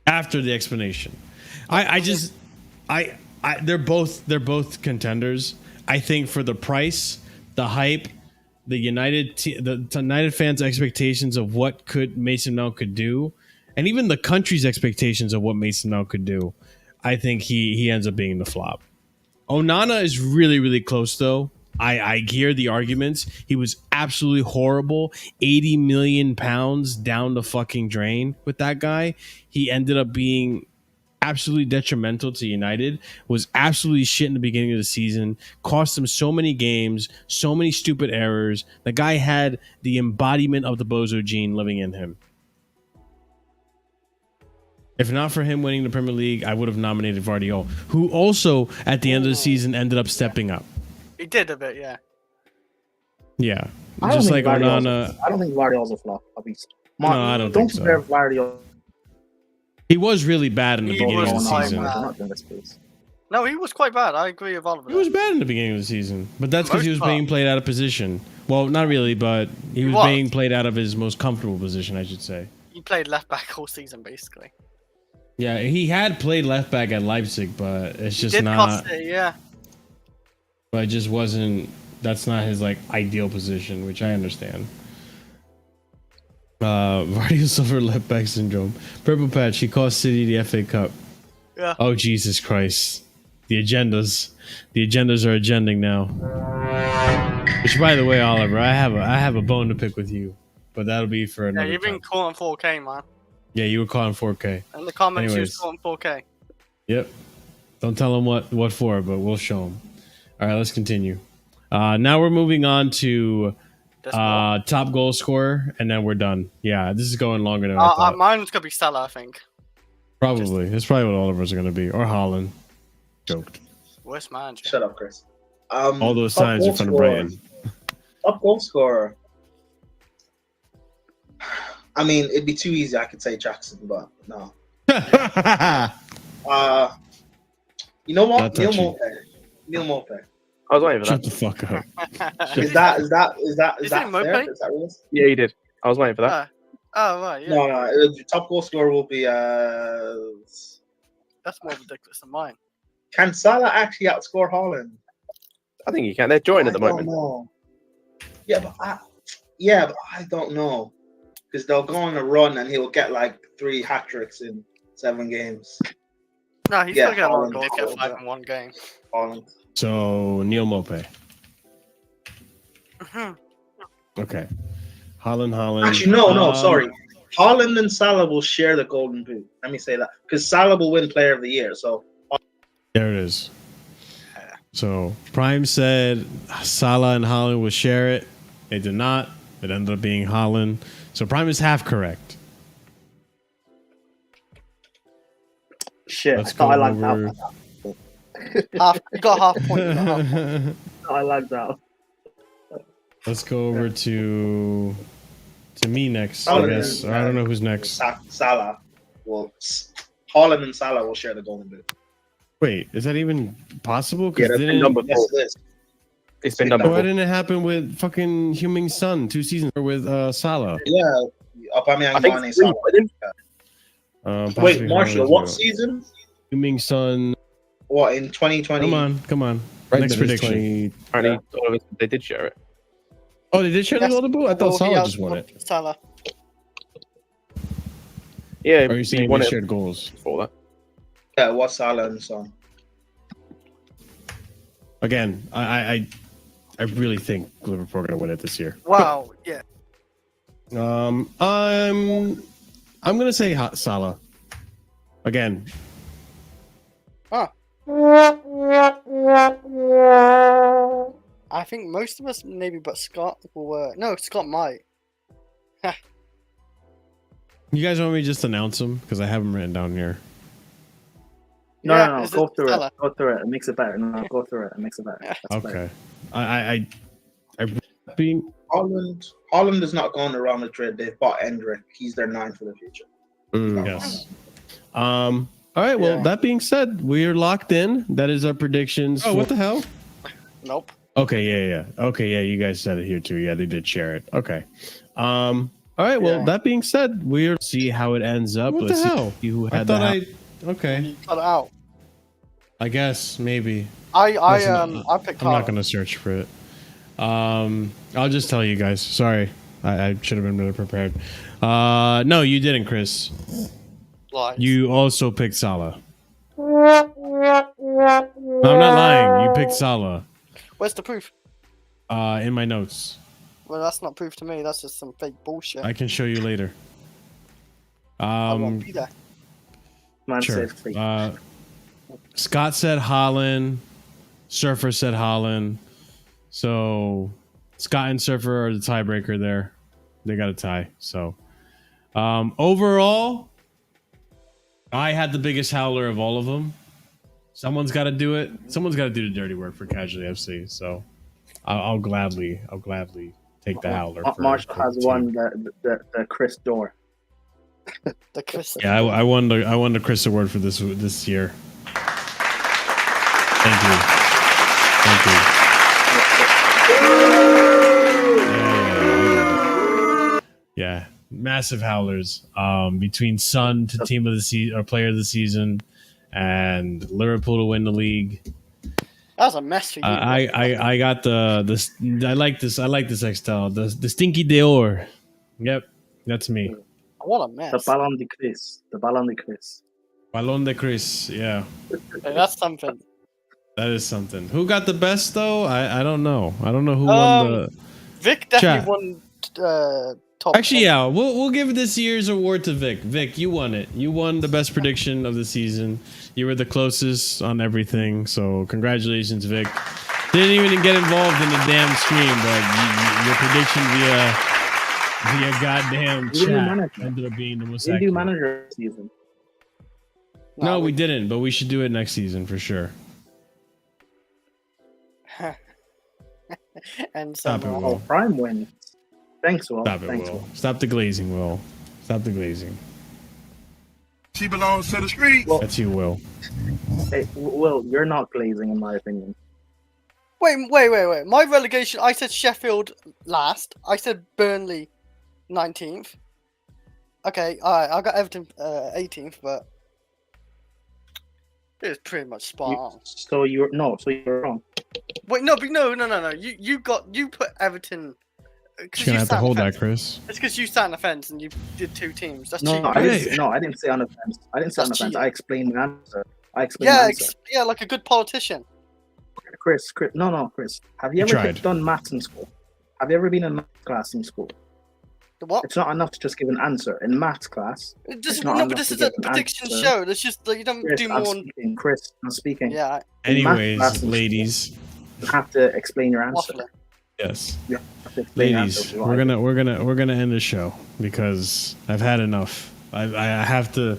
After the explanation, they're both contenders. I think for the price, the hype, the United fans' expectations of what Mason Mount could do. And even the country's expectations of what Mason Mount could do, I think he ends up being the flop. Onana is really, really close, though. I hear the arguments. He was absolutely horrible. 80 million pounds down the fucking drain with that guy. He ended up being absolutely detrimental to United. Was absolutely shit in the beginning of the season. Cost him so many games, so many stupid errors. The guy had the embodiment of the bozo gene living in him. If not for him winning the Premier League, I would have nominated Vardiol, who also at the end of the season ended up stepping up. He did a bit, yeah. Yeah, just like Onana. I don't think Vardiol's a flop. No, I don't think so. Compare Vardiol. He was really bad in the beginning of the season. No, he was quite bad. I agree with Oliver. He was bad in the beginning of the season, but that's because he was being played out of position. Well, not really, but he was being played out of his most comfortable position, I should say. He played left back all season, basically. Yeah, he had played left back at Leipzig, but it's just did not. Cost it, yeah. But it just wasn't. That's not his like ideal position, which I understand. Vardy suffered left back syndrome. Purple Patch. He cost City the FA Cup. Yeah. Oh Jesus Christ! The agendas are agending now. Which, by the way, Oliver, I have a bone to pick with you, but that'll be for another. Yeah, you've been caught on 4K, man. Yeah, you were caught on 4K. In the comments, you was caught on 4K. Yep. Don't tell him what for, but we'll show him. All right, let's continue. Now we're moving on to top goal scorer, and then we're done. Yeah, this is going longer than I thought. Mine's gonna be Salah, I think. Probably. It's probably what all of us are gonna be, or Holland. Joked. Worst man. Shut up, Chris. All those times in front of Brighton. Top goal scorer. I mean, it'd be too easy. I could say Jackson, but no. You know what? Neil Maupay. I was waiting for Shut that. the fuck up. Is that Is fair? it Maupay? Is that realistic? Yeah, he did. I was waiting for that. Oh right, yeah. No, the top goal scorer will be That's more ridiculous than mine. Can Salah actually outscore Haaland? I think he can. They're joined at the moment. Know. Yeah, but I don't know because they'll go on a run and he'll get like 3 hat tricks in 7 games. No, he's still getting more goals. Get 5 in 1 game. Haaland. So Neil Maupay. Okay. Haaland. Actually, no, sorry. Haaland and Salah will share the golden boot. Let me say that because Salah will win Player of the Year. So there it is. So Prime said Salah and Haaland will share it. They did not. It ended up being Haaland. So Prime is half correct. Shit, Let's I go like over- that. You got half point. I like that. Let's go over to me next. I Haaland guess and, I don't know who's next. Salah will. Haaland and Salah will share the golden boot. Wait, is that even possible? Yeah, that's been done before. Yes, it is. It's been done Why before. didn't it happen with fucking Heung-min Son 2 seasons ago with Salah? Yeah, Aubameyang, I think Mane, 3, Salah. didn't Wait, Marshall, what season? Heung-min Son. What, in 2020? Come on. Right, Next then it's prediction. Apparently, they did share it. Oh, they did share the Yes. golden boot? I thought Well, Salah he just won it. Salah. Yeah, Or are you he saying won they it shared goals? for that. Yeah, it was Salah and Son. Again, I really think Liverpool are going to win it this year. Wow. Yeah. I'm going to say Salah. Again. I think most of us, maybe, but Scott will. No, Scott might. You guys want me to just announce them? Because I have them written down here. No, is go it through Salah? it. Go through it. It makes it better. No, go through it. It makes it better. That's better. Okay. I being Holland is not going to Real Madrid. They've bought Endrick. He's their 9 for the future. yes. All right. Well, that being said, we are locked in. That is our predictions. Oh, what the hell? Nope. Okay. Yeah. Okay. Yeah. You guys said it here too. Yeah, they did share it. Okay. All right. Well, that being said, we'll see how it ends up. What Let's the see hell? who I had thought okay. You cut it out. I guess maybe. I picked. I'm not going to search for it. I'll just tell you guys. Sorry, I should have been better prepared. No, you didn't, Chris. Lies. You also picked Salah. No, I'm not lying. You picked Salah. Where's the proof? In my notes. Well, that's not proof to me. That's just some fake bullshit. I can show you later. I won't be there. Man Sure. said free. Scott said Holland. Surfer said Holland. So Scott and Surfer are the tiebreaker there. They got a tie. So overall, I had the biggest howler of all of them. Someone's got to do it. Someone's got to do the dirty work for Casually FC. So I'll gladly take the howler. Marshall has won the Chris door. The Chris. Yeah, I won the Chris Award for this year. Thank you. Thank you. Yeah. Massive howlers. Between Son to team of the season or player of the season, and Liverpool to win the league. That was a mess for you. I got the I like this XTEL, the Stinky Dior. Yep, that's me. What a mess. The Ballon de Chris. The Ballon de Chris. Ballon de Chris, yeah. Hey, that's something. That is something. Who got the best though? I don't know. I don't know who won the. Vic definitely won top. Actually, 10. Yeah, we'll give this year's award to Vic. Vic, you won it. You won the best prediction of the season. You were the closest on everything. So congratulations, Vic. Didn't even get involved in the damn stream, but your prediction via goddamn chat ended up being the most accurate. We do manager season. No, we didn't, but we should do it next season for sure. And stop it, Will. Prime wins. Thanks, Will. Stop it, Thanks, Will. Stop the glazing, Will. Stop the glazing. She belongs to the street. Well, that's you, Will. Hey, Will, you're not glazing, in my opinion. Wait. My relegation, I said Sheffield last. I said Burnley 19th. Okay, alright, I got Everton 18th, but it's pretty much spot on. So you're wrong. Wait, no. You put Everton. You're gonna have to hold that, Chris. It's because you sat on the fence and you did two teams. That's cheating. I didn't say on the fence. I didn't say on the fence. I explained the answer. Yeah, like a good politician. Chris. No, Chris. Have you ever done maths in school? Have you ever been in maths class in school? The what? It's not enough to just give an answer in maths class. But this is a prediction show. There's just you don't Chris, do more. Chris, I'm speaking. Yeah. Anyways, ladies, you have to explain your answer. Waffler. Yes. Ladies, we're gonna end the show because I've had enough. I have to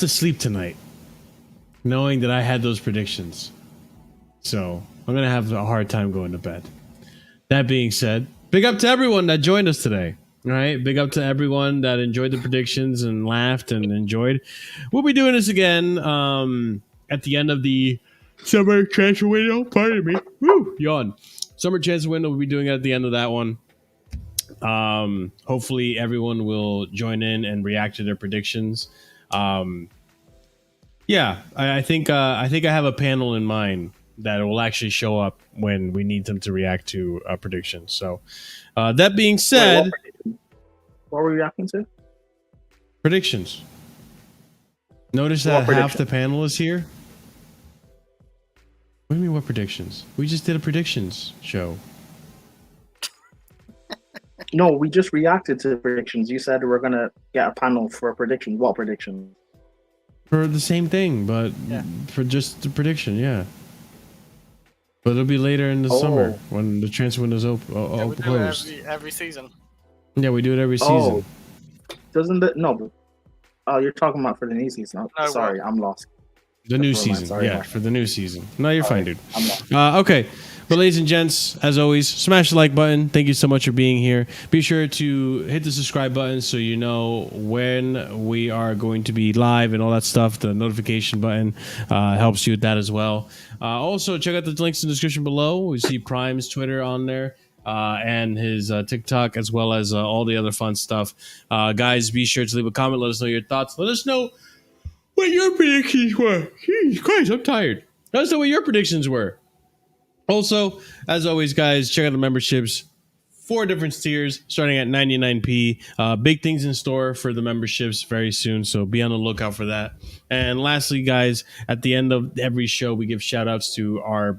sleep tonight, knowing that I had those predictions. So I'm gonna have a hard time going to bed. That being said, big up to everyone that joined us today. All right, big up to everyone that enjoyed the predictions and laughed and enjoyed. We'll be doing this again at the end of the summer transfer window. Pardon me. Woo, yawn. Summer transfer window. We'll be doing it at the end of that one. Hopefully, everyone will join in and react to their predictions. Yeah, I think I have a panel in mind that will actually show up when we need them to react to predictions. So, that being said, what were we reacting to? Predictions. Notice that half the panel is here. What do you mean, what predictions? We just did a predictions show. No, we just reacted to predictions. You said we're going to get a panel for a prediction. What prediction? For the same thing, but for just the prediction, yeah. But it'll be later in the summer when the transfer window's closed. Every season. Yeah, we do it every season. Doesn't it? No. Oh, you're talking about for the new season. No, sorry, I'm lost. The new season, for the new season. No, you're fine, dude. Okay, but ladies and gents, as always, smash the like button. Thank you so much for being here. Be sure to hit the subscribe button so you know when we are going to be live and all that stuff. The notification button helps you with that as well. Also, check out the links in the description below. We see Prime's Twitter on there. And his TikTok, as well as all the other fun stuff. Guys, be sure to leave a comment. Let us know your thoughts. Let us know what your predictions were. Jeez Christ, I'm tired. Let us know what your predictions were. Also, as always, guys, check out the memberships. 4 different tiers starting at 99p. Big things in store for the memberships very soon, so be on the lookout for that. And lastly, guys, at the end of every show, we give shout outs to our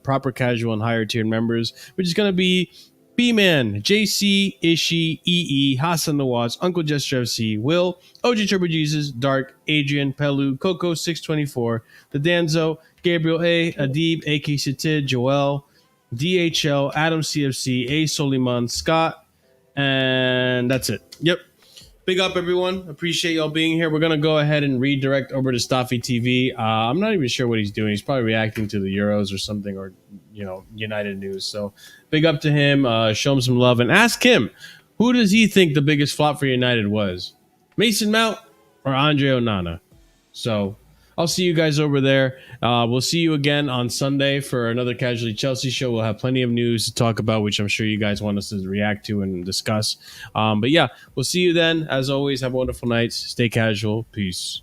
proper casual and higher tier members, which is going to be B-Man, JC, Ishi, EE, Hassan the Watch, Uncle Jester FC, Will, OG Turbo Jesus, Dark, Adrian, Pelu, Coco 624, The Danzo, Gabriel A, Adib, AK Sitid, Joel, DHL, Adam CFC, A Soliman, Scott, and that's it. Yep. Big up, everyone. Appreciate y'all being here. We're going to go ahead and redirect over to Staffy TV. I'm not even sure what he's doing. He's probably reacting to the Euros or something, or, United News. So big up to him. Show him some love and ask him, who does he think the biggest flop for United was? Mason Mount or Andre Onana? So I'll see you guys over there. We'll see you again on Sunday for another Casually Chelsea show. We'll have plenty of news to talk about, which I'm sure you guys want us to react to and discuss. But yeah, we'll see you then. As always, have a wonderful night. Stay casual. Peace.